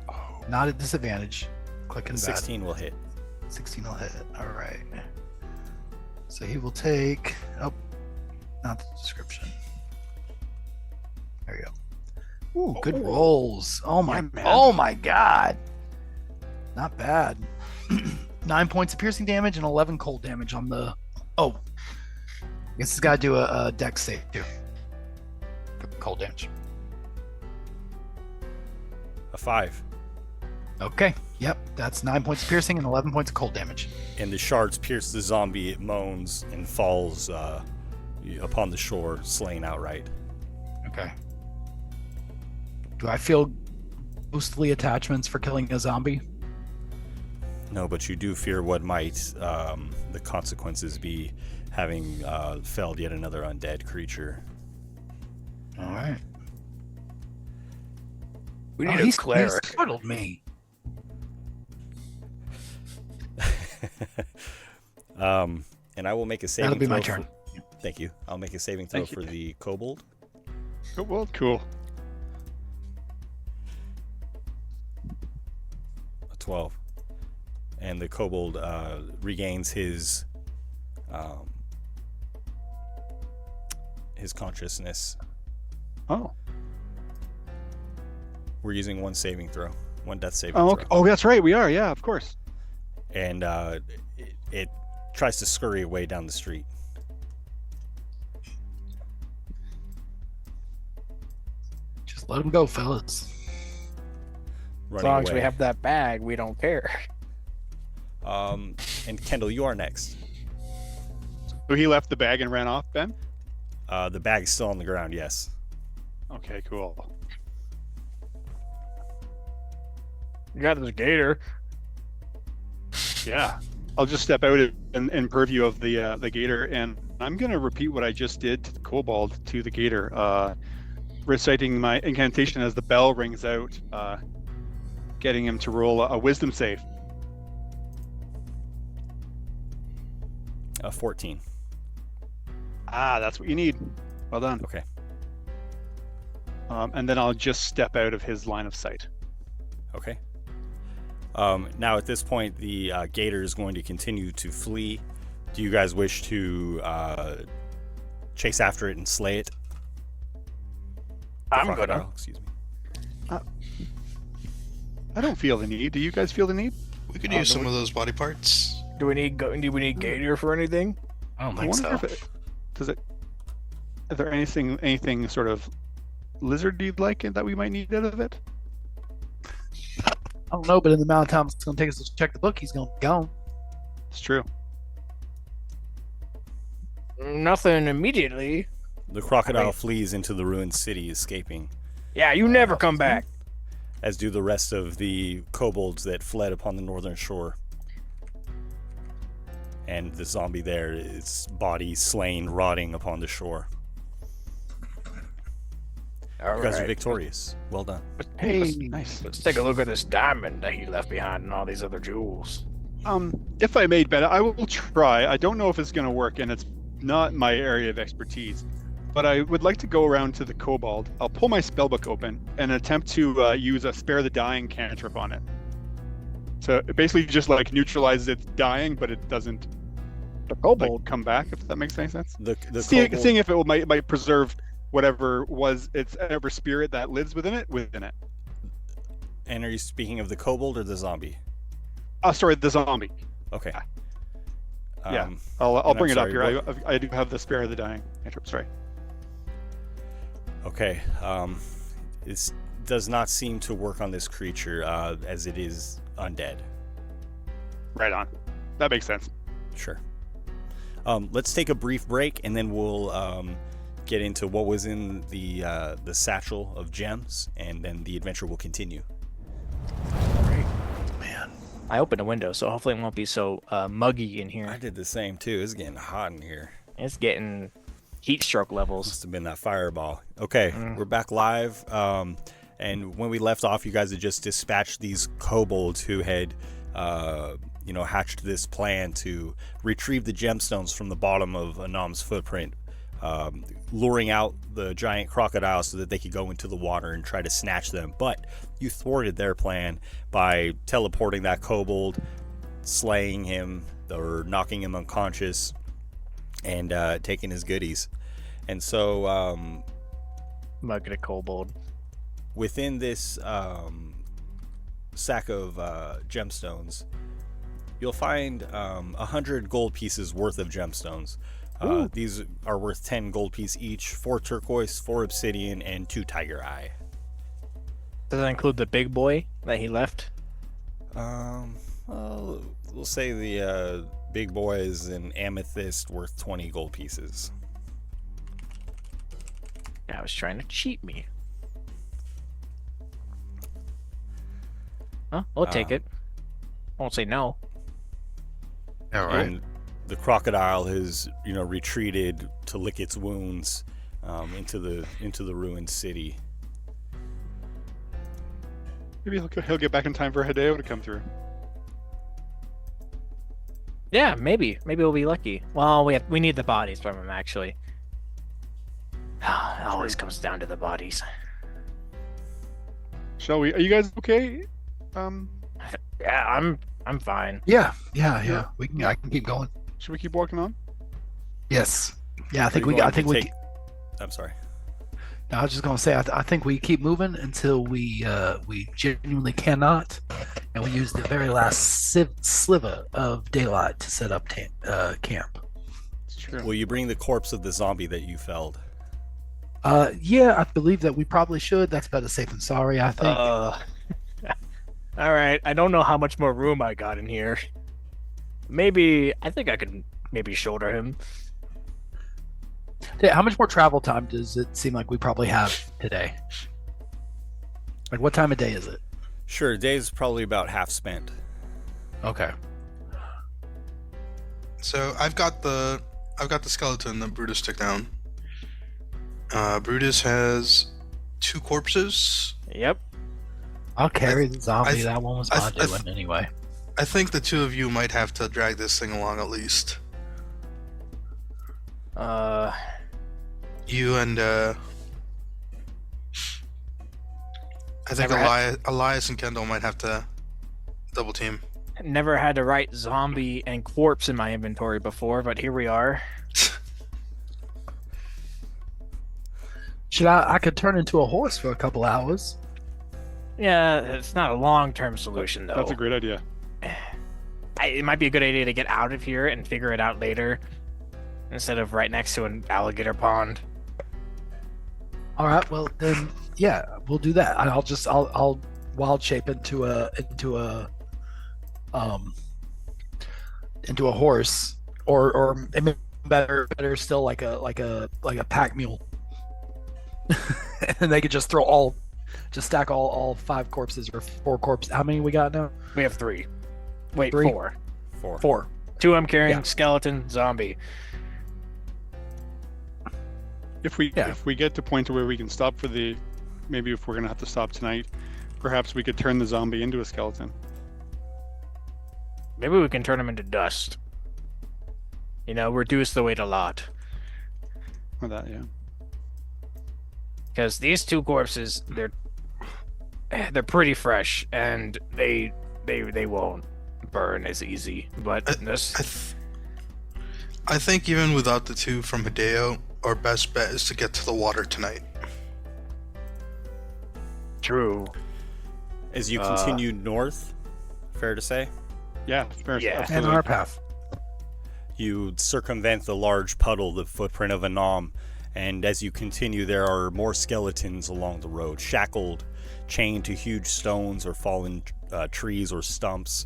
Speaker 9: Oh, not at disadvantage. Clicking
Speaker 6: 16 will hit.
Speaker 9: 16 will hit. All right. So he will take. Oh, not the description. There you go. Ooh, good rolls. Oh my.
Speaker 11: Yeah, man.
Speaker 9: Oh my God. Not bad. 9 points of piercing damage and 11 cold damage on the. Oh. I guess he's got to do a dex save too. For cold damage.
Speaker 6: A 5.
Speaker 9: Okay. Yep. That's 9 points of piercing and 11 points of cold damage.
Speaker 6: And the shards pierce the zombie. It moans and falls upon the shore, slain outright.
Speaker 9: Okay. Do I feel ghostly attachments for killing a zombie?
Speaker 6: No, but you do fear what might the consequences be having felled yet another undead creature.
Speaker 9: All right.
Speaker 7: We need a cleric.
Speaker 9: He startled me.
Speaker 6: And I will make a saving
Speaker 9: That'll be
Speaker 6: throw.
Speaker 9: my turn.
Speaker 6: Thank you. I'll make a saving throw for the kobold.
Speaker 11: Well, cool.
Speaker 6: A 12. And the kobold regains his consciousness.
Speaker 11: Oh.
Speaker 6: We're using one saving throw, one death saving
Speaker 11: Oh,
Speaker 6: throw.
Speaker 11: oh, that's right. We are. Yeah, of course.
Speaker 6: And it tries to scurry away down the street.
Speaker 9: Just let him go, fellas.
Speaker 7: As long as we have that bag, we don't care.
Speaker 6: And Kendall, you are next.
Speaker 11: So he left the bag and ran off, Ben?
Speaker 6: The bag's still on the ground, yes.
Speaker 11: Okay, cool.
Speaker 7: You got this gator.
Speaker 11: Yeah. I'll just step out in purview of the gator, and I'm going to repeat what I just did to the kobold to the gator, reciting my incantation as the bell rings out, getting him to roll a wisdom save.
Speaker 6: 14.
Speaker 11: Ah, that's what you need. Well done.
Speaker 6: Okay.
Speaker 11: And then I'll just step out of his line of sight.
Speaker 6: Okay. Now at this point, the gator is going to continue to flee. Do you guys wish to chase after it and slay it?
Speaker 7: I'm gonna.
Speaker 6: Excuse me.
Speaker 11: I don't feel the need. Do you guys feel the need?
Speaker 10: We could use some of those body parts.
Speaker 7: Do we need gator for anything?
Speaker 9: I don't
Speaker 11: I
Speaker 9: think
Speaker 11: wonder
Speaker 9: so.
Speaker 11: if is there anything sort of lizardy like that we might need out of it?
Speaker 9: I don't know, but in the amount of time it's going to take us to check the book, he's going to be gone.
Speaker 11: It's true.
Speaker 7: Nothing immediately.
Speaker 6: The crocodile flees into the ruined city, escaping.
Speaker 7: Yeah, you never come back.
Speaker 6: As do the rest of the kobolds that fled upon the northern shore. And the zombie there, its body slain, rotting upon the shore.
Speaker 7: All
Speaker 6: You guys
Speaker 7: right.
Speaker 6: are victorious. Well done.
Speaker 7: Hey,
Speaker 11: Nice.
Speaker 7: let's take a look at this diamond that he left behind and all these other jewels.
Speaker 11: If I made Ben, I will try. I don't know if it's going to work, and it's not my area of expertise. But I would like to go around to the kobold. I'll pull my spellbook open and attempt to use a spare the dying cantrip on it. So it basically just like neutralizes its dying, but it doesn't
Speaker 7: The kobold.
Speaker 11: come back. If that makes any sense.
Speaker 6: The
Speaker 11: Seeing
Speaker 6: kobold,
Speaker 11: if it might preserve whatever was its ever spirit that lives within it.
Speaker 6: and are you speaking of the kobold or the zombie?
Speaker 11: Oh, sorry, the zombie.
Speaker 6: Okay.
Speaker 11: Yeah, I'll
Speaker 6: and
Speaker 11: bring
Speaker 6: I'm
Speaker 11: it up
Speaker 6: sorry,
Speaker 11: here. I do have the spare of the dying cantrip. Sorry.
Speaker 6: Okay. It does not seem to work on this creature, as it is undead.
Speaker 11: Right on. That makes sense.
Speaker 6: Sure. Let's take a brief break, and then we'll get into what was in the satchel of gems, and then the adventure will continue.
Speaker 9: Man.
Speaker 7: I opened a window, so hopefully it won't be so muggy in here.
Speaker 6: I did the same too. It's getting hot in here.
Speaker 7: It's getting heat stroke levels.
Speaker 6: Must have been that fireball. Okay, we're back live. And when we left off, you guys had just dispatched these kobolds who had, hatched this plan to retrieve the gemstones from the bottom of Anam's footprint, luring out the giant crocodile so that they could go into the water and try to snatch them. But you thwarted their plan by teleporting that kobold, slaying him or knocking him unconscious, and taking his goodies. And so
Speaker 7: Mugging a kobold.
Speaker 6: within this sack of gemstones, you'll find 100 gold pieces worth of gemstones. These are worth 10 gold piece each, 4 turquoise, 4 obsidian, and 2 tiger eye.
Speaker 7: Does that include the big boy that he left?
Speaker 6: Well, we'll say the big boy is an amethyst worth 20 gold pieces.
Speaker 7: I was trying to cheat me. Huh? I'll take it. I won't say no.
Speaker 10: Yeah, right.
Speaker 6: And the crocodile has, retreated to lick its wounds into the ruined city.
Speaker 11: Maybe he'll get back in time for Hideo to come through.
Speaker 7: Yeah, maybe we'll be lucky. Well, we need the bodies from him actually. It always comes down to the bodies.
Speaker 11: Shall we? Are you guys okay?
Speaker 7: Yeah, I'm fine.
Speaker 9: Yeah. We can. I can keep going.
Speaker 11: Should we keep walking on?
Speaker 9: Yes. Yeah, I think
Speaker 6: Are you
Speaker 9: we. I
Speaker 6: going
Speaker 9: think
Speaker 6: to
Speaker 9: we.
Speaker 6: take- I'm sorry.
Speaker 9: No, I was just gonna say. I think we keep moving until we genuinely cannot, and we use the very last sliver of daylight to set up camp.
Speaker 11: It's true.
Speaker 6: Will you bring the corpse of the zombie that you felled?
Speaker 9: Yeah, I believe that we probably should. That's better safe than sorry, I think.
Speaker 7: All right. I don't know how much more room I got in here. I think I could maybe shoulder him.
Speaker 9: Yeah, how much more travel time does it seem like we probably have today? Like, what time of day is it?
Speaker 6: Sure, day's probably about half spent.
Speaker 9: Okay.
Speaker 10: So I've got the skeleton that Brutus took down. Brutus has 2 corpses.
Speaker 7: Yep.
Speaker 9: I'll carry the zombie. That one was
Speaker 10: I
Speaker 9: my doing anyway.
Speaker 10: I think the 2 of you might have to drag this thing along at least. You and I think Elias and Kendall might have to double team.
Speaker 7: Never had to write zombie and corpse in my inventory before, but here we are.
Speaker 9: Should I could turn into a horse for a couple hours.
Speaker 7: Yeah, it's not a long-term solution though.
Speaker 11: That's a great idea.
Speaker 7: It might be a good idea to get out of here and figure it out later, instead of right next to an alligator pond.
Speaker 9: All right, well then, yeah, we'll do that. I'll wild shape into a horse, or maybe better still like a pack mule, and they could just stack all 5 corpses or 4 corpses. How many we got now?
Speaker 7: We have 3. Wait,
Speaker 9: 3?
Speaker 7: 4.
Speaker 9: 4.
Speaker 7: 2 I'm carrying,
Speaker 9: Yeah.
Speaker 7: skeleton, zombie.
Speaker 11: If we get to a point where we can stop maybe if we're gonna have to stop tonight, perhaps we could turn the zombie into a skeleton.
Speaker 7: Maybe we can turn him into dust. Reduce the weight a lot.
Speaker 11: Or that, yeah.
Speaker 7: Because these 2 corpses, they're pretty fresh, and they won't burn as easy. But this,
Speaker 10: I think even without the 2 from Hideo, our best bet is to get to the water tonight.
Speaker 7: true.
Speaker 6: As you continue north, fair to say?
Speaker 11: Yeah, fair.
Speaker 7: Yeah.
Speaker 9: And on our path.
Speaker 6: You circumvent the large puddle, the footprint of a nom, and as you continue, there are more skeletons along the road, shackled, chained to huge stones or fallen trees or stumps.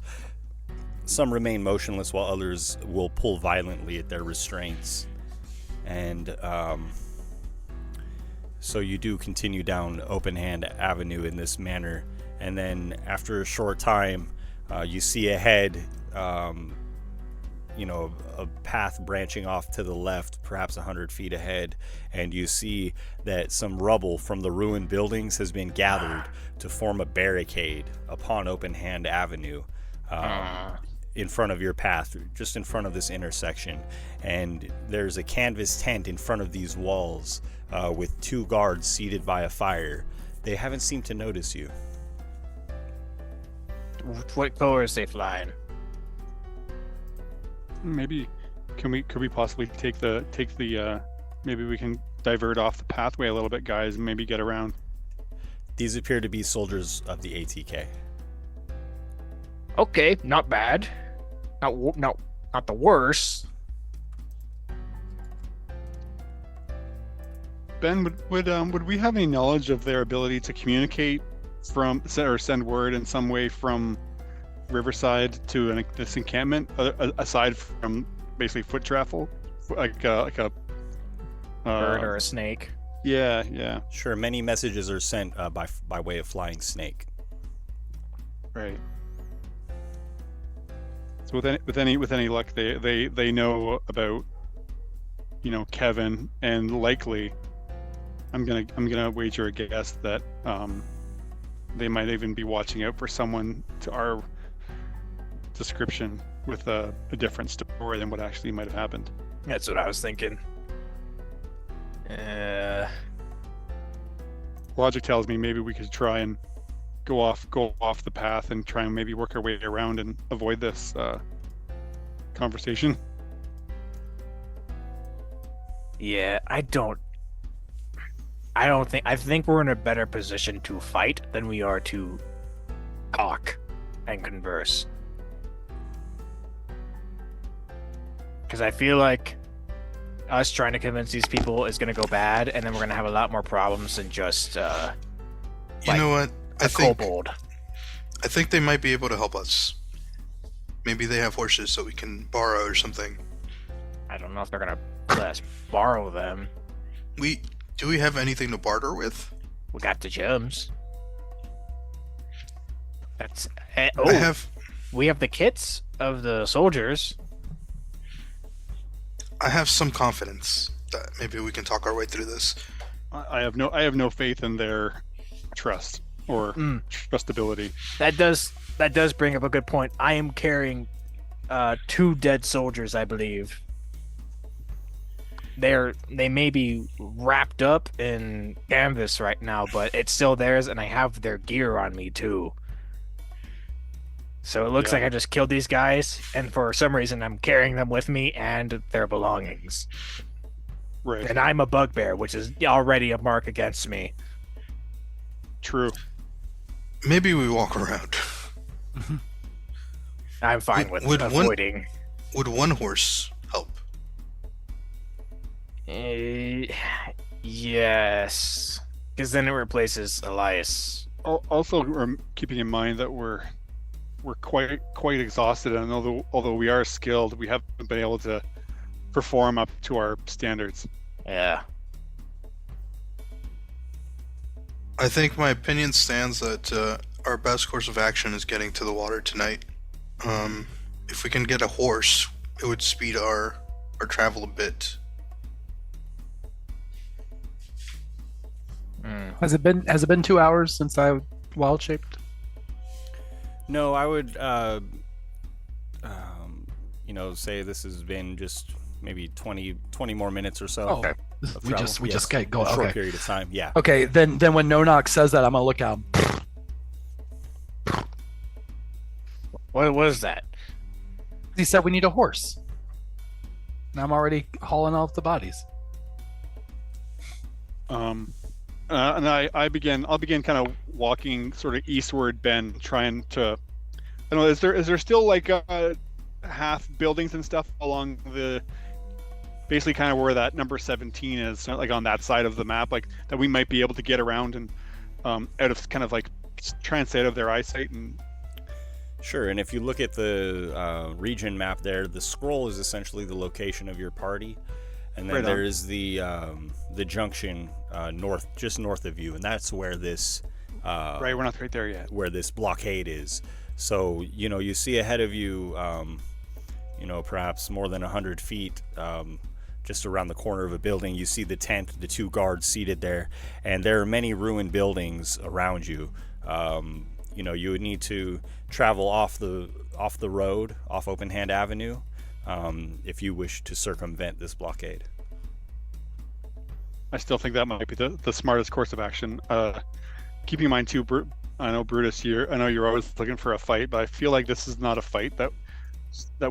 Speaker 6: Some remain motionless, while others will pull violently at their restraints. And so you do continue down Open Hand Avenue in this manner, and then after a short time, you see ahead, a path branching off to the left, perhaps 100 feet ahead, and you see that some rubble from the ruined buildings has been gathered to form a barricade upon Open Hand Avenue. In front of your path, just in front of this intersection, and there's a canvas tent in front of these walls with 2 guards seated by a fire. They haven't seemed to notice you.
Speaker 7: What color is they flying?
Speaker 11: Maybe could we possibly take the maybe we can divert off the pathway a little bit, guys, and maybe get around.
Speaker 6: These appear to be soldiers of the ATK.
Speaker 7: Okay, not bad. Not the worst.
Speaker 11: Ben, would we have any knowledge of their ability to communicate or send word in some way from Riverside to this encampment, aside from basically foot travel, like a
Speaker 7: Bird or a snake?
Speaker 11: Yeah.
Speaker 6: Sure, many messages are sent by way of flying snake.
Speaker 11: Right. So with any luck, they know about, Kevin, and likely, I'm gonna wager a guess that they might even be watching out for someone to our description with a different story than what actually might have happened.
Speaker 7: That's what I was thinking.
Speaker 11: Logic tells me maybe we could try and go off the path and try and maybe work our way around and avoid this conversation.
Speaker 7: Yeah, I think we're in a better position to fight than we are to talk and converse. Because I feel like us trying to convince these people is going to go bad, and then we're going to have a lot more problems than just
Speaker 10: you know what? I think they might be able to help us. Maybe they have horses so we can borrow or something.
Speaker 7: I don't know if they're going to let us borrow them.
Speaker 10: Do we have anything to barter with?
Speaker 7: We got the gems. That's we have the kits of the soldiers.
Speaker 10: I have some confidence that maybe we can talk our way through this.
Speaker 11: I have no faith in their trust or trustability.
Speaker 7: That does bring up a good point. I am carrying 2 dead soldiers, I believe. They may be wrapped up in canvas right now, but it's still theirs, and I have their gear on me too. So it looks like I just killed these guys, and for some reason I'm carrying them with me and their belongings.
Speaker 11: Right.
Speaker 7: And I'm a bugbear, which is already a mark against me.
Speaker 11: True.
Speaker 10: Maybe we walk around.
Speaker 7: I'm fine with avoiding.
Speaker 10: Would one horse help?
Speaker 7: Yes. Because then it replaces Elias.
Speaker 11: Also, keeping in mind that we're quite exhausted, and although we are skilled, we haven't been able to perform up to our standards.
Speaker 7: Yeah.
Speaker 10: I think my opinion stands that our best course of action is getting to the water tonight. If we can get a horse, it would speed our travel a bit.
Speaker 9: Has it been 2 hours since I wild shaped?
Speaker 6: No, I would say this has been just maybe 20 more minutes or so.
Speaker 9: Oh, okay. We just get going.
Speaker 6: A short
Speaker 9: Okay.
Speaker 6: period of time. Yeah.
Speaker 9: Okay, then when Nonok says that, I'm gonna look out.
Speaker 7: What was that?
Speaker 9: He said we need a horse. And I'm already hauling off the bodies.
Speaker 11: And I'll begin kind of walking sort of eastward, Ben, trying to. I don't know. Is there still like half buildings and stuff along the, basically kind of where that number 17 is, like on that side of the map, like that we might be able to get around and out of kind of like try and stay out of their eyesight and.
Speaker 6: Sure, and if you look at the region map there, the scroll is essentially the location of your party, and then there's the junction just north of you, and that's where this
Speaker 11: right, we're not quite there yet.
Speaker 6: Where this blockade is. So you see ahead of you, perhaps more than 100 feet, just around the corner of a building. You see the tent, the 2 guards seated there, and there are many ruined buildings around you. You would need to travel off the road, off Open Hand Avenue, if you wish to circumvent this blockade.
Speaker 11: I still think that might be the smartest course of action. Keeping in mind too, I know Brutus, I know you're always looking for a fight, but I feel like this is not a fight that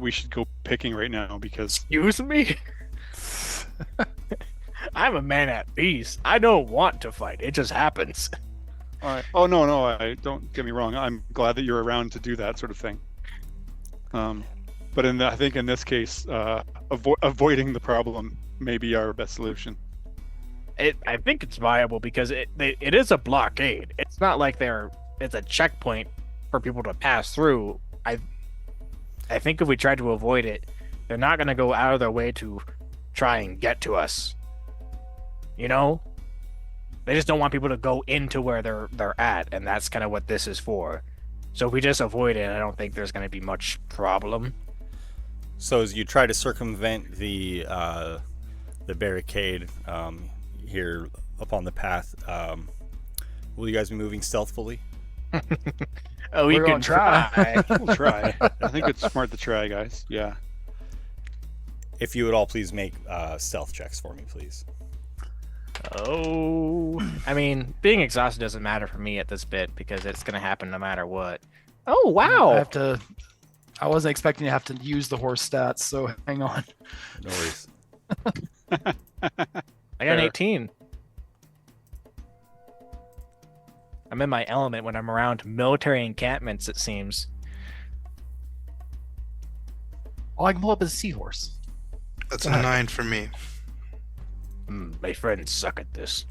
Speaker 11: we should go picking right now because.
Speaker 7: Excuse me? I'm a man at peace. I don't want to fight. It just happens.
Speaker 11: Oh no! I don't get me wrong. I'm glad that you're around to do that sort of thing. But I think in this case, avoiding the problem may be our best solution.
Speaker 7: I think it's viable because it is a blockade. It's not like it's a checkpoint for people to pass through. I think if we try to avoid it, they're not going to go out of their way to try and get to us. They just don't want people to go into where they're at, and that's kind of what this is for. So if we just avoid it, I don't think there's going to be much problem.
Speaker 6: So as you try to circumvent the barricade here up on the path, will you guys be moving stealthily?
Speaker 7: Oh, we
Speaker 9: We're
Speaker 7: can
Speaker 9: gonna try.
Speaker 11: We'll try. I think it's smart to try, guys. Yeah.
Speaker 6: If you would all please make stealth checks for me, please.
Speaker 7: Oh, I mean, being exhausted doesn't matter for me at this bit because it's gonna happen no matter what. Oh wow!
Speaker 9: I wasn't expecting to have to use the horse stats, so hang on.
Speaker 6: No worries.
Speaker 7: I got an 18. I'm in my element when I'm around military encampments, it seems.
Speaker 9: Oh, I can pull up as a seahorse.
Speaker 10: That's a 9 for me.
Speaker 7: My friends suck at this.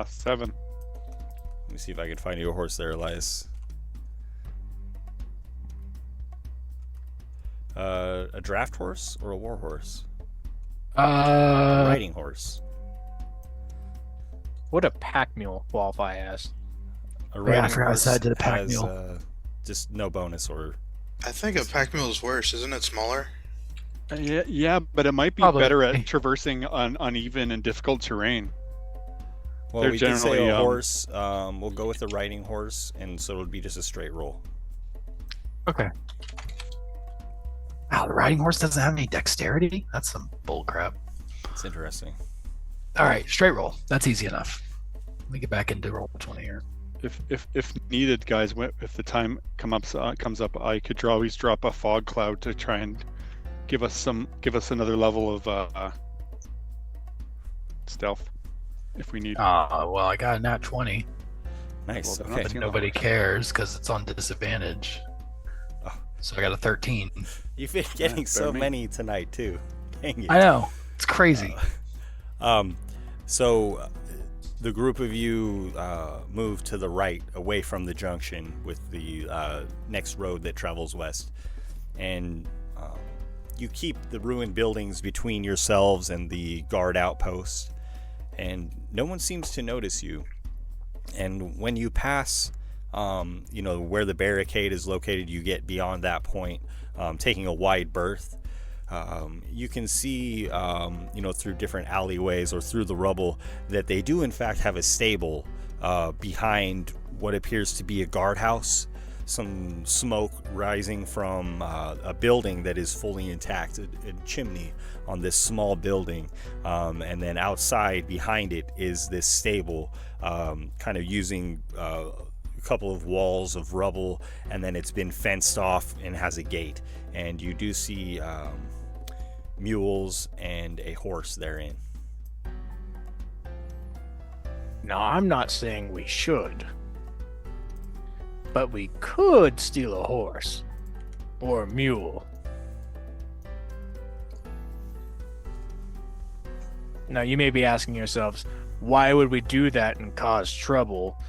Speaker 11: 7.
Speaker 6: Let me see if I can find you a horse there, Elias. A draft horse or a war horse? A riding horse.
Speaker 7: What a pack mule qualify as?
Speaker 6: A riding
Speaker 9: I forgot I
Speaker 6: horse
Speaker 9: said I did a pack
Speaker 6: has,
Speaker 9: mule.
Speaker 6: just no bonus or.
Speaker 10: I think a pack mule is worse, isn't it? Smaller.
Speaker 11: Yeah, but it might be
Speaker 9: Probably.
Speaker 11: better at traversing on uneven and difficult terrain.
Speaker 6: Well,
Speaker 11: They're
Speaker 6: we could say
Speaker 11: generally,
Speaker 6: a horse. We'll go with the riding horse, and so it'll be just a straight roll.
Speaker 9: Okay. Wow, the riding horse doesn't have any dexterity? That's some bull crap.
Speaker 6: It's interesting.
Speaker 9: All right, straight roll. That's easy enough. Let me get back into roll 20 here.
Speaker 11: If needed, guys, if the time comes up, I could always drop a fog cloud to try and give us another level of stealth if we need.
Speaker 9: Well, I got a nat 20.
Speaker 6: Nice.
Speaker 11: Well,
Speaker 6: Okay.
Speaker 9: But nobody cares because it's on disadvantage.
Speaker 6: Oh.
Speaker 9: So I got a 13.
Speaker 6: You've been getting so
Speaker 11: me.
Speaker 6: many tonight too. Dang it.
Speaker 9: I know. It's crazy.
Speaker 6: So the group of you move to the right, away from the junction with the next road that travels west, and you keep the ruined buildings between yourselves and the guard outpost, and no one seems to notice you. And when you pass, where the barricade is located, you get beyond that point, taking a wide berth. You can see, through different alleyways or through the rubble that they do in fact have a stable behind what appears to be a guardhouse. Some smoke rising from a building that is fully intact, a chimney on this small building, and then outside behind it is this stable, kind of using a couple of walls of rubble, and then it's been fenced off and has a gate, and you do see mules and a horse therein.
Speaker 7: Now, I'm not saying we should, but we could steal a horse or a mule. Now, you may be asking yourselves, why would we do that and cause trouble?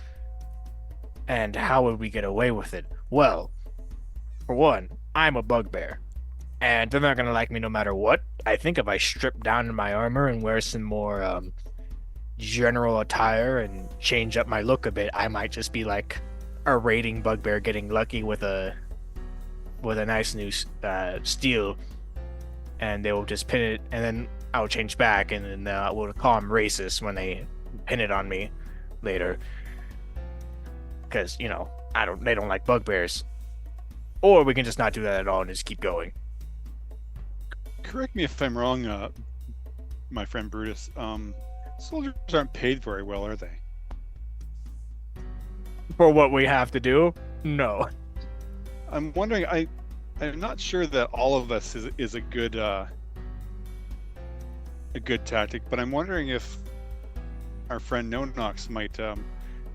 Speaker 7: And how would we get away with it? Well, for one, I'm a bugbear, and they're not going to like me no matter what. I think if I strip down in my armor and wear some more general attire and change up my look a bit, I might just be like a raiding bugbear getting lucky with a nice new steel, and they will just pin it, and then I'll change back, and then we'll call them racist when they pin it on me later, because they don't like bugbears. Or we can just not do that at all and just keep going.
Speaker 11: Correct me if I'm wrong, my friend Brutus. Soldiers aren't paid very well, are they?
Speaker 7: For what we have to do? No.
Speaker 11: I'm wondering. I'm not sure that all of us is a good tactic, but I'm wondering if our friend No Nox might.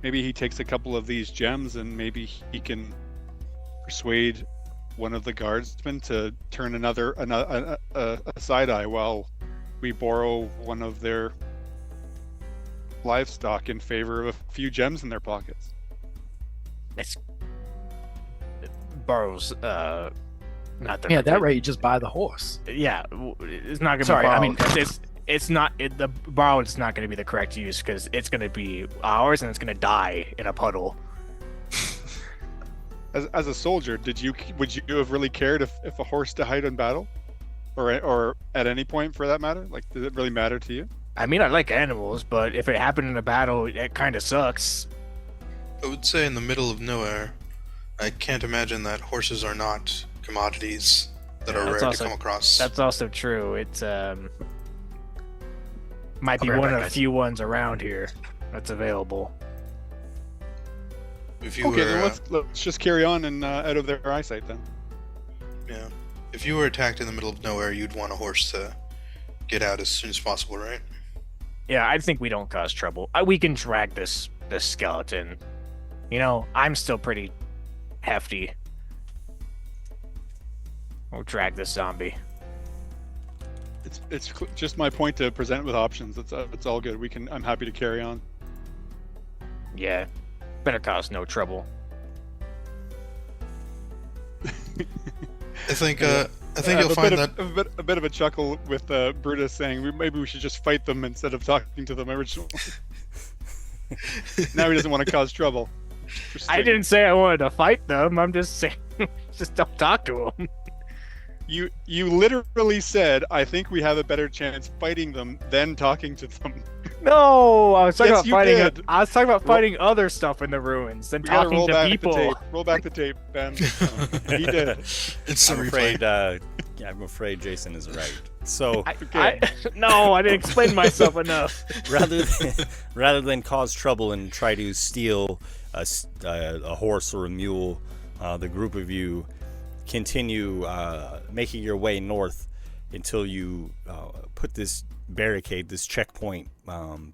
Speaker 11: Maybe he takes a couple of these gems and maybe he can persuade one of the guardsmen to turn a side eye while we borrow one of their livestock in favor of a few gems in their pockets.
Speaker 7: It's borrows not the
Speaker 9: That rate you just buy the horse.
Speaker 7: Yeah, it's not gonna
Speaker 9: Sorry,
Speaker 7: be
Speaker 9: I
Speaker 7: borrowed.
Speaker 9: mean-
Speaker 7: it's not the borrowed is not going to be the correct use because it's going to be ours and it's going to die in a puddle.
Speaker 11: As a soldier, would you have really cared if a horse died in battle, or at any point for that matter? Like, did it really matter to you?
Speaker 7: I mean, I like animals, but if it happened in a battle, it kind of sucks.
Speaker 10: I would say in the middle of nowhere, I can't imagine that horses are not commodities that are rare to come across.
Speaker 7: That's also true. It's might be one of the few ones around here that's available.
Speaker 10: If you
Speaker 11: Okay,
Speaker 10: were,
Speaker 11: then let's just carry on and out of their eyesight then.
Speaker 10: yeah, if you were attacked in the middle of nowhere, you'd want a horse to get out as soon as possible, right?
Speaker 7: Yeah, I think we don't cause trouble. We can drag this skeleton. You know, I'm still pretty hefty. We'll drag this zombie.
Speaker 11: It's just my point to present with options. It's all good. I'm happy to carry on.
Speaker 7: Yeah, better cause no trouble.
Speaker 10: I think you'll find that
Speaker 11: a bit of a chuckle with Brutus saying maybe we should just fight them instead of talking to them originally. Now he doesn't want to cause trouble.
Speaker 7: I didn't say I wanted to fight them. I'm just saying, just don't talk to them.
Speaker 11: You literally said, I think we have a better chance fighting them than talking to them.
Speaker 7: No, I was talking
Speaker 11: Yes,
Speaker 7: about fighting.
Speaker 11: you did.
Speaker 7: I was talking about fighting other stuff in the ruins than
Speaker 11: We gotta
Speaker 7: talking
Speaker 11: roll
Speaker 7: to
Speaker 11: back
Speaker 7: people.
Speaker 11: The tape. Roll back the tape, Ben. He did.
Speaker 10: it's the
Speaker 6: I'm
Speaker 10: replay.
Speaker 6: I'm afraid Jason is right. So
Speaker 7: No, I didn't explain myself enough.
Speaker 6: rather than cause trouble and try to steal a horse or a mule, the group of you continue making your way north until you put this barricade, this checkpoint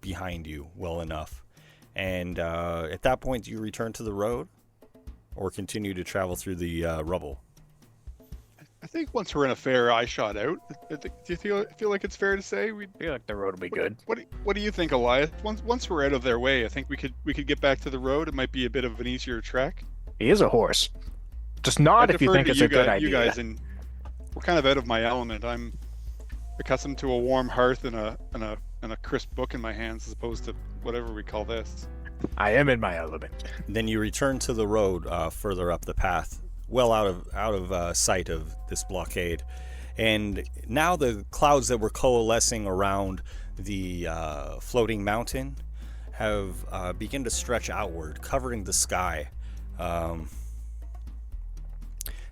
Speaker 6: behind you well enough. And at that point, do you return to the road or continue to travel through the rubble?
Speaker 11: I think once we're in a fair eye shot out, do you feel like it's fair to say we
Speaker 7: feel like the road will be good?
Speaker 11: What do you think, Elias? Once we're out of their way, I think we could get back to the road. It might be a bit of an easier trek.
Speaker 7: He is a horse. Just not if you think it's a good idea.
Speaker 11: You guys, and we're kind of out of my element. I'm accustomed to a warm hearth and a crisp book in my hands, as opposed to whatever we call this.
Speaker 7: I am in my element.
Speaker 6: Then you return to the road further up the path, well out of sight of this blockade, and now the clouds that were coalescing around the floating mountain have begun to stretch outward, covering the sky.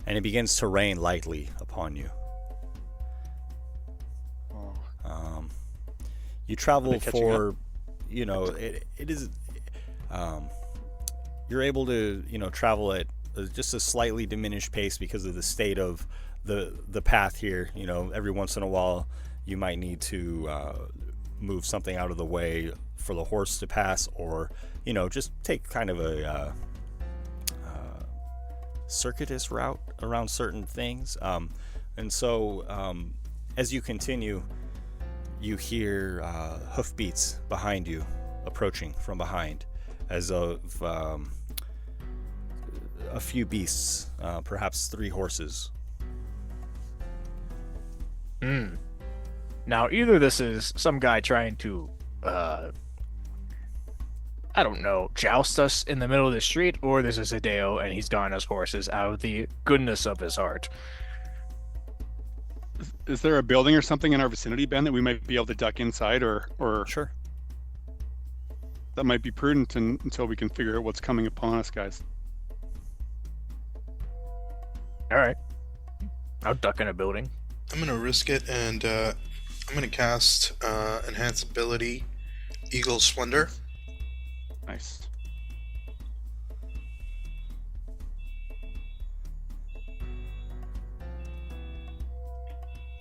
Speaker 6: And it begins to rain lightly upon you. You travel for, it is, you're able to, travel at just a slightly diminished pace because of the state of the path here. Every once in a while you might need to move something out of the way for the horse to pass, or, just take kind of a circuitous route around certain things, and so as you continue, you hear hoofbeats behind you, approaching from behind, as of a few beasts, perhaps 3 horses.
Speaker 7: Now, either this is some guy trying to I don't know, joust us in the middle of the street, or this is Hideo and he's gotten us horses out of the goodness of his heart.
Speaker 11: Is there a building or something in our vicinity, Ben, that we might be able to duck inside, or
Speaker 6: Sure.
Speaker 11: That might be prudent until we can figure out what's coming upon us, guys.
Speaker 7: All right. I'll duck in a building.
Speaker 10: I'm gonna risk it, and I'm gonna cast Enhance Ability, Eagle Splendor.
Speaker 11: Nice.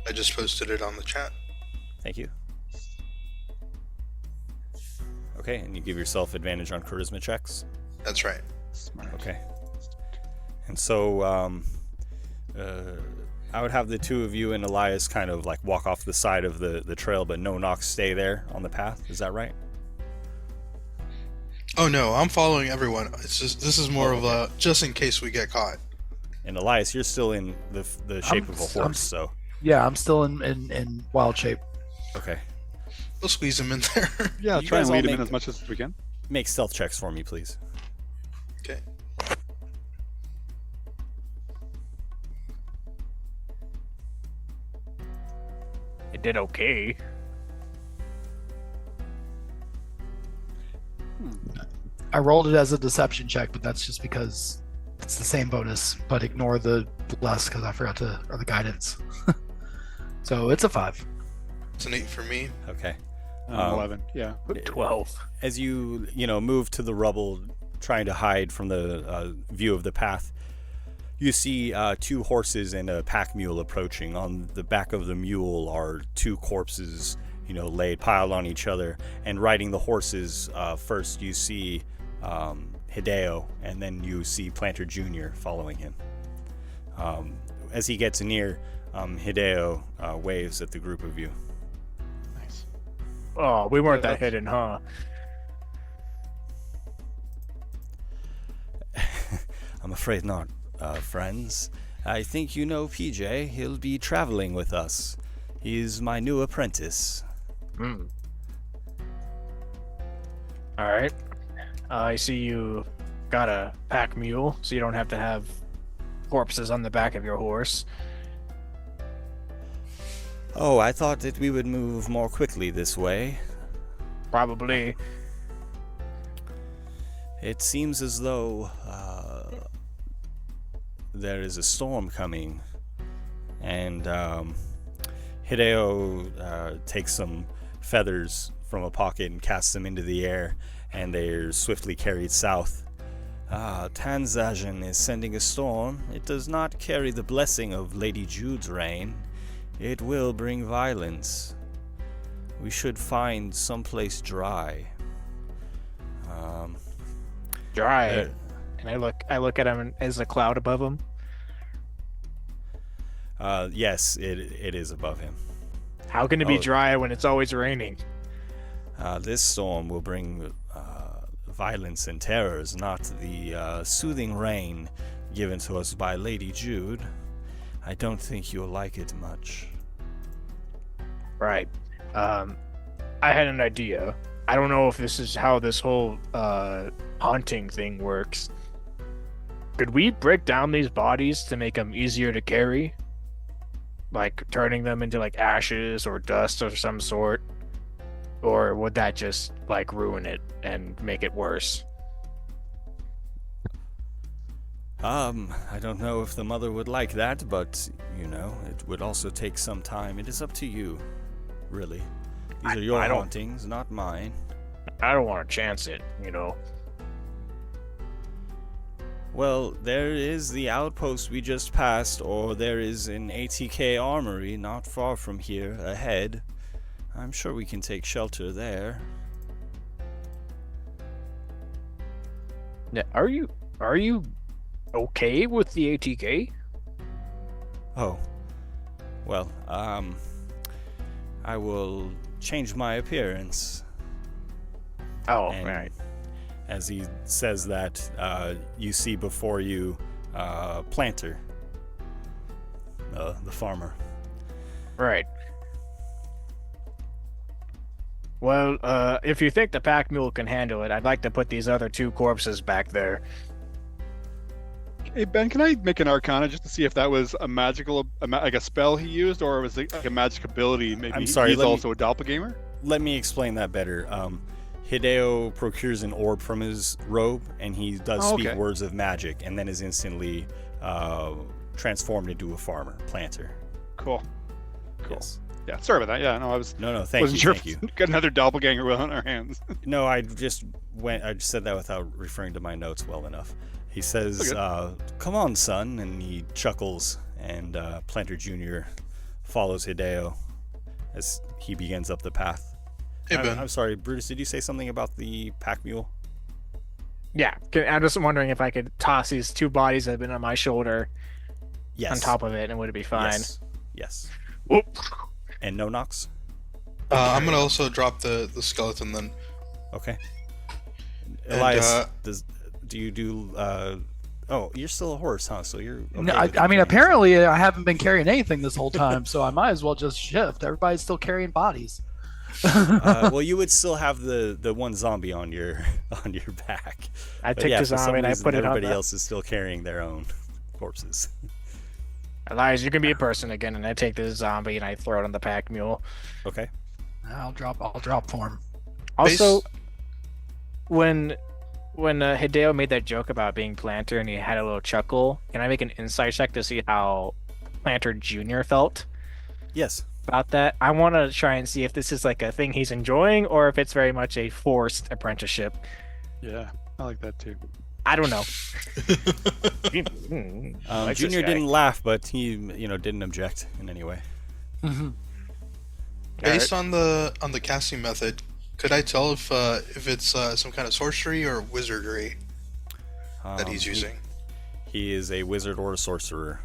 Speaker 10: I just posted it on the chat.
Speaker 6: Thank you. Okay, and you give yourself advantage on charisma checks?
Speaker 10: That's right.
Speaker 11: Smart.
Speaker 6: Okay. And so I would have the two of you and Elias kind of like walk off the side of the trail, but no Nox stay there on the path. Is that right?
Speaker 10: Oh no, I'm following everyone. It's just, this is more of a just in case we get caught.
Speaker 6: And Elias, you're still in the shape of a horse, so.
Speaker 9: Yeah, I'm still in wild shape.
Speaker 6: Okay.
Speaker 10: We'll squeeze him in there.
Speaker 11: Yeah,
Speaker 6: You
Speaker 11: try and
Speaker 6: guys all
Speaker 11: lead him in
Speaker 6: make-
Speaker 11: as much as we can.
Speaker 6: Make stealth checks for me, please.
Speaker 10: Okay.
Speaker 7: It did okay.
Speaker 9: I rolled it as a deception check, but that's just because It's the same bonus, but ignore the plus because I forgot to, or the guidance. So it's a 5.
Speaker 10: It's an 8 for me.
Speaker 6: Okay.
Speaker 11: 11. Yeah.
Speaker 7: 12.
Speaker 6: As you move to the rubble, trying to hide from the view of the path, you see 2 horses and a pack mule approaching. On the back of the mule are 2 corpses, laid piled on each other. And riding the horses, first you see Hideo, and then you see Planter Jr. following him. As he gets near, Hideo waves at the group of you.
Speaker 11: Nice.
Speaker 7: Oh, we weren't that hidden, huh?
Speaker 6: I'm afraid not, friends. I think you know PJ. He'll be traveling with us. He's my new apprentice.
Speaker 7: All right. I see you got a pack mule, so you don't have to have corpses on the back of your horse.
Speaker 6: Oh, I thought that we would move more quickly this way.
Speaker 7: Probably.
Speaker 6: It seems as though there is a storm coming, and Hideo takes some feathers from a pocket and casts them into the air, and they're swiftly carried south. Tanzajan is sending a storm. It does not carry the blessing of Lady Jude's reign. It will bring violence. We should find someplace dry.
Speaker 7: Dry. And I look at him as a cloud above him.
Speaker 6: Yes, it is above him.
Speaker 7: How can it be dry when it's always raining?
Speaker 6: This storm will bring violence and terrors, not the soothing rain given to us by Lady Jude. I don't think you'll like it much.
Speaker 7: Right. I had an idea. I don't know if this is how this whole haunting thing works. Could we break down these bodies to make them easier to carry? Like turning them into like ashes or dust or some sort? Or would that just like ruin it and make it worse?
Speaker 6: I don't know if the mother would like that, but, it would also take some time. It is up to you, really. These are your hauntings, not mine.
Speaker 7: I don't want to chance it,
Speaker 6: Well, there is the outpost we just passed, or there is an ATK armory not far from here, ahead. I'm sure we can take shelter there.
Speaker 7: Yeah, are you okay with the ATK?
Speaker 6: Oh. Well, I will change my appearance.
Speaker 7: Oh,
Speaker 6: and
Speaker 7: right.
Speaker 6: As he says that, you see before you Planter, the farmer.
Speaker 7: Right. Well, if you think the pack mule can handle it, I'd like to put these other 2 corpses back there.
Speaker 11: Hey Ben, can I make an Arcana just to see if that was a magical, like a spell he used, or was it like a magic ability? Maybe
Speaker 6: I'm sorry,
Speaker 11: he's also a doppelganger.
Speaker 6: Let me explain that better. Hideo procures an orb from his robe, and he does speak words of magic, and then is instantly transformed into a farmer, Planter.
Speaker 11: Cool.
Speaker 6: Yes.
Speaker 11: Yeah, sorry about that. Yeah, no, I was.
Speaker 6: No, thank
Speaker 11: wasn't
Speaker 6: you.
Speaker 11: Sure
Speaker 6: thank you.
Speaker 11: Got another doppelganger on our hands.
Speaker 6: No, I just said that without referring to my notes well enough. He says, "Come on, son," and he chuckles, and Planter Jr. follows Hideo as he begins up the path.
Speaker 10: Hey, Ben.
Speaker 6: I'm sorry, Brutus, did you say something about the pack mule?
Speaker 7: Yeah, I'm just wondering if I could toss these 2 bodies that have been on my shoulder on top of it, and would it be fine?
Speaker 6: Yes.
Speaker 7: Whoop.
Speaker 6: And no knocks?
Speaker 10: I'm gonna also drop the skeleton then.
Speaker 6: Okay.
Speaker 10: And,
Speaker 6: Elias, do you do? Oh, you're still a horse, huh? So you're. Okay
Speaker 9: No, I mean, apparently I haven't been carrying anything this whole time, so I might as well just shift. Everybody's still carrying bodies.
Speaker 6: Well, you would still have the one zombie on your back.
Speaker 7: I took the zombie and I put it on.
Speaker 6: Everybody else is still carrying their own corpses.
Speaker 7: Elias, you can be a person again, and I take this zombie and I throw it on the pack mule.
Speaker 6: Okay.
Speaker 9: I'll drop for him.
Speaker 7: Also, when when Hideo made that joke about being Planter and he had a little chuckle, can I make an insight check to see how Planter Jr. felt
Speaker 6: Yes.
Speaker 7: about that? I want to try and see if this is like a thing he's enjoying or if it's very much a forced apprenticeship.
Speaker 11: Yeah, I like that too.
Speaker 7: I don't know.
Speaker 6: Junior didn't laugh, but he, didn't object in any way.
Speaker 9: Mm-hmm.
Speaker 10: Based on the casting method, could I tell if it's some kind of sorcery or wizardry that he's using?
Speaker 6: He is a wizard or a sorcerer.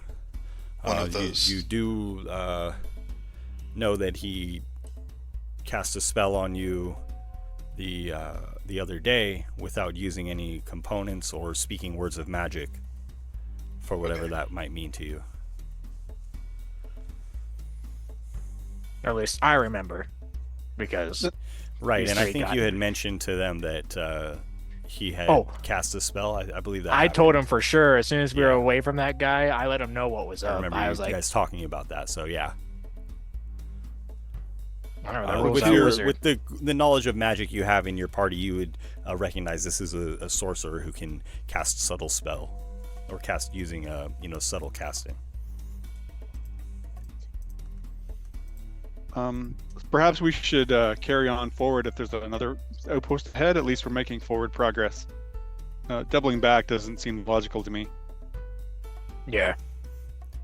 Speaker 10: One of those.
Speaker 6: You do know that he cast a spell on you the other day without using any components or speaking words of magic, for whatever that might mean to you.
Speaker 7: Or at least I remember, because
Speaker 6: right, and I think you had mentioned to them that he had cast a spell. I believe that
Speaker 7: I told him for sure as soon as we were away from that guy. I let him know what was up.
Speaker 6: I remember you guys talking about that. So yeah. With the knowledge of magic you have in your party, you would recognize this is a sorcerer who can cast subtle spell, or cast using subtle casting.
Speaker 11: Perhaps we should carry on forward if there's another outpost ahead. At least we're making forward progress. Doubling back doesn't seem logical to me.
Speaker 7: Yeah.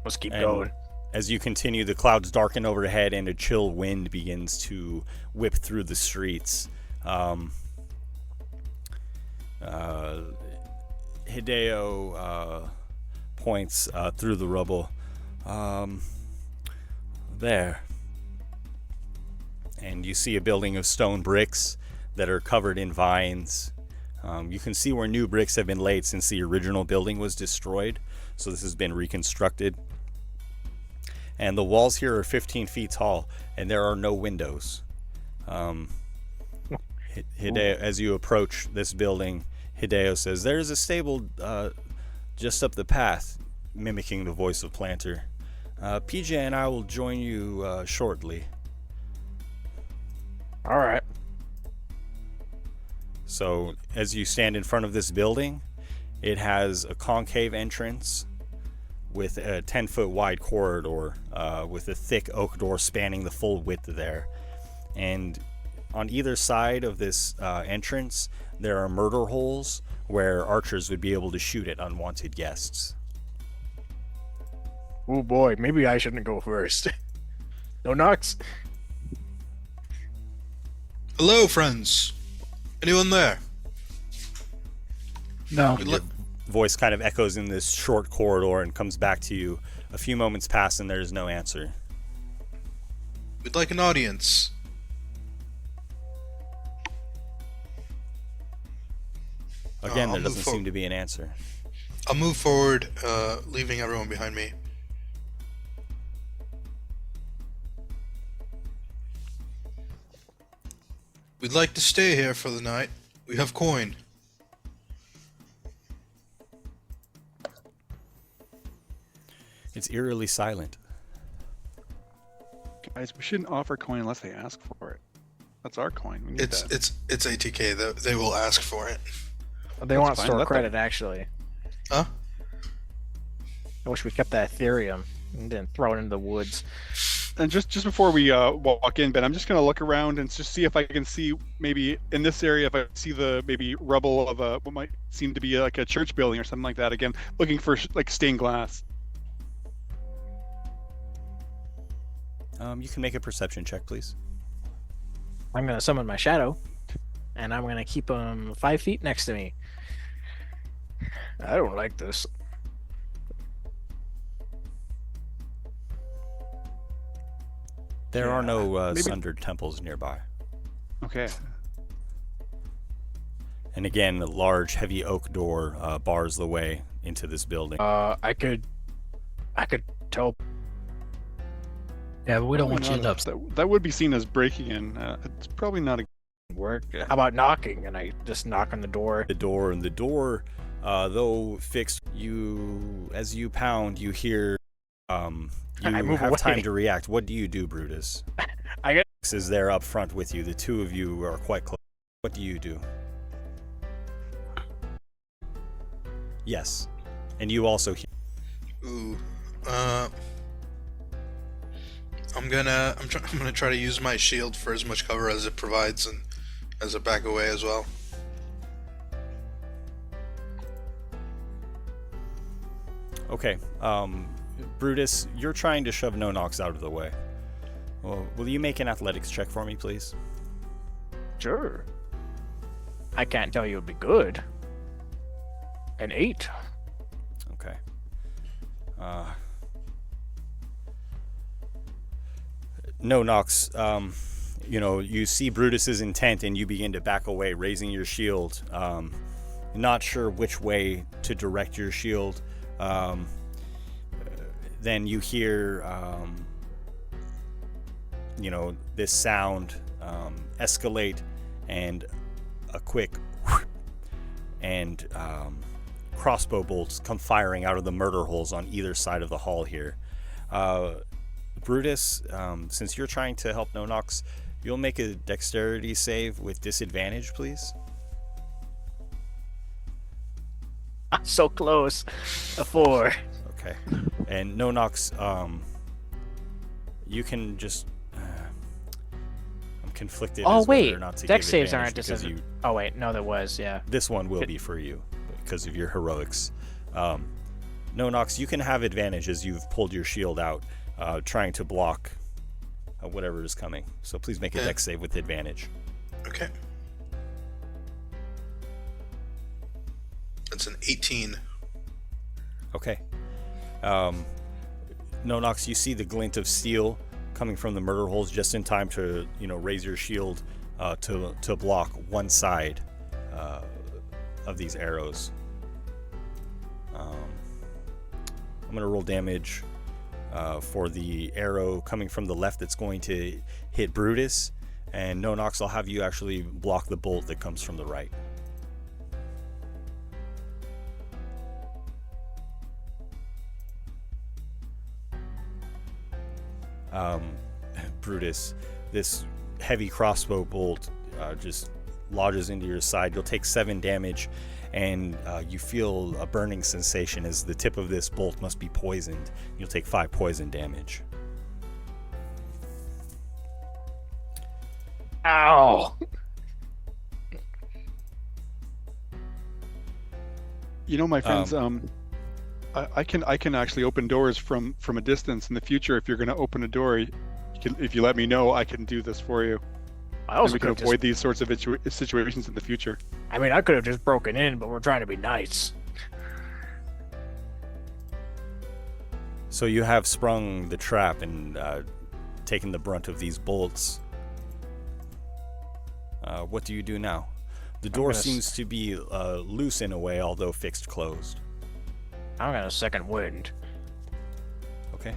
Speaker 7: Let's keep going.
Speaker 6: As you continue, the clouds darken overhead and a chill wind begins to whip through the streets. Hideo points through the rubble. There. And you see a building of stone bricks that are covered in vines. You can see where new bricks have been laid since the original building was destroyed. So this has been reconstructed. And the walls here are 15 feet tall, and there are no windows. Hideo, as you approach this building, Hideo says, "There's a stable just up the path," mimicking the voice of Planter. PJ and I will join you shortly.
Speaker 7: All right.
Speaker 6: So, as you stand in front of this building, it has a concave entrance with a 10-foot wide corridor with a thick oak door spanning the full width there. And on either side of this entrance, there are murder holes where archers would be able to shoot at unwanted guests.
Speaker 7: Oh boy, maybe I shouldn't go first. No knocks.
Speaker 10: Hello, friends. Anyone there?
Speaker 9: No.
Speaker 6: Your voice kind of echoes in this short corridor and comes back to you. A few moments pass and there is no answer.
Speaker 10: We'd like an audience.
Speaker 6: Again, there doesn't seem to be an answer.
Speaker 10: I'll move forward, leaving everyone behind me. We'd like to stay here for the night. We have coin.
Speaker 6: It's eerily silent.
Speaker 11: Guys, we shouldn't offer coin unless they ask for it. That's our coin. We need
Speaker 10: It's ATK. They will ask for it.
Speaker 7: They want store credit, actually.
Speaker 10: Huh?
Speaker 7: I wish we kept that Ethereum and didn't throw it into the woods.
Speaker 11: And just before we walk in, Ben, I'm just going to look around and just see if I can see maybe in this area, if I see the maybe rubble of what might seem to be like a church building or something like that. Again, looking for like stained glass.
Speaker 6: You can make a perception check, please.
Speaker 7: I'm going to summon my shadow, and I'm going to keep him 5 feet next to me. I don't like this.
Speaker 6: There are no sundered temples nearby.
Speaker 11: Okay.
Speaker 6: And again, a large, heavy oak door bars the way into this building.
Speaker 7: I could tell.
Speaker 9: Yeah, but we don't want you to up.
Speaker 11: That would be seen as breaking in. It's probably not a
Speaker 7: work. How about knocking? And I just knock on the door.
Speaker 6: The door, though fixed, as you pound, you hear. You have
Speaker 7: away.
Speaker 6: time to react. What do you do, Brutus? Is there up front with you. The two of you are quite close. What do you do? Yes, and you also hear.
Speaker 10: Ooh. I'm gonna try to use my shield for as much cover as it provides, and as a back away as well.
Speaker 6: Okay, Brutus, you're trying to shove No-Nox out of the way. Well, will you make an athletics check for me, please?
Speaker 7: Sure. I can't tell you it'd be good. An 8.
Speaker 6: Okay. No-Nox, you see Brutus's intent and you begin to back away, raising your shield. Not sure which way to direct your shield. Then you hear, this sound escalate, and a quick and crossbow bolts come firing out of the murder holes on either side of the hall here. Brutus, since you're trying to help No-Nox, you'll make a dexterity save with disadvantage, please.
Speaker 7: So close. A 4.
Speaker 6: Okay. And No-Nox, you can just... I'm conflicted
Speaker 7: Oh,
Speaker 6: as whether
Speaker 7: wait.
Speaker 6: or not to
Speaker 7: Dex
Speaker 6: give
Speaker 7: saves
Speaker 6: advantage
Speaker 7: aren't
Speaker 6: because
Speaker 7: disadvantage. Oh, wait. No, there was, yeah.
Speaker 6: This one will be for you because of your heroics. No-Nox, you can have advantage as you've pulled your shield out, trying to block whatever is coming. So please make a dex save with advantage.
Speaker 10: Okay. That's an 18.
Speaker 6: Okay. No-Nox, you see the glint of steel coming from the murder holes just in time to, raise your shield to block one side of these arrows. I'm going to roll damage for the arrow coming from the left that's going to hit Brutus, and No-Nox, I'll have you actually block the bolt that comes from the right. Brutus, this heavy crossbow bolt just lodges into your side. You'll take 7 damage, and you feel a burning sensation as the tip of this bolt must be poisoned. You'll take 5 poison damage.
Speaker 7: Ow!
Speaker 11: My friends, I can actually open doors from a distance in the future. If you're going to open a door, if you let me know, I can do this for you.
Speaker 7: I also
Speaker 11: we can avoid these sorts of situations in the future.
Speaker 7: I mean, I could have just broken in, but we're trying to be nice.
Speaker 6: So you have sprung the trap and taken the brunt of these bolts. What do you do now? The door seems to be loose in a way, although fixed closed.
Speaker 7: I'm gonna second wind.
Speaker 6: Okay.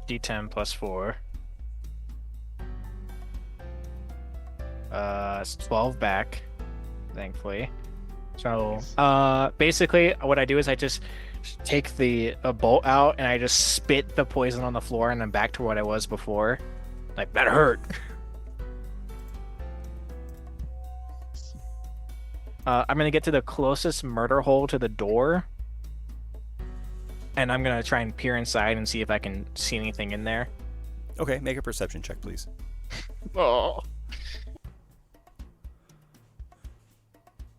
Speaker 7: D10 plus 4. It's 12 back, thankfully. So, basically, what I do is I just take a bolt out and I just spit the poison on the floor, and I'm back to what I was before. Like, that hurt. I'm gonna get to the closest murder hole to the door, and I'm gonna try and peer inside and see if I can see anything in there.
Speaker 6: Okay, make a perception check, please.
Speaker 7: Oh,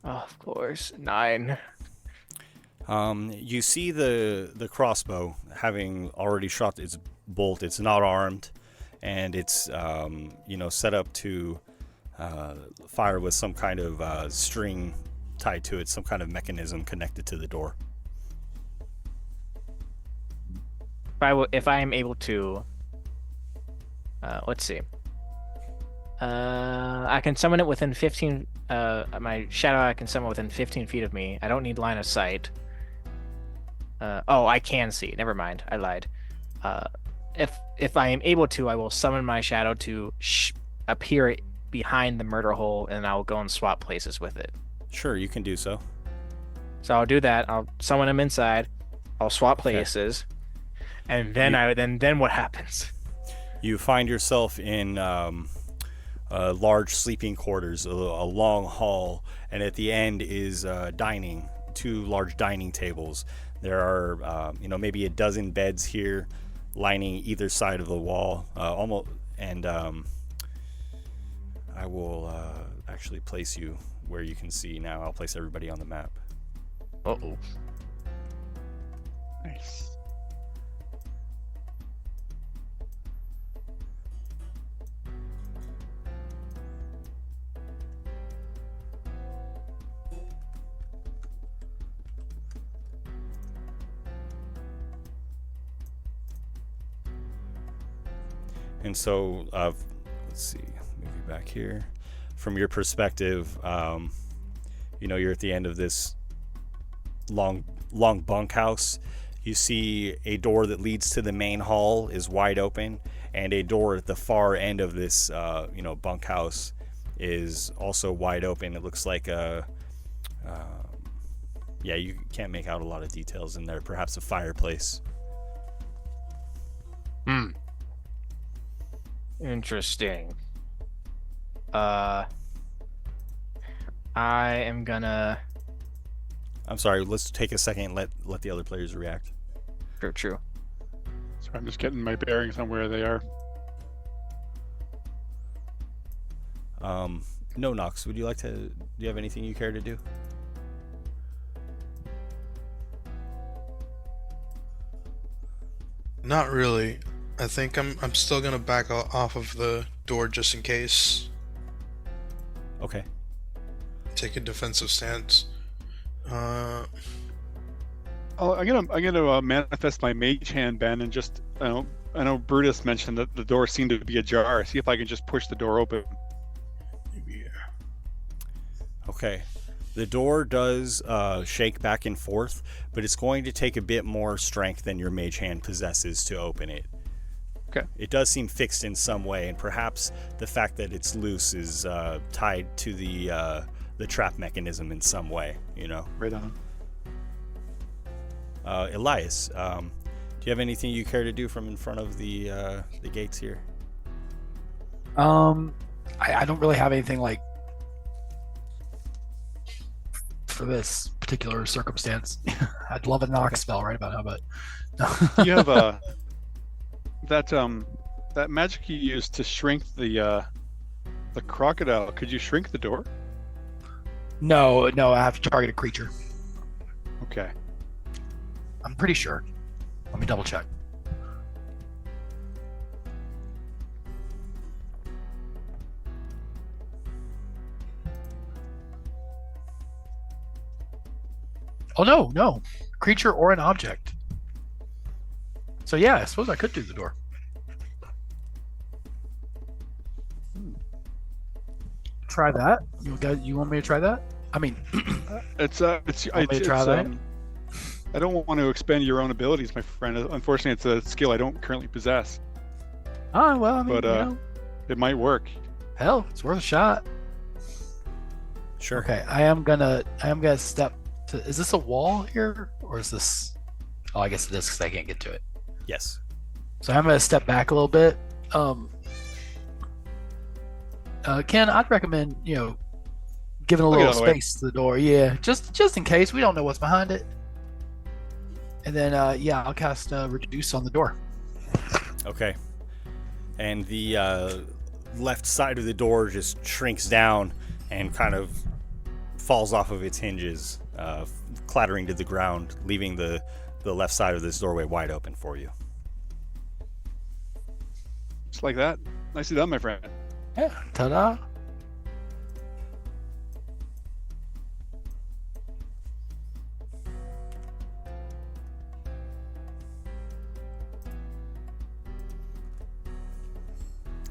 Speaker 7: of course, 9.
Speaker 6: You see the crossbow having already shot its bolt. It's not armed, and it's set up to fire with some kind of string tied to it, some kind of mechanism connected to the door.
Speaker 7: If I am able to, let's see. I can summon it within 15. My shadow I can summon within 15 feet of me. I don't need line of sight. I can see. Never mind. I lied. If I am able to, I will summon my shadow to appear behind the murder hole, and I'll go and swap places with it.
Speaker 6: Sure, you can do so.
Speaker 7: So I'll do that. I'll summon him inside. I'll swap places, and then then what happens?
Speaker 6: You find yourself in large sleeping quarters, a long hall, and at the end is dining. two large dining tables. There are, maybe a dozen beds here lining either side of the wall, and I will actually place you where you can see now. I'll place everybody on the map.
Speaker 7: Uh-oh.
Speaker 11: Nice.
Speaker 6: And so, let's see, move you back here. From your perspective, you're at the end of this long bunkhouse. You see a door that leads to the main hall is wide open, and a door at the far end of this, bunkhouse is also wide open. It looks like you can't make out a lot of details in there. Perhaps a fireplace.
Speaker 7: Interesting. I am gonna.
Speaker 6: I'm sorry. Let's take a second and let the other players react.
Speaker 7: True.
Speaker 11: So I'm just getting my bearings on where they are.
Speaker 6: No, Nox. Would you like to? Do you have anything you care to do?
Speaker 10: Not really. I think I'm still gonna back off of the door just in case.
Speaker 6: Okay.
Speaker 10: Take a defensive stance.
Speaker 11: I'm gonna manifest my mage hand, Ben, and just I know Brutus mentioned that the door seemed to be ajar. See if I can just push the door open.
Speaker 10: Yeah.
Speaker 6: Okay. The door does shake back and forth, but it's going to take a bit more strength than your mage hand possesses to open it.
Speaker 11: Okay.
Speaker 6: It does seem fixed in some way, and perhaps the fact that it's loose is tied to the trap mechanism in some way.
Speaker 11: Right on.
Speaker 6: Elias, do you have anything you care to do from in front of the gates here?
Speaker 9: I don't really have anything like for this particular circumstance. I'd love a knock spell right about now, but
Speaker 11: You have that magic you used to shrink the crocodile. Could you shrink the door?
Speaker 9: no, I have to target a creature.
Speaker 11: Okay.
Speaker 9: I'm pretty sure. Let me double check. Oh no. Creature or an object. So yeah, I suppose I could do the door. Try that. You want me to try that? I mean,
Speaker 11: I don't want to expend your own abilities, my friend. Unfortunately, it's a skill I don't currently possess.
Speaker 9: Oh well, I mean,
Speaker 11: but it might work.
Speaker 9: Hell, it's worth a shot.
Speaker 6: Sure.
Speaker 9: Okay, I am gonna step to. Is this a wall here, or is this? Oh, I guess it is because I can't get to it.
Speaker 6: Yes.
Speaker 9: So I'm gonna step back a little bit. Ken, I'd recommend giving a little space to the door. Yeah, just in case we don't know what's behind it. And then I'll cast reduce on the door.
Speaker 6: Okay. And the left side of the door just shrinks down and kind of falls off of its hinges, clattering to the ground, leaving the left side of this doorway wide open for you.
Speaker 11: Just like that. Nicely done, my friend.
Speaker 9: Yeah, ta-da.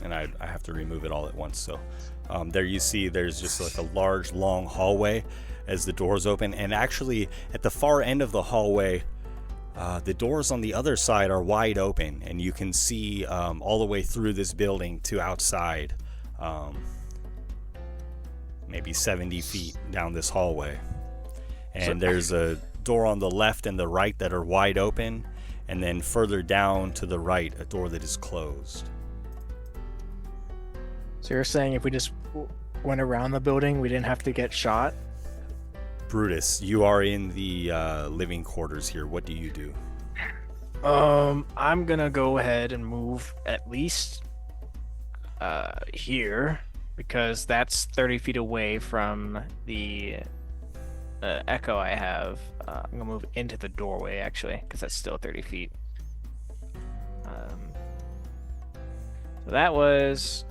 Speaker 6: And I have to remove it all at once. So there you see there's just like a large, long hallway as the doors open. And actually, at the far end of the hallway, the doors on the other side are wide open. And you can see all the way through this building to outside, maybe 70 feet down this hallway. And there's a door on the left and the right that are wide open. And then further down to the right, a door that is closed.
Speaker 7: So you're saying if we just went around the building, we didn't have to get shot?
Speaker 6: Brutus, you are in the living quarters here. What do you do?
Speaker 7: I'm gonna go ahead and move at least here, because that's 30 feet away from the echo I have. I'm gonna move into the doorway, actually, because that's still 30 feet. So that was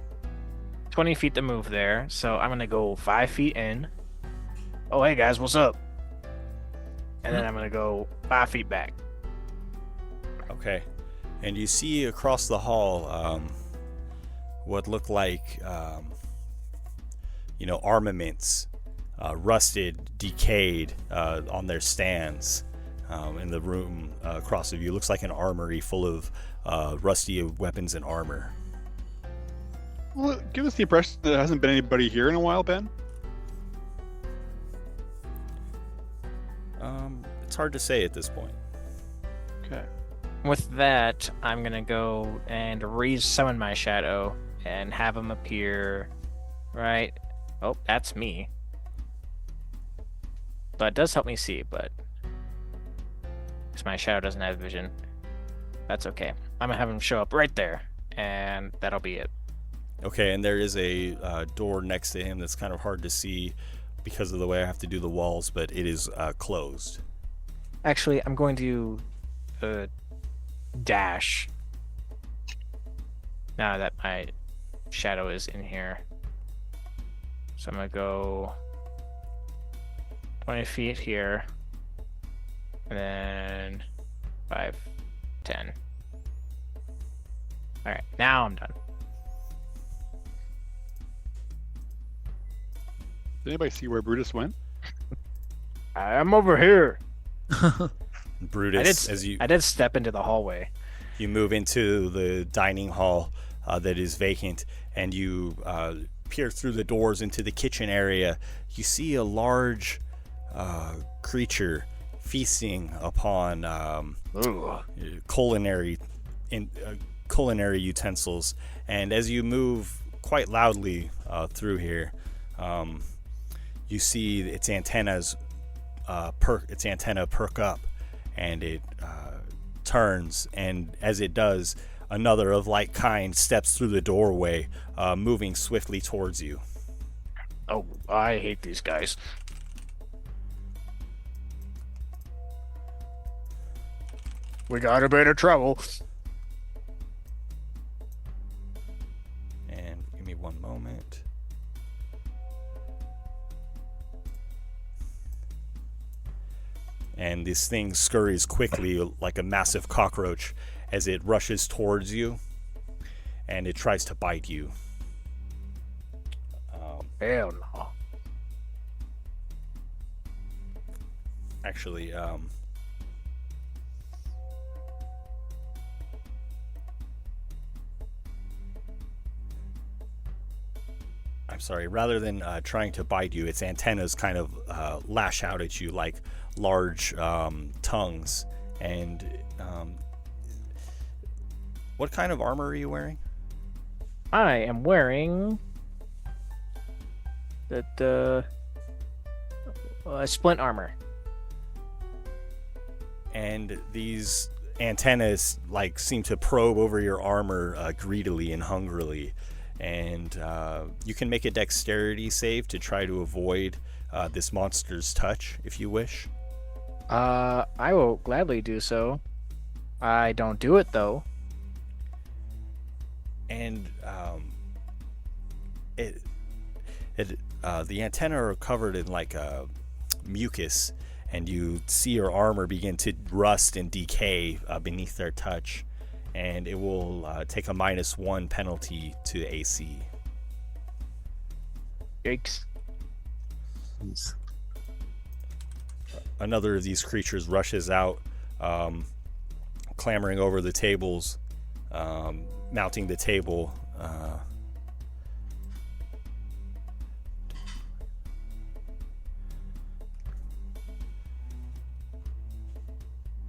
Speaker 7: 20 feet to move there. So I'm gonna go 5 feet in. Oh, hey guys, what's up? And then I'm gonna go 5 feet back.
Speaker 6: Okay. And you see across the hall what look like, armaments, rusted, decayed, on their stands in the room across of you. Looks like an armory full of rusty weapons and armor.
Speaker 11: Well, give us the impression that there hasn't been anybody here in a while, Ben.
Speaker 6: It's hard to say at this point.
Speaker 11: Okay.
Speaker 7: With that, I'm gonna go and re-summon my shadow and have him appear right. Oh, that's me. But it does help me see, but because my shadow doesn't have vision. That's okay. I'm gonna have him show up right there, and that'll be it.
Speaker 6: Okay, and there is a door next to him that's kind of hard to see because of the way I have to do the walls, but it is closed.
Speaker 7: Actually, I'm going to dash now that my shadow is in here. So I'm gonna go 20 feet here, and then 5, 10. All right, now I'm done.
Speaker 11: Did anybody see where Brutus went?
Speaker 7: I'm over here.
Speaker 6: Brutus,
Speaker 7: I did step into the hallway.
Speaker 6: You move into the dining hall that is vacant, and you peer through the doors into the kitchen area. You see a large creature feasting upon culinary utensils. And as you move quite loudly through here, you see its antenna perk up, and it turns, and as it does, another of like kind steps through the doorway, moving swiftly towards you.
Speaker 7: Oh, I hate these guys. We got a bit of trouble.
Speaker 6: And give me one moment. And this thing scurries quickly like a massive cockroach as it rushes towards you, and it tries to bite you.
Speaker 7: Hell no.
Speaker 6: Actually, I'm sorry, rather than trying to bite you, its antennas kind of lash out at you like large tongues. And what kind of armor are you wearing?
Speaker 7: I am wearing the splint armor.
Speaker 6: And these antennas like seem to probe over your armor greedily and hungrily. And you can make a dexterity save to try to avoid this monster's touch if you wish.
Speaker 7: I will gladly do so. I don't do it though.
Speaker 6: And the antennae are covered in like mucus, and you see your armor begin to rust and decay beneath their touch, and it will take a -1 penalty to AC.
Speaker 7: Yikes.
Speaker 6: Another of these creatures rushes out, clambering over the tables, mounting the table.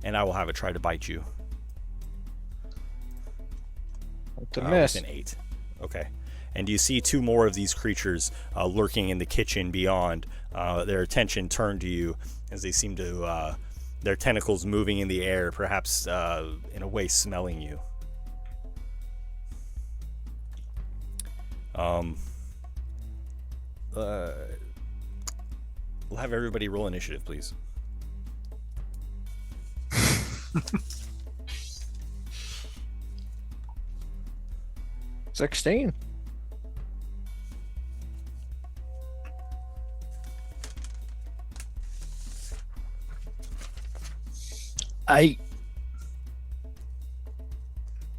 Speaker 6: And I will have it try to bite you.
Speaker 7: To miss.
Speaker 6: With an 8. Okay. and you see two more of these creatures lurking in the kitchen beyond. Their attention turned to you as they seem to, their tentacles moving in the air, perhaps in a way smelling you. We'll have everybody roll initiative, please.
Speaker 7: 16.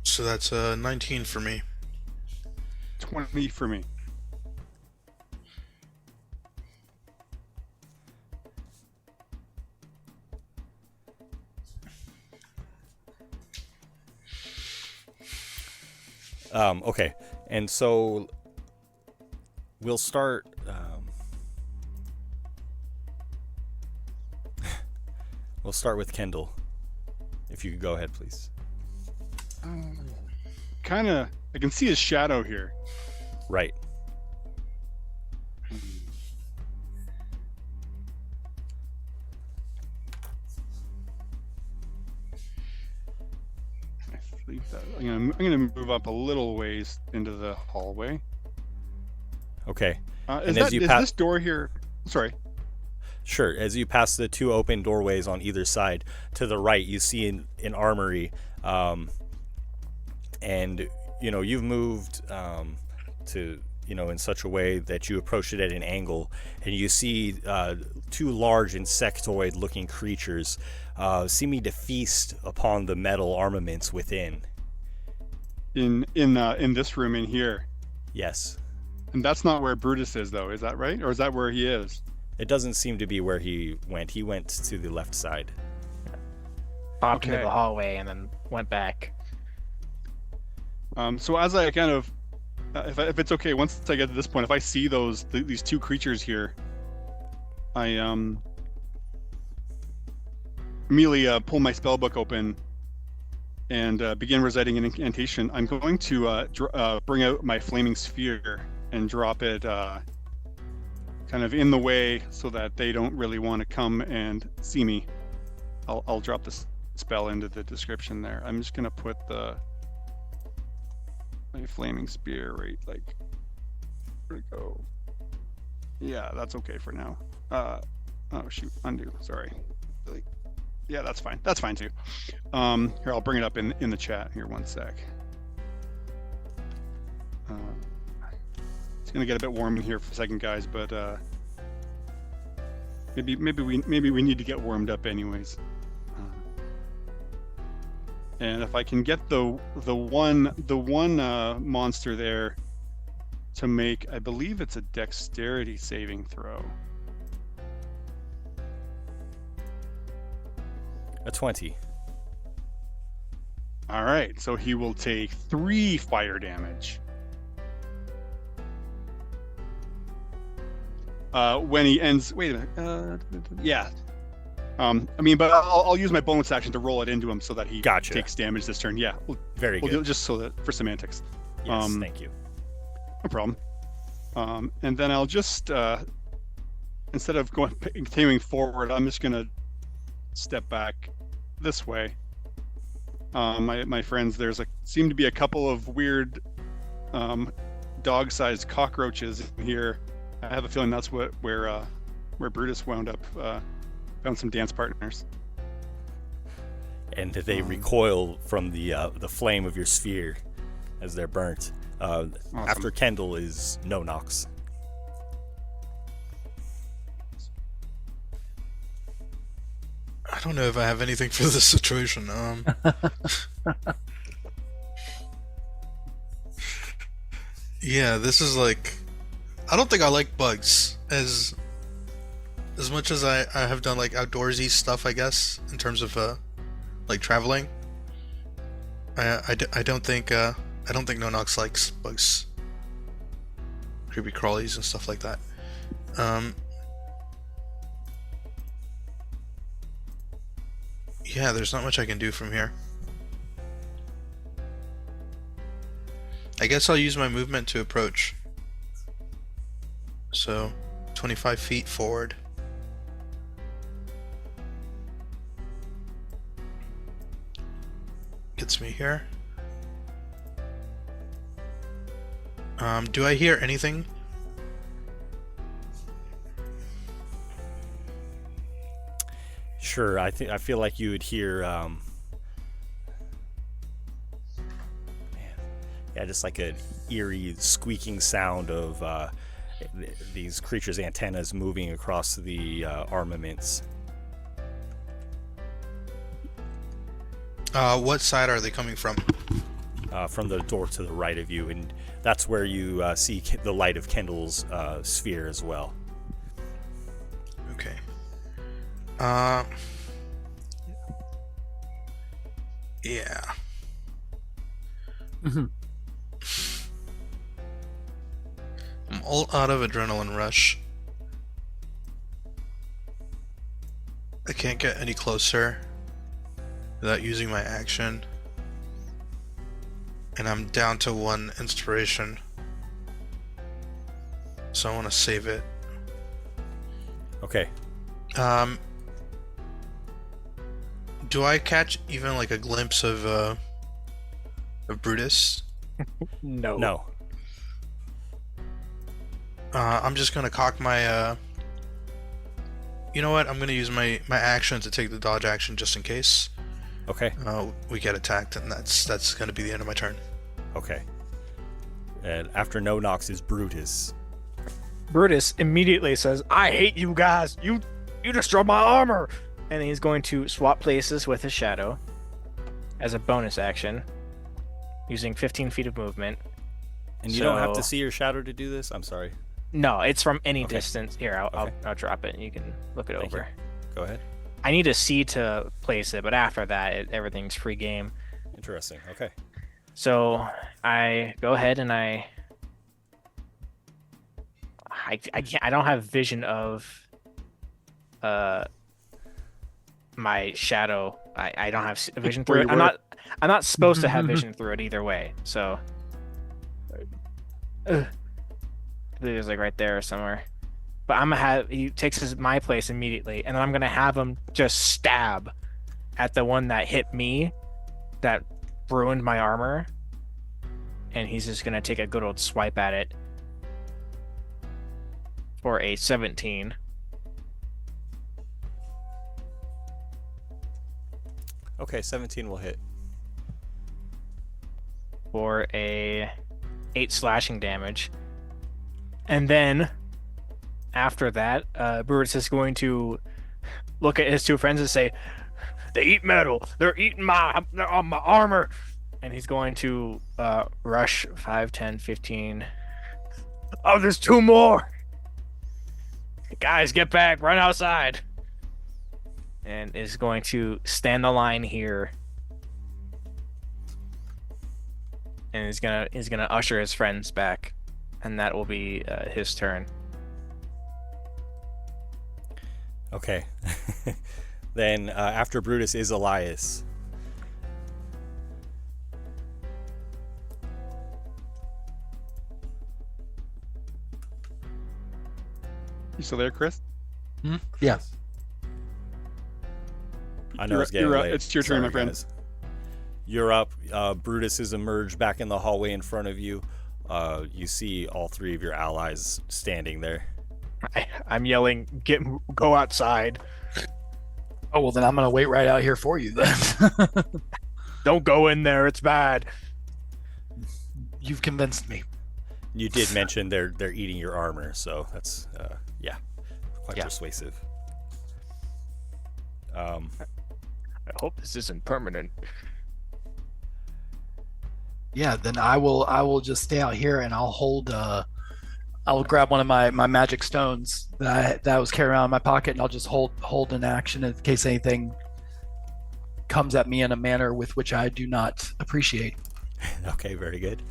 Speaker 10: So that's 19 for me.
Speaker 11: 20 for me.
Speaker 6: Okay, and so we'll start. We'll start with Kendall. If you could go ahead, please.
Speaker 11: Kind of, I can see his shadow here.
Speaker 6: Right.
Speaker 11: I'm gonna move up a little ways into the hallway.
Speaker 6: Okay.
Speaker 11: Is this door here? Sorry.
Speaker 6: Sure. As you pass the two open doorways on either side, to the right you see an armory, and you've moved to in such a way that you approach it at an angle, and you see two large insectoid-looking creatures seeming to feast upon the metal armaments within.
Speaker 11: In this room in here.
Speaker 6: Yes.
Speaker 11: And that's not where Brutus is, though. Is that right? Or is that where he is?
Speaker 6: It doesn't seem to be where he went. He went to the left side.
Speaker 7: Popped into the hallway and then went back.
Speaker 11: So as I kind of, if it's okay, once I get to this point, if I see these two creatures here, I immediately pull my spellbook open and begin reciting an incantation. I'm going to bring out my flaming sphere and drop it kind of in the way so that they don't really want to come and see me. I'll drop this spell into the description there. I'm just gonna put my flaming spear right, like, where'd it go? Yeah, that's okay for now. Oh shoot, undo, sorry. Yeah, that's fine. That's fine too. Here, I'll bring it up in the chat here, one sec. It's gonna get a bit warm in here for a second, guys, but maybe we need to get warmed up anyways. And if I can get the one monster there to make, I believe it's a dexterity saving throw.
Speaker 6: A 20.
Speaker 11: All right, so he will take 3 fire damage. When he ends, wait a minute. Yeah. But I'll use my bonus action to roll it into him so that he takes damage this turn. Yeah.
Speaker 6: Very good.
Speaker 11: Just so that for semantics.
Speaker 6: Yes, thank you.
Speaker 11: No problem. And then I'll just instead of continuing forward, I'm just gonna step back this way. My friends, seem to be a couple of weird dog-sized cockroaches in here. I have a feeling that's where Brutus wound up. Found some dance partners.
Speaker 6: And they recoil from the flame of your sphere as they're burnt. Awesome. After Kendall is No Nox.
Speaker 10: I don't know if I have anything for this situation. Yeah, this is like, I don't think I like bugs as much as I have done like outdoorsy stuff, I guess, in terms of like traveling. I don't think No Nox likes bugs, creepy crawlies and stuff like that. Yeah, there's not much I can do from here. I guess I'll use my movement to approach. So, 25 feet forward. Gets me here. Do I hear anything?
Speaker 6: Sure, I feel like you would hear, man, yeah, just like an eerie squeaking sound of these creatures' antennas moving across the armaments.
Speaker 10: What side are they coming from?
Speaker 6: From the door to the right of you, and that's where you see the light of Kendall's sphere as well.
Speaker 10: Okay. Yeah.
Speaker 9: Mm-hmm.
Speaker 10: I'm all out of adrenaline rush. I can't get any closer without using my action. And I'm down to 1 inspiration. So I want to save it.
Speaker 6: Okay.
Speaker 10: Do I catch even like a glimpse of Brutus?
Speaker 7: No.
Speaker 6: No.
Speaker 10: I'm just gonna cock my you know what? I'm gonna use my action to take the dodge action just in case.
Speaker 6: Okay.
Speaker 10: We get attacked, and that's gonna be the end of my turn.
Speaker 6: Okay. And after No Nox is Brutus.
Speaker 7: Brutus immediately says, "I hate you guys. You destroyed my armor." And he's going to swap places with his shadow as a bonus action, using 15 feet of movement.
Speaker 6: And you don't have to see your shadow to do this? I'm sorry.
Speaker 7: No, it's from any
Speaker 6: Okay.
Speaker 7: distance. Here, I'll drop it and you can look it
Speaker 6: Thank
Speaker 7: over.
Speaker 6: you. Go ahead.
Speaker 7: I need a C to place it, but after that, everything's free game.
Speaker 6: Interesting. Okay.
Speaker 7: So I go ahead and I can't. I don't have vision of my shadow. I don't have vision through it. I'm not supposed to have vision through it either way. So it was like right there somewhere. But I'm gonna have he takes my place immediately, and then I'm gonna have him just stab at the one that hit me, that ruined my armor, and he's just gonna take a good old swipe at it for a 17.
Speaker 6: Okay, 17 will hit.
Speaker 7: For a 8 slashing damage. And then after that, Brutus is going to look at his two friends and say, "They eat metal. They're eating my armor." And he's going to rush 5, 10, 15. Oh, there's 2 more. Guys, get back. Run outside. And is going to stand the line here. And he's gonna usher his friends back. And that will be his turn.
Speaker 6: Okay. Then after Brutus is Elias.
Speaker 11: You still there, Chris?
Speaker 9: Yeah.
Speaker 6: I know it's getting late.
Speaker 11: It's your turn,
Speaker 6: Sorry,
Speaker 11: my friend.
Speaker 6: guys. You're up. Brutus has emerged back in the hallway in front of you. You see all 3 of your allies standing there.
Speaker 7: I'm yelling, go outside.
Speaker 9: Oh, well, then I'm going to wait right out here for you then.
Speaker 7: Don't go in there. It's bad.
Speaker 9: You've convinced me.
Speaker 6: You did mention they're eating your armor, so that's quite persuasive.
Speaker 7: I hope this isn't permanent.
Speaker 9: Yeah, then I will just stay out here and I'll hold I'll grab one of my magic stones that I was carrying around in my pocket, and I'll just hold an action in case anything comes at me in a manner with which I do not appreciate.
Speaker 6: Okay, very good.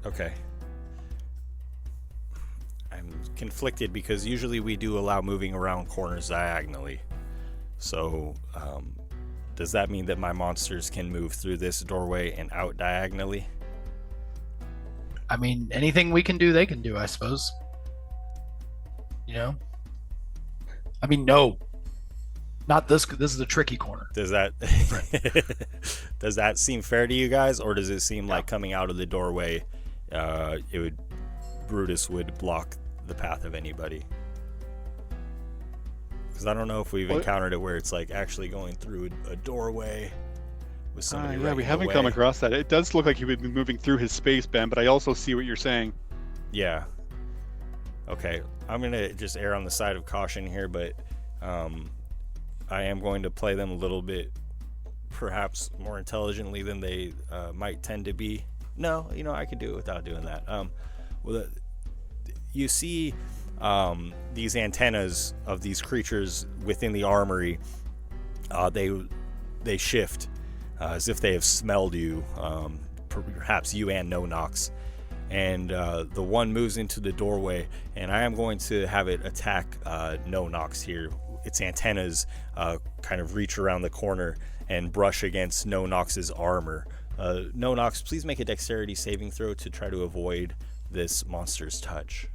Speaker 6: Okay. I'm conflicted because usually we do allow moving around corners diagonally. So does that mean that my monsters can move through this doorway and out diagonally?
Speaker 9: I mean, anything we can do, they can do, I suppose. You know? I mean, no. Not this. This is a tricky corner.
Speaker 6: Does that does that seem fair to you guys, or does it seem like coming out of the doorway, Brutus would block the path of anybody? Because I don't know if we've encountered it where it's like actually going through a doorway with somebody.
Speaker 11: Yeah, we haven't come across that. It does look like he would be moving through his space, Ben, but I also see what you're saying.
Speaker 6: Yeah. Okay, I'm gonna just err on the side of caution here, but I am going to play them a little bit, perhaps more intelligently than they might tend to be. No, I could do it without doing that. You see these antennas of these creatures within the armory. They shift as if they have smelled you, perhaps you and No Nox. And the one moves into the doorway, and I am going to have it attack No Nox here. Its antennas kind of reach around the corner and brush against No Nox's armor. No Nox, please make a dexterity saving throw to try to avoid this monster's touch.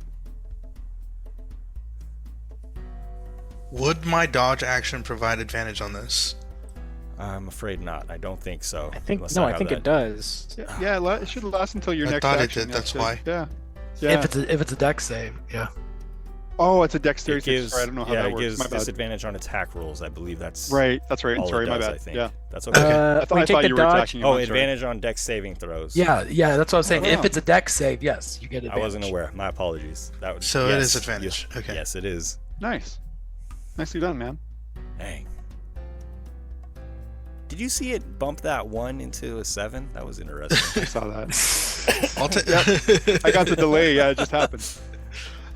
Speaker 10: Would my dodge action provide advantage on this?
Speaker 6: I'm afraid not. I don't think so.
Speaker 7: I think it does.
Speaker 11: Yeah, it should last until your next
Speaker 10: thought
Speaker 11: action.
Speaker 10: it did. That's why.
Speaker 11: Yeah.
Speaker 9: If it's a dex save, yeah.
Speaker 11: Oh, it's a dexterity
Speaker 6: It gives,
Speaker 11: save. Sorry, I don't know how that
Speaker 6: it
Speaker 11: works.
Speaker 6: gives
Speaker 11: My bad.
Speaker 6: disadvantage on attack rolls. I believe that's
Speaker 11: right. That's right.
Speaker 6: all
Speaker 11: Sorry,
Speaker 6: it
Speaker 11: my
Speaker 6: does,
Speaker 11: bad.
Speaker 6: I think.
Speaker 11: Yeah.
Speaker 6: That's okay.
Speaker 11: I thought you were attacking him.
Speaker 6: Oh,
Speaker 11: I'm sorry.
Speaker 6: advantage on dex saving throws.
Speaker 9: Yeah, that's what I was saying.
Speaker 11: Oh,
Speaker 9: If
Speaker 11: wow.
Speaker 9: it's a dex save, yes, you get advantage.
Speaker 6: I wasn't aware. My apologies.
Speaker 10: So it is advantage.
Speaker 6: Yes,
Speaker 10: Okay.
Speaker 6: Yes, it is.
Speaker 11: Nice. Nicely done, man.
Speaker 6: Dang. Did you see it bump that 1 into a 7? That was interesting.
Speaker 11: I saw that.
Speaker 10: I'll take.
Speaker 11: I got the delay. Yeah, it just happened.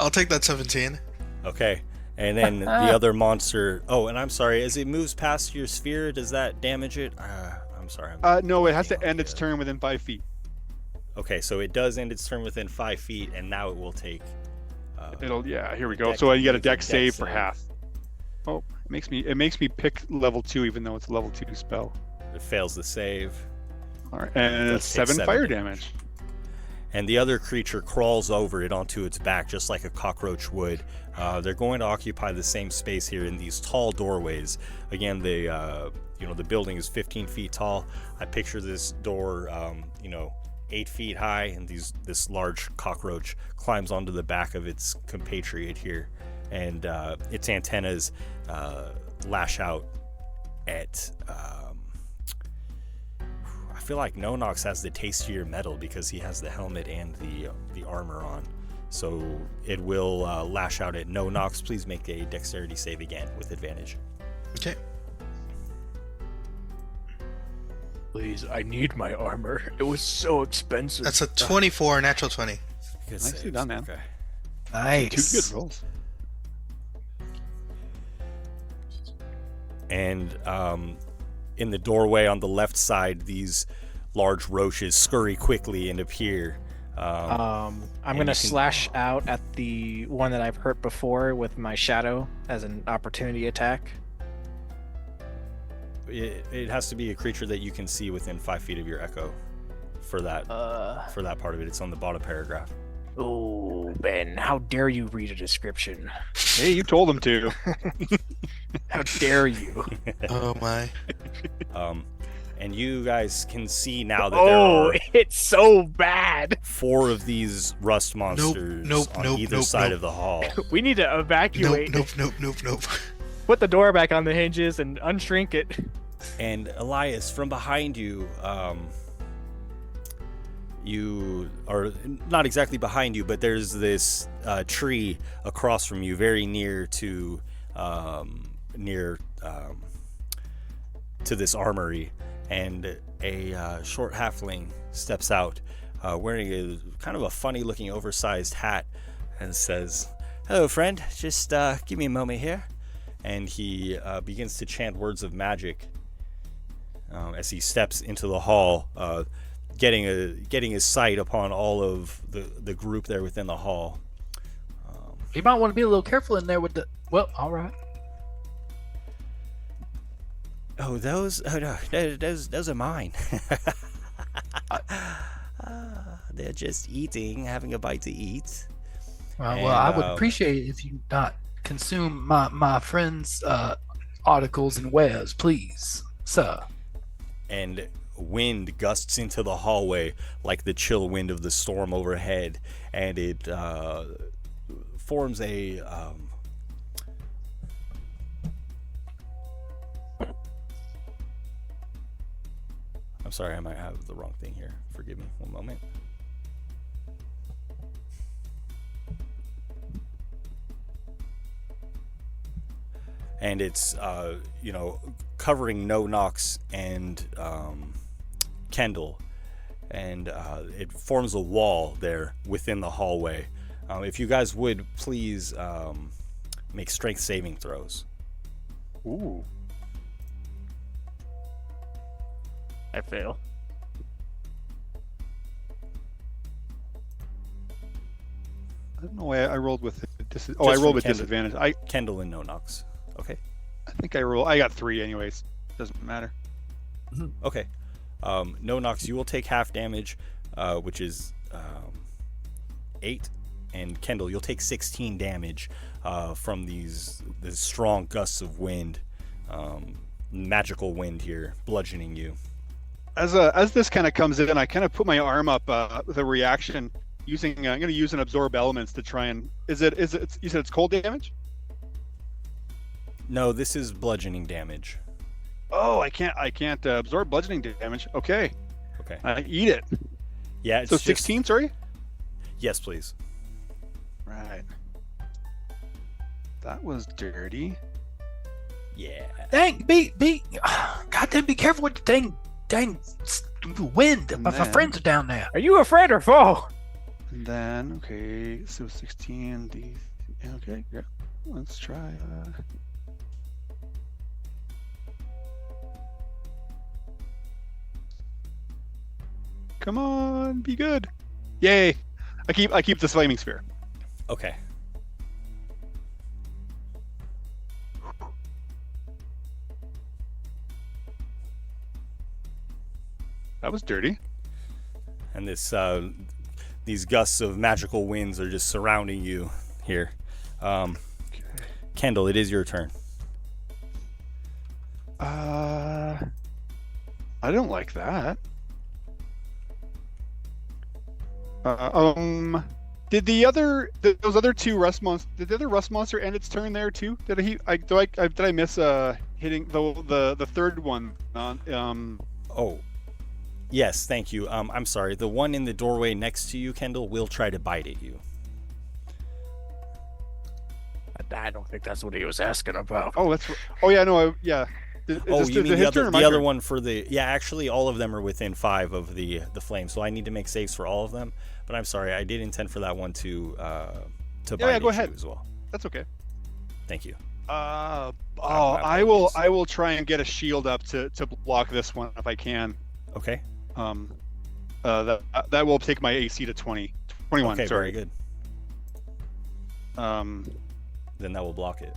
Speaker 10: I'll take that 17.
Speaker 6: Okay. And then the other monster. Oh, and I'm sorry. As it moves past your sphere, does that damage it? I'm sorry.
Speaker 11: No, it has to end its turn within 5 feet.
Speaker 6: Okay, so it does end its turn within 5 feet, and now it will take.
Speaker 11: Here we go. So you got a dex save for
Speaker 6: save.
Speaker 11: half. Oh, it makes me pick level 2, even though it's a level 2 spell.
Speaker 6: It fails the save.
Speaker 11: All right, and
Speaker 6: It
Speaker 11: it's
Speaker 6: does take
Speaker 11: 7
Speaker 6: 7
Speaker 11: fire
Speaker 6: damage.
Speaker 11: damage.
Speaker 6: And the other creature crawls over it onto its back, just like a cockroach would. They're going to occupy the same space here in these tall doorways. Again, the building is 15 feet tall. I picture this door, 8 feet high, and this large cockroach climbs onto the back of its compatriot here, and its antennas lash out at. I feel like No Nox has the tastier metal because he has the helmet and the armor on. So it will lash out at No Nox. Please make a dexterity save again with advantage.
Speaker 10: Okay.
Speaker 7: Please, I need my armor. It was so expensive.
Speaker 10: That's a 24, natural 20.
Speaker 6: Good
Speaker 11: Nicely
Speaker 6: saves.
Speaker 11: done, man.
Speaker 6: Okay.
Speaker 9: Nice.
Speaker 11: 2 good rolls.
Speaker 6: And in the doorway on the left side, these large roaches scurry quickly and appear.
Speaker 7: I'm
Speaker 6: and
Speaker 7: gonna
Speaker 6: you can-
Speaker 7: slash out at the one that I've hurt before with my shadow as an opportunity attack.
Speaker 6: It has to be a creature that you can see within 5 feet of your echo for that part of it. It's on the bottom paragraph.
Speaker 7: Oh, Ben, how dare you read a description?
Speaker 11: Hey, you told him to.
Speaker 7: How dare you?
Speaker 10: Oh my.
Speaker 6: And you guys can see now that there are
Speaker 7: It's so bad.
Speaker 6: 4 of these rust monsters on either side of the hall.
Speaker 7: We need to evacuate.
Speaker 10: Nope.
Speaker 7: Put the door back on the hinges and unshrink it.
Speaker 6: And Elias, from behind you, you are not exactly behind you, but there's this tree across from you, very near to this armory, and a short halfling steps out, wearing a kind of a funny-looking, oversized hat, and says, "Hello, friend. Just give me a moment here." And he begins to chant words of magic as he steps into the hall, getting his sight upon all of the group there within the hall.
Speaker 9: You might want to be a little careful in there with the. Well, all right.
Speaker 6: Oh, those are mine. They're just eating, having a bite to eat.
Speaker 9: Well, I would appreciate it if you not consume my friend's articles and wares, please, sir.
Speaker 6: And wind gusts into the hallway like the chill wind of the storm overhead, and it forms a I'm sorry, I might have the wrong thing here. Forgive me. One moment. And it's covering No Knox and Kendall, and it forms a wall there within the hallway. If you guys would please make strength saving throws.
Speaker 11: Ooh.
Speaker 7: I fail.
Speaker 11: I don't know why I rolled with I rolled with disadvantage.
Speaker 6: Kendall and No Knox. Okay.
Speaker 11: I think I got 3 anyways. Doesn't matter.
Speaker 6: Okay. No Knox, you will take half damage, which is 8, and Kendall, you'll take 16 damage from these strong gusts of wind, magical wind here, bludgeoning you.
Speaker 11: As this kind of comes in, I kind of put my arm up with a reaction using. I'm going to use an absorb elements to try and. Is it? You said it's cold damage?
Speaker 6: No, this is bludgeoning damage.
Speaker 11: Oh, I can't absorb bludgeoning damage. Okay. I eat it.
Speaker 6: Yeah. It's
Speaker 11: so 16. Sorry.
Speaker 6: Yes, please.
Speaker 11: Right. That was dirty.
Speaker 6: Yeah.
Speaker 9: Dang, goddamn, be careful with the dang wind. My friends are down there.
Speaker 7: Are you a friend or foe?
Speaker 11: And then, okay, so 16. Okay, yeah. Let's try. Come on, be good. Yay! I keep the flaming sphere.
Speaker 6: Okay.
Speaker 11: That was dirty.
Speaker 6: And these gusts of magical winds are just surrounding you here. Kendall, it is your turn.
Speaker 11: I don't like that. Did those other two rust monsters? Did the other rust monster end its turn there too? Did I miss hitting the third one?
Speaker 6: Oh, yes, thank you. I'm sorry. The one in the doorway next to you, Kendall, will try to bite at you.
Speaker 7: I don't think that's what he was asking about.
Speaker 11: Oh, that's. Oh yeah, no, yeah.
Speaker 6: You mean the other one for the? Yeah, actually, all of them are within 5 of the flame, so I need to make saves for all of them. But I'm sorry, I did intend for that one to bite
Speaker 11: go
Speaker 6: at
Speaker 11: ahead.
Speaker 6: you as well.
Speaker 11: That's okay.
Speaker 6: Thank you.
Speaker 11: I will try and get a shield up to block this one if I can.
Speaker 6: Okay.
Speaker 11: That will take my AC to 21.
Speaker 6: Okay,
Speaker 11: sorry.
Speaker 6: very good. Then that will block it.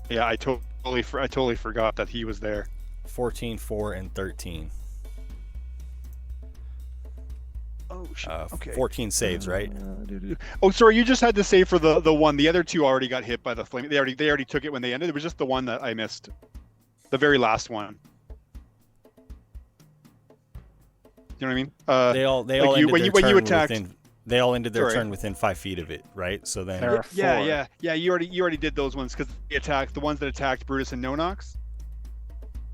Speaker 11: Yeah, I totally forgot that he was there.
Speaker 6: 14, 4, and 13.
Speaker 11: Oh shit. Okay.
Speaker 6: 14 saves, right?
Speaker 11: Oh, sorry. You just had to save for the one. The other two already got hit by the flame. They already took it when they ended. It was just the one that I missed. The very last one. You know what I mean?
Speaker 6: They all ended when you attacked. They all ended their turn within 5 feet of it, right? So then.
Speaker 11: Yeah. You already did those ones because they attacked the ones that attacked Brutus and Nonox.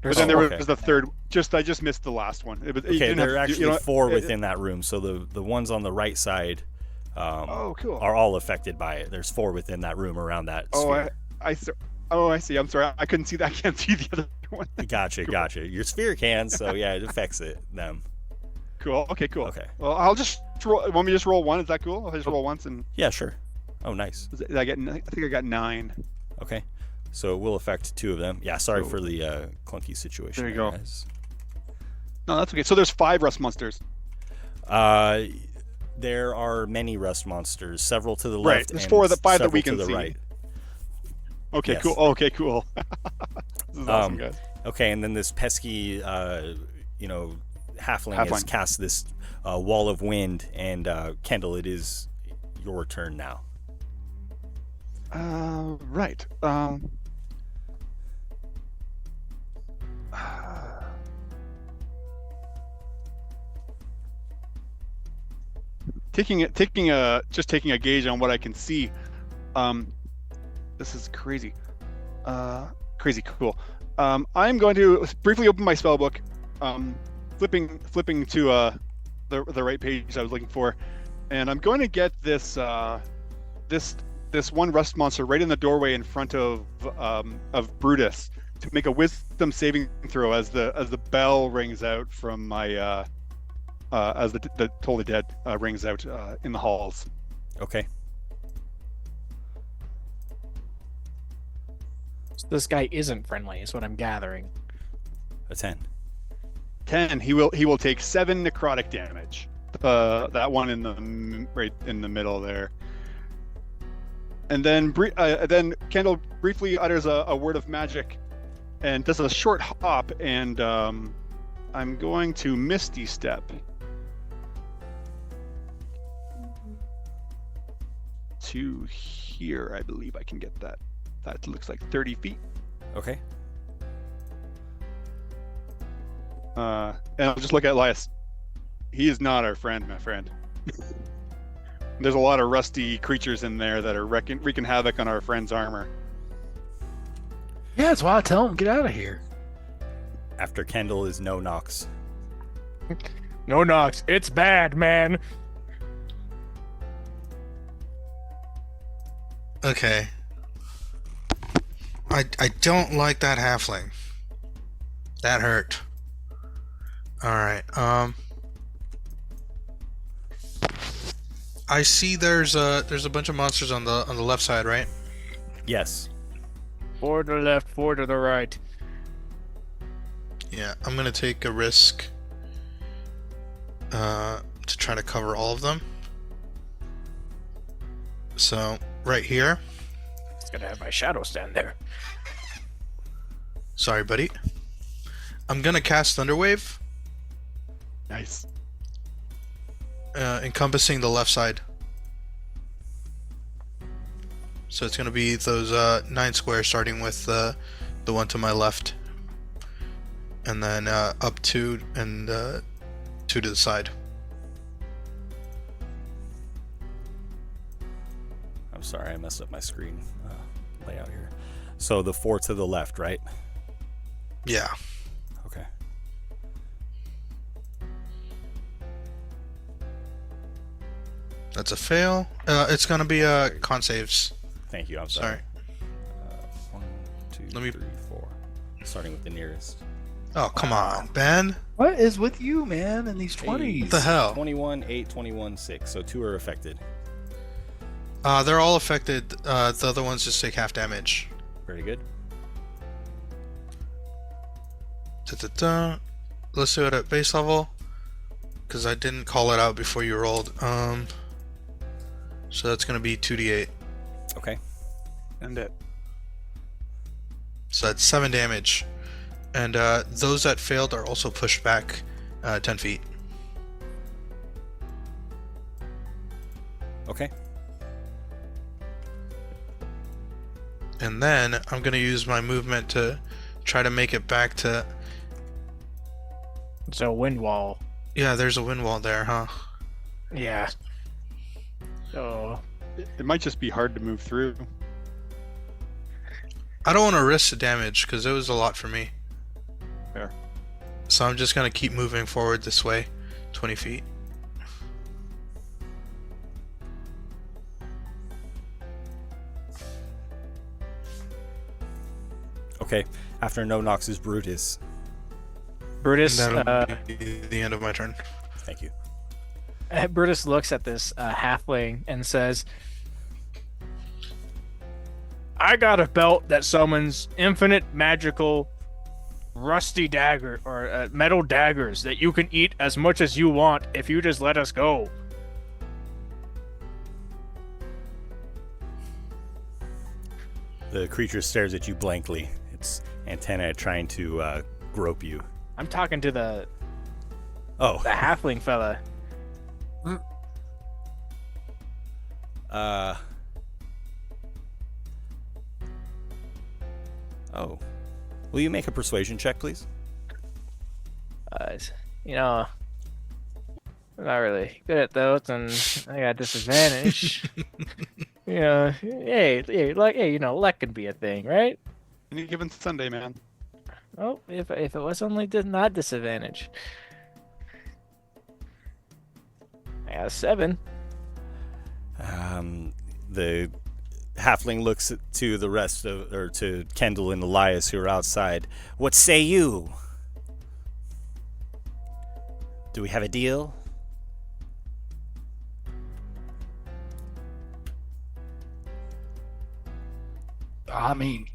Speaker 11: But then there was the third. I just missed the last one.
Speaker 6: Okay, there are actually 4 within that room. So the ones on the right side,
Speaker 11: cool,
Speaker 6: are all affected by it. There's 4 within that room around that. Sphere.
Speaker 11: I see. I'm sorry. I couldn't see that. I can't see the other one.
Speaker 6: Gotcha. Your sphere can, so yeah, it affects them.
Speaker 11: Cool. Okay. Cool.
Speaker 6: Okay.
Speaker 11: Well, I'll just roll. Want me to just roll one? Is that cool? I'll just roll once and.
Speaker 6: Yeah, sure. Oh, nice.
Speaker 11: I think I got 9.
Speaker 6: Okay. So it will affect 2 of them. Yeah, sorry for the clunky situation.
Speaker 11: There you go.
Speaker 6: Guys.
Speaker 11: No, that's okay. So there's 5 rust monsters.
Speaker 6: There are many rust monsters, several to the
Speaker 11: Right,
Speaker 6: left
Speaker 11: there's
Speaker 6: and
Speaker 11: 4 of the 5 that we
Speaker 6: several
Speaker 11: can
Speaker 6: to the
Speaker 11: see.
Speaker 6: right.
Speaker 11: Okay,
Speaker 6: Yes.
Speaker 11: cool. Okay, cool. This is awesome, guys.
Speaker 6: Okay, and then this pesky, halfling has
Speaker 11: Halfling.
Speaker 6: cast this wall of wind, and Kendall, it is your turn now.
Speaker 11: Right. Taking a gauge on what I can see. This is crazy. Crazy cool. I'm going to briefly open my spell book, flipping to the right page I was looking for, and I'm going to get this this one rust monster right in the doorway in front of Brutus to make a wisdom saving throw as the bell rings out from my as the Toll the Dead rings out in the halls.
Speaker 6: Okay.
Speaker 7: So this guy isn't friendly, is what I'm gathering.
Speaker 6: A 10.
Speaker 11: 10. He will take 7 necrotic damage. That one right in the middle there. And then Kendall briefly utters a word of magic, and does a short hop, and I'm going to Misty Step to here. I believe I can get that. That looks like 30 feet.
Speaker 6: Okay.
Speaker 11: And I'll just look at Elias. He is not our friend, my friend. There's a lot of rusty creatures in there that are wreaking havoc on our friend's armor.
Speaker 9: Yeah, that's why I tell him get out of here.
Speaker 6: After Kendall is No Nox.
Speaker 7: No Nox, it's bad, man.
Speaker 10: Okay. I don't like that halfling. That hurt. Alright, I see there's a bunch of monsters on the left side, right?
Speaker 6: Yes.
Speaker 7: 4 to the left, 4 to the right.
Speaker 10: Yeah, I'm gonna take a risk to try to cover all of them. So, right here.
Speaker 7: It's gonna have my shadow stand there.
Speaker 10: Sorry, buddy. I'm gonna cast Thunderwave.
Speaker 11: Nice.
Speaker 10: Encompassing the left side. So it's gonna be those 9 squares, starting with the one to my left, and then up 2 and 2 to the side.
Speaker 6: I'm sorry, I messed up my screen layout here. So the 4 to the left, right?
Speaker 10: Yeah.
Speaker 6: Okay.
Speaker 10: That's a fail. It's gonna be con saves.
Speaker 6: Thank you. I'm sorry. 1, 2,
Speaker 10: Let me-
Speaker 6: 3, 4. Starting with the nearest.
Speaker 10: Oh, come on, Ben.
Speaker 9: What is with you, man, in these 20s?
Speaker 10: What the hell?
Speaker 6: 21, 8, 21, 6. So 2 are affected.
Speaker 10: They're all affected. The other ones just take half damage.
Speaker 6: Very good.
Speaker 10: Da-da-da. Let's do it at base level, because I didn't call it out before you rolled. So that's gonna be 2d8.
Speaker 6: Okay.
Speaker 11: And it.
Speaker 10: So that's 7 damage. And those that failed are also pushed back 10 feet.
Speaker 6: Okay.
Speaker 10: And then I'm going to use my movement to try to make it back to...
Speaker 7: It's a wind wall.
Speaker 10: Yeah, there's a wind wall there, huh?
Speaker 7: Yeah. So
Speaker 11: It might just be hard to move through.
Speaker 10: I don't want to risk the damage because it was a lot for me.
Speaker 11: Fair.
Speaker 10: So I'm just going to keep moving forward this way, 20 feet.
Speaker 6: Okay. After No Nox is Brutus.
Speaker 7: Brutus.
Speaker 10: And that'll be the end of my turn.
Speaker 6: Thank you.
Speaker 7: Brutus looks at this halfling and says, I got a belt that summons infinite magical rusty dagger or metal daggers that you can eat as much as you want if you just let us go.
Speaker 6: The creature stares at you blankly. Its antennae trying to grope you.
Speaker 7: I'm talking to the
Speaker 6: Oh.
Speaker 7: the halfling fella.
Speaker 6: Oh. Will you make a persuasion check, please?
Speaker 7: You know, I'm not really good at those, and I got disadvantage. You know, hey, luck can be a thing, right?
Speaker 11: Any given Sunday, man.
Speaker 7: Oh, if it was only not disadvantage. I got a 7.
Speaker 6: The halfling looks to the rest of, or to Kendall and Elias who are outside. What say you? Do we have a deal?
Speaker 9: I mean,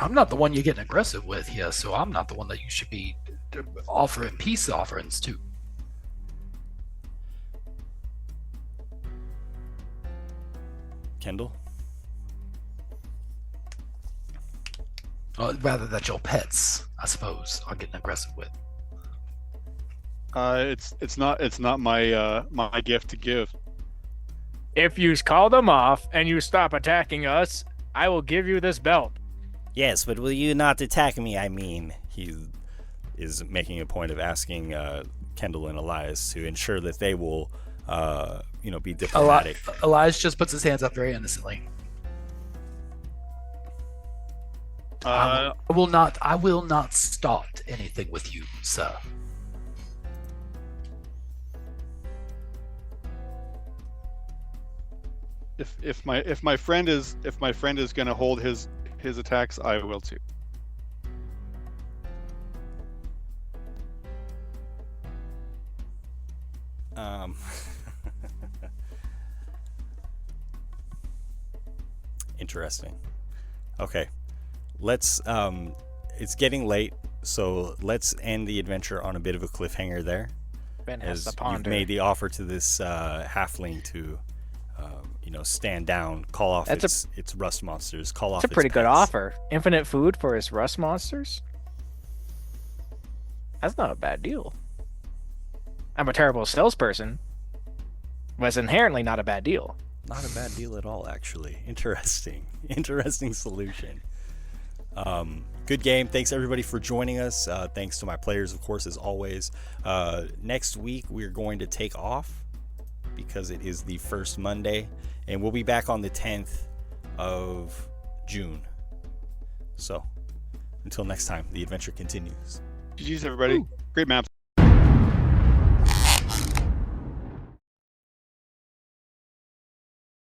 Speaker 9: I'm not the one you're getting aggressive with here, so I'm not the one that you should be offering peace offerings to.
Speaker 6: Kendall?
Speaker 9: Rather that your pets, I suppose, are getting aggressive with.
Speaker 11: It's not my my gift to give.
Speaker 7: If you call them off and you stop attacking us, I will give you this belt.
Speaker 6: Yes, but will you not attack me? I mean, he is making a point of asking Kendall and Elias to ensure that they will, be diplomatic.
Speaker 9: Elias just puts his hands up very innocently. I will not start anything with you, sir.
Speaker 11: If my friend is going to hold his attacks, I will too.
Speaker 6: Interesting. Okay, let's. It's getting late, so let's end the adventure on a bit of a cliffhanger there.
Speaker 7: Ben has
Speaker 6: as
Speaker 7: to ponder.
Speaker 6: You've made the offer to this halfling to, stand down, call off its rust monsters, call off.
Speaker 7: It's a pretty
Speaker 6: its
Speaker 7: good
Speaker 6: pets.
Speaker 7: offer. Infinite food for his rust monsters. That's not a bad deal. I'm a terrible salesperson, but it's inherently not a bad deal.
Speaker 6: Not a bad deal at all, actually. Interesting solution. Good game. Thanks everybody for joining us. Thanks to my players, of course, as always. Next week we're going to take off because it is the first Monday, and we'll be back on the 10th of June. So until next time, the adventure continues.
Speaker 11: GG's everybody. Great maps.